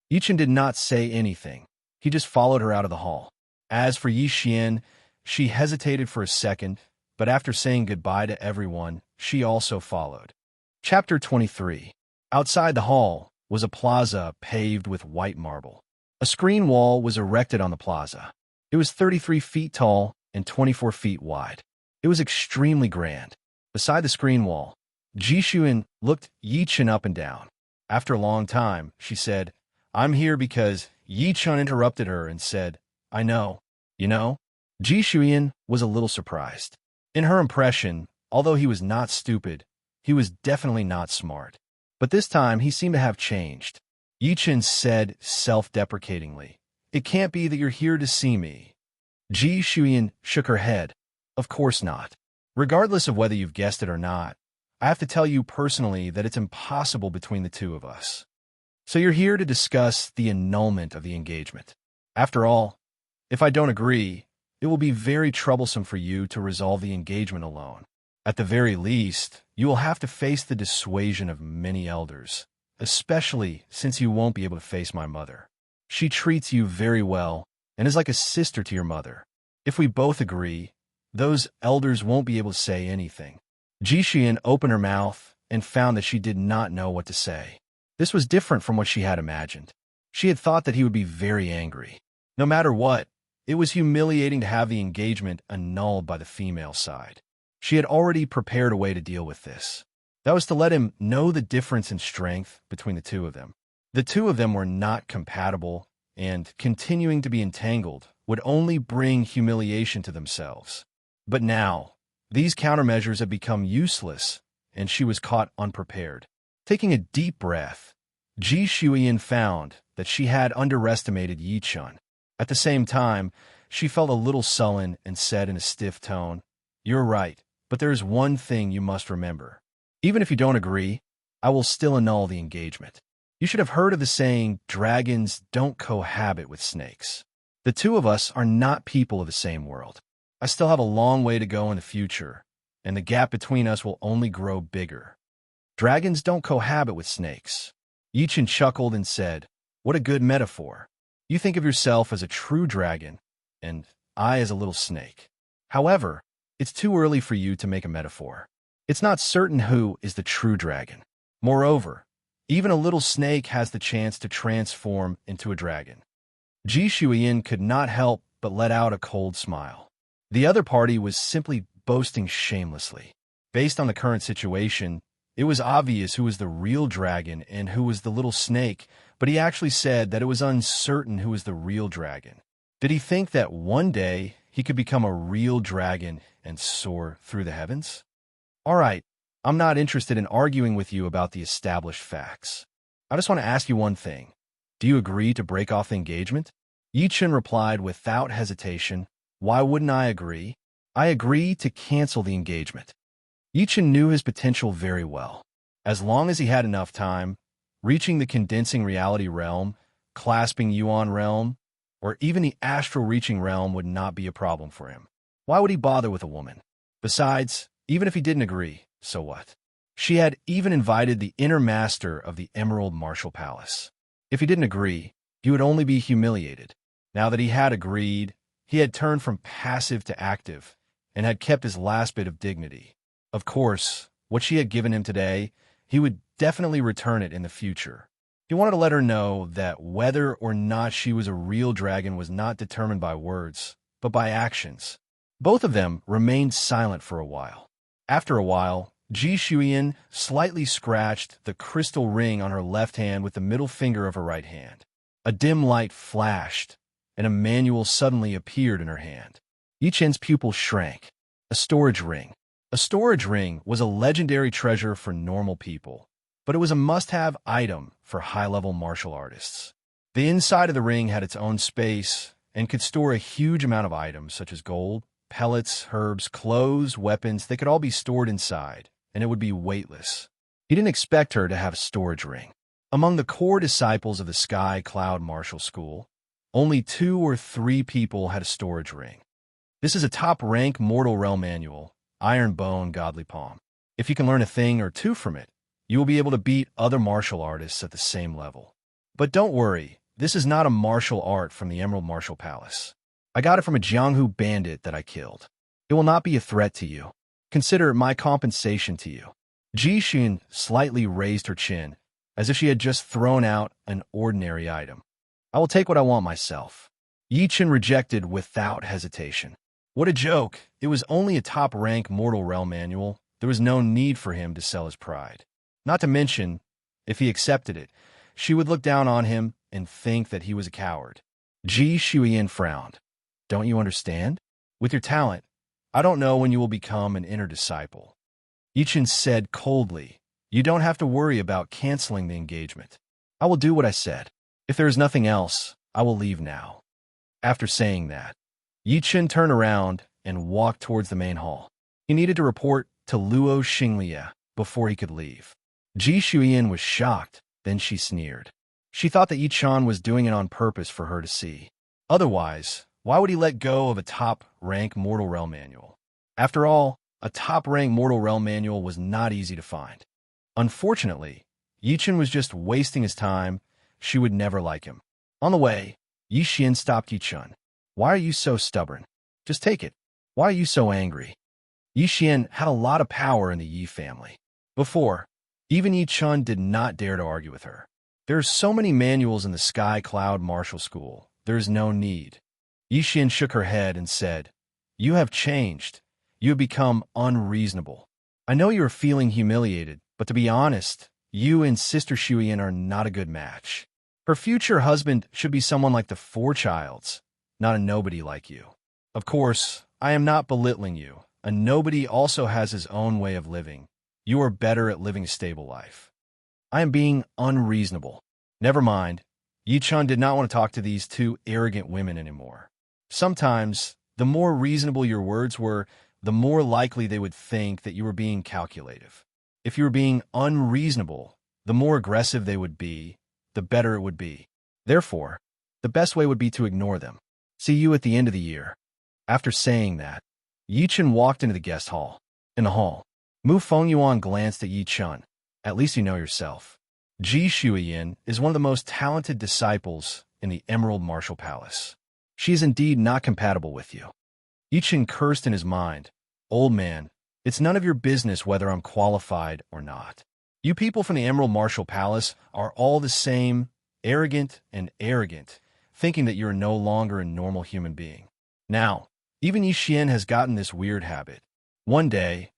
Yi Chun did not say anything. He just followed her out of the hall. As for Yi Xian, she hesitated for a second, but after saying goodbye to everyone, she also followed. Chapter 23. Outside the hall was a plaza paved with white marble. A screen wall was erected on the plaza. It was 33 feet tall and 24 feet wide. It was extremely grand. Beside the screen wall, Ji Shuyan looked Yi Chen up and down. After a long time, she said, "I'm here because..." Yi Chen interrupted her and said, "I know. You know?" Ji Shuyan was a little surprised. In her impression, although he was not stupid, he was definitely not smart. But this time he seemed to have changed. Yi Chen said self-deprecatingly, "It can't be that you're here to see me." Ji Shuyan shook her head. "Of course not. Regardless of whether you've guessed it or not, I have to tell you personally that it's impossible between the two of us. So you're here to discuss the annulment of the engagement. After all, if I don't agree, it will be very troublesome for you to resolve the engagement alone. At the very least, you will have to face the dissuasion of many elders, especially since you won't be able to face my mother. She treats you very well and is like a sister to your mother. If we both agree, those elders won't be able to say anything." Ji Xian opened her mouth and found that she did not know what to say. This was different from what she had imagined. She had thought that he would be very angry. No matter what, it was humiliating to have the engagement annulled by the female side. She had already prepared a way to deal with this. That was to let him know the difference in strength between the two of them. The two of them were not compatible, and continuing to be entangled would only bring humiliation to themselves. But now, these countermeasures had become useless, and she was caught unprepared. Taking a deep breath, Ji Shuyan found that she had underestimated Yi Chen. At the same time, she felt a little sullen and said in a stiff tone, "You're right, but there is one thing you must remember. Even if you don't agree, I will still annul the engagement. You should have heard of the saying, dragons don't cohabit with snakes. The two of us are not people of the same world. I still have a long way to go in the future, and the gap between us will only grow bigger. Dragons don't cohabit with snakes." Yi Chen chuckled and said, "What a good metaphor. You think of yourself as a true dragon, and I as a little snake. However, it's too early for you to make a metaphor. It's not certain who is the true dragon. Moreover, even a little snake has the chance to transform into a dragon." Ji Shuyan could not help but let out a cold smile. The other party was simply boasting shamelessly. Based on the current situation, it was obvious who was the real dragon and who was the little snake, but he actually said that it was uncertain who was the real dragon. Did he think that one day he could become a real dragon and soar through the heavens? All right, I'm not interested in arguing with you about the established facts. I just want to ask you one thing. Do you agree to break off the engagement? Yi Chen replied without hesitation, "Why wouldn't I agree? I agree to cancel the engagement." Yi Chen knew his potential very well. As long as he had enough time, reaching the condensing reality realm, clasping Yuan realm, or even the astral reaching realm would not be a problem for him. Why would he bother with a woman? Besides, even if he didn't agree, so what? She had even invited the inner master of the Emerald Martial Palace. If he didn't agree, he would only be humiliated. Now that he had agreed, he had turned from passive to active and had kept his last bit of dignity. Of course, what she had given him today, he would definitely return it in the future. He wanted to let her know that whether or not she was a real dragon was not determined by words, but by actions. Both of them remained silent for a while. After a while, Ji Shuyan slightly scratched the crystal ring on her left hand with the middle finger of her right hand. A dim light flashed, and a manual suddenly appeared in her hand. Yi Chen's pupil shrank. A storage ring. A storage ring was a legendary treasure for normal people, but it was a must-have item for high-level martial artists. The inside of the ring had its own space and could store a huge amount of items such as gold, pellets, herbs, clothes, weapons. They could all be stored inside, and it would be weightless. He didn't expect her to have a storage ring. Among the core disciples of the Sky Cloud Martial School, only 2 or 3 people had a storage ring. This is a top-rank Mortal Realm manual, Iron Bone Godly Palm. If you can learn a thing or two from it, you will be able to beat other martial artists at the same level. But don't worry, this is not a martial art from the Emerald Martial Palace. I got it from a Jianghu bandit that I killed. It will not be a threat to you. Consider it my compensation to you. Ji Xin slightly raised her chin, as if she had just thrown out an ordinary item. I will take what I want myself. Yi Chen rejected without hesitation. What a joke. It was only a top-rank Mortal Realm manual, there was no need for him to sell his pride. Not to mention, if he accepted it, she would look down on him and think that he was a coward. Ji Shuiyin frowned. Don't you understand? With your talent, I don't know when you will become an inner disciple. Yichin said coldly, you don't have to worry about canceling the engagement. I will do what I said. If there is nothing else, I will leave now. After saying that, Yichin turned around and walked towards the main hall. He needed to report to Luo Xinglia before he could leave. Ji Shuiyin was shocked, then she sneered. She thought that Yichan was doing it on purpose for her to see. Otherwise, why would he let go of a top-rank Mortal Realm manual? After all, a top-rank Mortal Realm manual was not easy to find. Unfortunately, Yichin was just wasting his time. She would never like him. On the way, Yixin stopped Yichin. Why are you so stubborn? Just take it. Why are you so angry? Yixin had a lot of power in the Yi family. Before, even Yichin did not dare to argue with her. There are so many manuals in the Sky Cloud Martial School. There is no need. Yixin shook her head and said, you have changed. You have become unreasonable. I know you are feeling humiliated, but to be honest, you and Sister Shuiyin are not a good match. Her future husband should be someone like the Four Childs, not a nobody like you. Of course, I am not belittling you. A nobody also has his own way of living. You are better at living a stable life. I am being unreasonable. Never mind. Yichan did not want to talk to these two arrogant women anymore. Sometimes, the more reasonable your words were, the more likely they would think that you were being calculative. If you were being unreasonable, the more aggressive they would be, the better it would be. Therefore, the best way would be to ignore them. See you at the end of the year. After saying that, Yichin walked into the guest hall. In the hall, Mu Fengyuan glanced at Yichin. At least you know yourself. Ji Shuiyin is one of the most talented disciples in the Emerald Martial Palace. She is indeed not compatible with you. Yichin cursed in his mind. Old man, it's none of your business whether I'm qualified or not. You people from the Emerald Martial Palace are all the same, arrogant, thinking that you're no longer a normal human being. Now, even Yixin has gotten this weird habit. One day,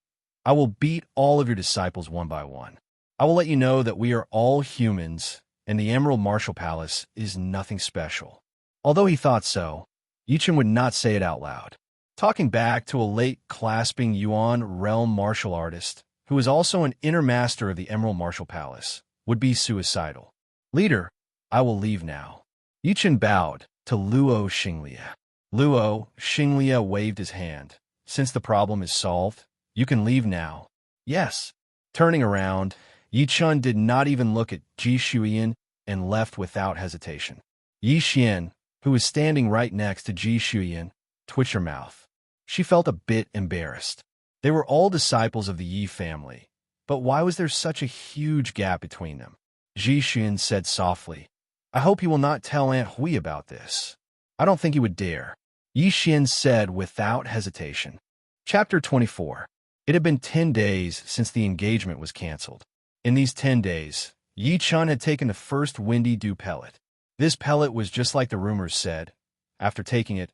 I will beat all of your disciples one by one. I will let you know that we are all humans, and the Emerald Martial Palace is nothing special. Although he thought so, Yichin would not say it out loud. Talking back to a late clasping Yuan realm martial artist, who is also an inner master of the Emerald Martial Palace, would be suicidal. Leader, I will leave now. Yichin bowed to Luo Xinglia. Luo Xinglia waved his hand. Since the problem is solved, you can leave now. Yes. Turning around, Yichin did not even look at Ji Shuiyin and left without hesitation. Yixin, who was standing right next to Ji Shuiyin, twitched her mouth. She felt a bit embarrassed. They were all disciples of the Yi family, but why was there such a huge gap between them? Ji Shuiyin said softly, I hope he will not tell Aunt Hui about this. I don't think he would dare. Yixin said without hesitation. Chapter 24. It had been 10 days since the engagement was canceled. In these 10 days, Yichin had taken the first windy dew pellet. This pellet was just like the rumors said. After taking it,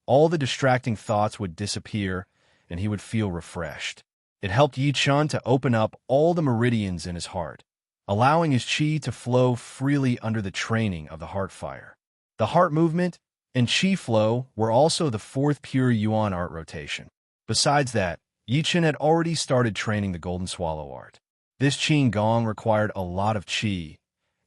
all the distracting thoughts would disappear, and he would feel refreshed. It helped Yichin to open up all the meridians in his heart, allowing his qi to flow freely under the training of the heart fire. The heart movement and qi flow were also the fourth pure yuan art rotation. Besides that, Yichin had already started training the Golden Swallow art. This qi gong required a lot of qi.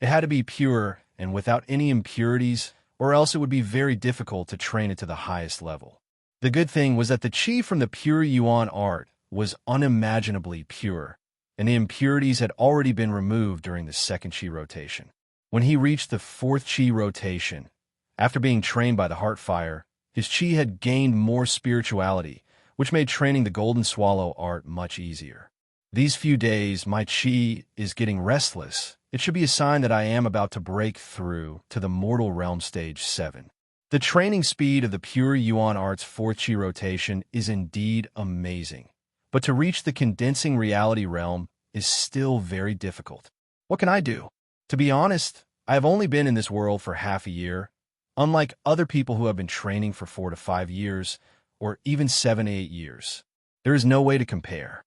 It had to be pure and without any impurities, or else it would be very difficult to train it to the highest level. The good thing was that the qi from the pure yuan art was unimaginably pure, and the impurities had already been removed during the second qi rotation. When he reached the fourth qi rotation, after being trained by the heart fire, his qi had gained more spirituality, which made training the Golden Swallow art much easier. These few days, my qi is getting restless. It should be a sign that I am about to break through to the Mortal Realm Stage 7. The training speed of the pure Yuan Art's fourth qi rotation is indeed amazing, but to reach the condensing reality realm is still very difficult. What can I do? To be honest, I have only been in this world for half a year, unlike other people who have been training for 4 to 5 years, or even 7 to 8 years. There is no way to compare.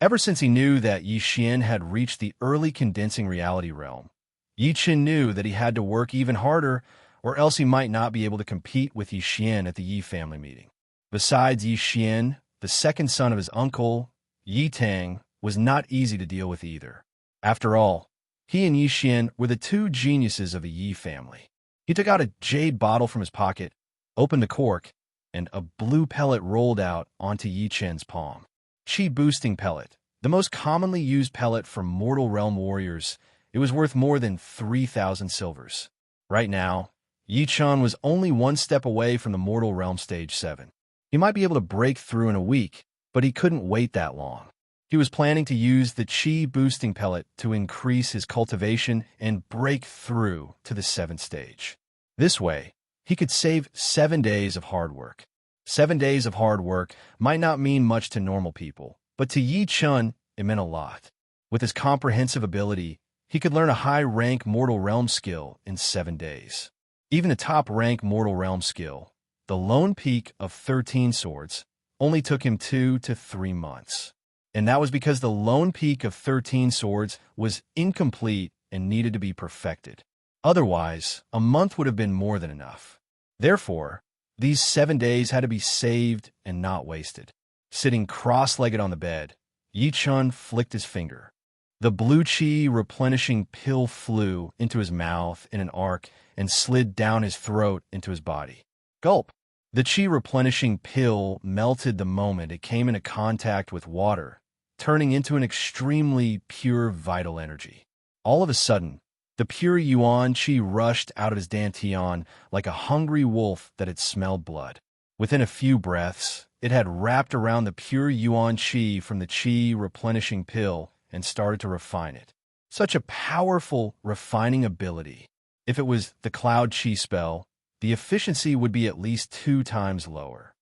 Ever since he knew that Yi Xian had reached the early condensing reality realm, Yi Chen knew that he had to work even harder or else he might not be able to compete with Yi Xian at the Yi family meeting. Besides, Yi Xian, the second son of his uncle, Yi Tang, was not easy to deal with either. After all, he and Yi Xian were the two geniuses of the Yi family. He took out a jade bottle from his pocket, opened the cork, and a blue pellet rolled out onto Yi Chen's palm. Qi boosting pellet, the most commonly used pellet for mortal realm warriors. It was worth more than 3,000 silvers. Right now, Yi Chen was only one step away from the mortal realm stage 7. He might be able to break through in a week, but he couldn't wait that long. He was planning to use the Qi boosting pellet to increase his cultivation and break through to the 7th stage. This way, he could save 7 days of hard work. 7 days of hard work might not mean much to normal people, but to Yi Chen, it meant a lot. With his comprehensive ability, he could learn a high-rank mortal realm skill in 7 days. Even the top-rank mortal realm skill, the Lone Peak of 13 Swords, only took him 2 to 3 months. And that was because the Lone Peak of 13 Swords was incomplete and needed to be perfected. Otherwise, a month would have been more than enough. Therefore, these 7 days had to be saved and not wasted. Sitting cross-legged on the bed, Yi Chen flicked his finger. The blue qi replenishing pill flew into his mouth in an arc and slid down his throat into his body. Gulp! The qi replenishing pill melted the moment it came into contact with water, turning into an extremely pure vital energy. All of a sudden, the pure yuan qi rushed out of his dantian like a hungry wolf that had smelled blood. Within a few breaths, it had wrapped around the pure yuan qi from the qi replenishing pill and started to refine it. Such a powerful refining ability. If it was the cloud qi spell, the efficiency would be at least 2 times lower.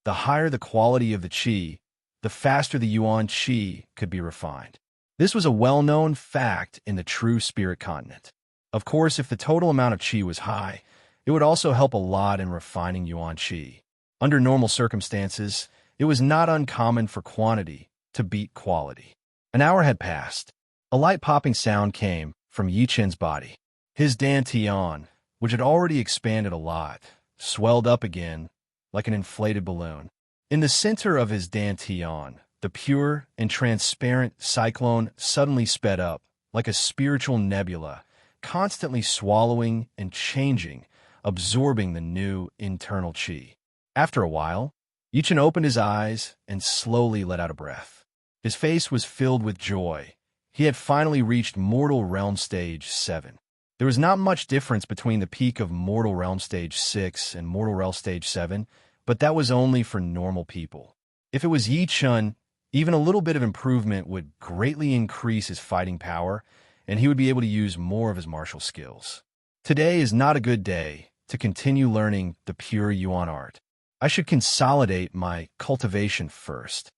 The higher the quality of the qi, the faster the yuan qi could be refined. This was a well-known fact in the true spirit continent. Of course, if the total amount of qi was high, it would also help a lot in refining yuan qi. Under normal circumstances, it was not uncommon for quantity to beat quality. An hour had passed. A light popping sound came from Yi Chen's body. His dantian, which had already expanded a lot, swelled up again like an inflated balloon. In the center of his dantian, the pure and transparent cyclone suddenly sped up like a spiritual nebula, constantly swallowing and changing, absorbing the new internal qi. After a while, Yi Chen opened his eyes and slowly let out a breath. His face was filled with joy. He had finally reached Mortal Realm Stage 7. There was not much difference between the peak of Mortal Realm Stage 6 and Mortal Realm Stage 7, but that was only for normal people. If it was Yi Chen, even a little bit of improvement would greatly increase his fighting power, and he would be able to use more of his martial skills. Today is not a good day to continue learning the pure Yuan art. I should consolidate my cultivation first.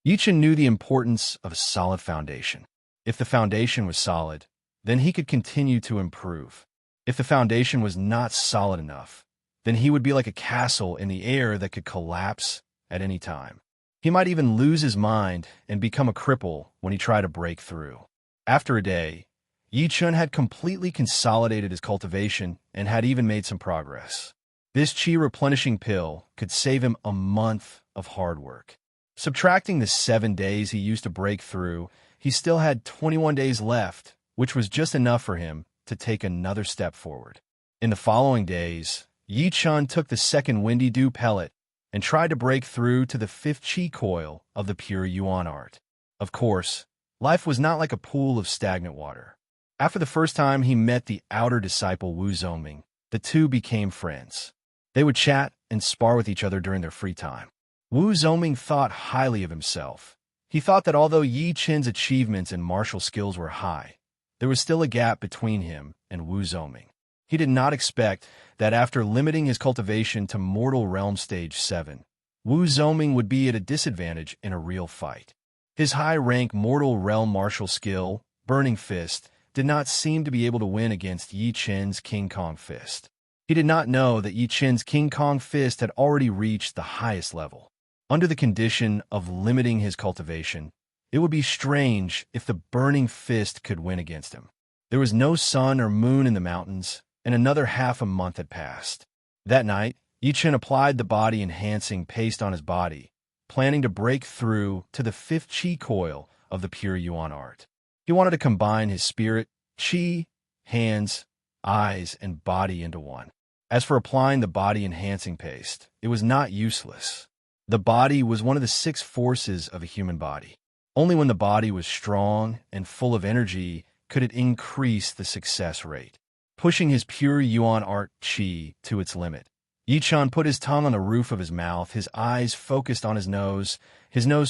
Yi Chen knew the importance of a solid foundation. If the foundation was solid, then he could continue to improve. If the foundation was not solid enough, then he would be like a castle in the air that could collapse at any time. He might even lose his mind and become a cripple when he tried to break through. After a day, Yi Chen had completely consolidated his cultivation and had even made some progress. This qi replenishing pill could save him a month of hard work. Subtracting the 7 days he used to break through, he still had 21 days left, which was just enough for him to take another step forward. In the following days, Yi Chen took the second Windy Dew pellet and tried to break through to the 5th qi coil of the pure Yuan art. Of course, life was not like a pool of stagnant water. After the first time he met the outer disciple Wu Zongming, the two became friends. They would chat and spar with each other during their free time. Wu Zongming thought highly of himself. He thought that although Yi Chen's achievements and martial skills were high, there was still a gap between him and Wu Zongming. He did not expect that after limiting his cultivation to Mortal Realm Stage 7, Wu Zongming would be at a disadvantage in a real fight. His high-rank Mortal Realm martial skill, Burning Fist, did not seem to be able to win against Yi Chen's King Kong Fist. He did not know that Yi Chen's King Kong Fist had already reached the highest level. Under the condition of limiting his cultivation, It would be strange if the burning fist could win against him. There was no sun or moon in the mountains, and another half a month had passed. That night, Yichen applied the body-enhancing paste on his body, planning to break through to the fifth chi coil of the pure yuan art. He wanted to combine his spirit, chi, hands, eyes, and body into one. As for applying the body-enhancing paste, it was not useless. The body was one of the 6 forces of a human body. Only when the body was strong and full of energy could it increase the success rate. Pushing his pure yuan art chi to its limit, Yichen put his tongue on the roof of his mouth, his eyes focused on his nose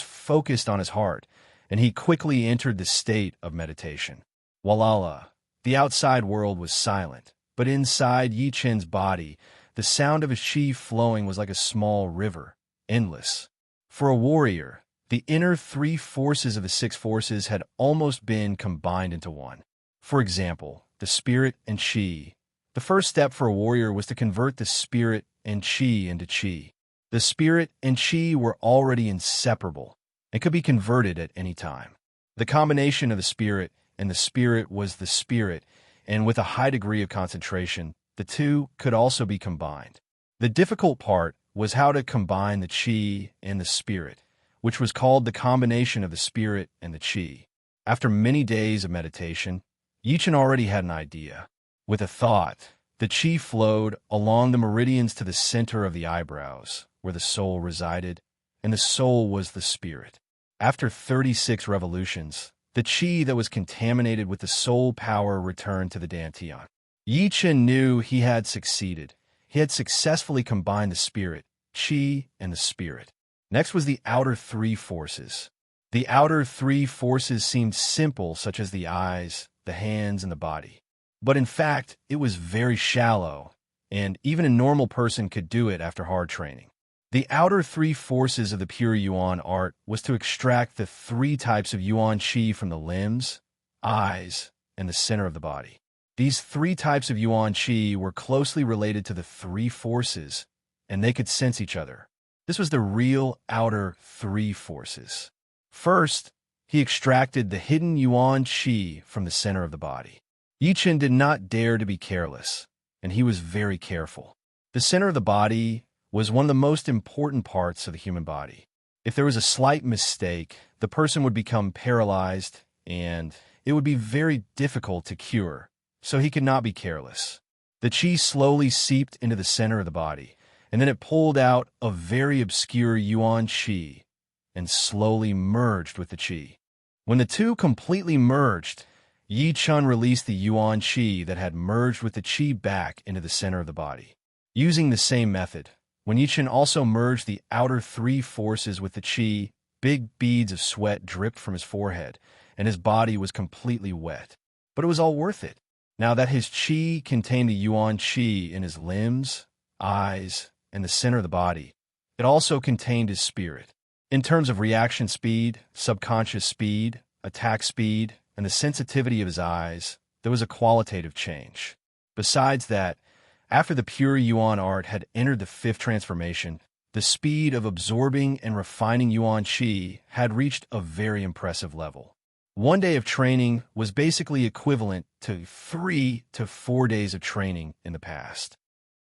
focused on his heart, and he quickly entered the state of meditation. Walala, the outside world was silent, but inside Yichen's body, the sound of his chi flowing was like a small river, endless. For a warrior, the inner 3 forces of the 6 forces had almost been combined into one. For example, the spirit and chi. The first step for a warrior was to convert the spirit and chi into chi. The spirit and chi were already inseparable and could be converted at any time. The combination of the spirit and the spirit was the spirit, and with a high degree of concentration, the two could also be combined. The difficult part was how to combine the chi and the spirit, which was called the combination of the spirit and the chi. After many days of meditation, Yichen already had an idea. With a thought, the chi flowed along the meridians to the center of the eyebrows, where the soul resided, and the soul was the spirit. After 36 revolutions, the chi that was contaminated with the soul power returned to the dantian. Yichen knew he had succeeded. He had successfully combined the spirit, chi, and the spirit. Next was the outer 3 forces. The outer 3 forces seemed simple, such as the eyes, the hands, and the body. But in fact, it was very shallow, and even a normal person could do it after hard training. The outer 3 forces of the pure yuan art was to extract the 3 types of yuan chi from the limbs, eyes, and the center of the body. These 3 types of yuan chi were closely related to the 3 forces, and they could sense each other. This was the real outer 3 forces. First, he extracted the hidden yuan chi from the center of the body. Yichen did not dare to be careless, and he was very careful. The center of the body was one of the most important parts of the human body. If there was a slight mistake, the person would become paralyzed, and it would be very difficult to cure, so he could not be careless. The chi slowly seeped into the center of the body, and then it pulled out a very obscure yuan chi and slowly merged with the chi. When the two completely merged, Yichen released the yuan chi that had merged with the chi back into the center of the body. Using the same method, when Yichen also merged the outer 3 forces with the chi, big beads of sweat dripped from his forehead, and his body was completely wet. But it was all worth it. Now that his chi contained the yuan chi in his limbs, eyes, and the center of the body, it also contained his spirit. In terms of reaction speed, subconscious speed, attack speed, and the sensitivity of his eyes, there was a qualitative change. Besides that, after the pure yuan art had entered the 5th transformation, the speed of absorbing and refining yuan chi had reached a very impressive level. 1 day of training was basically equivalent to 3 to 4 days of training in the past.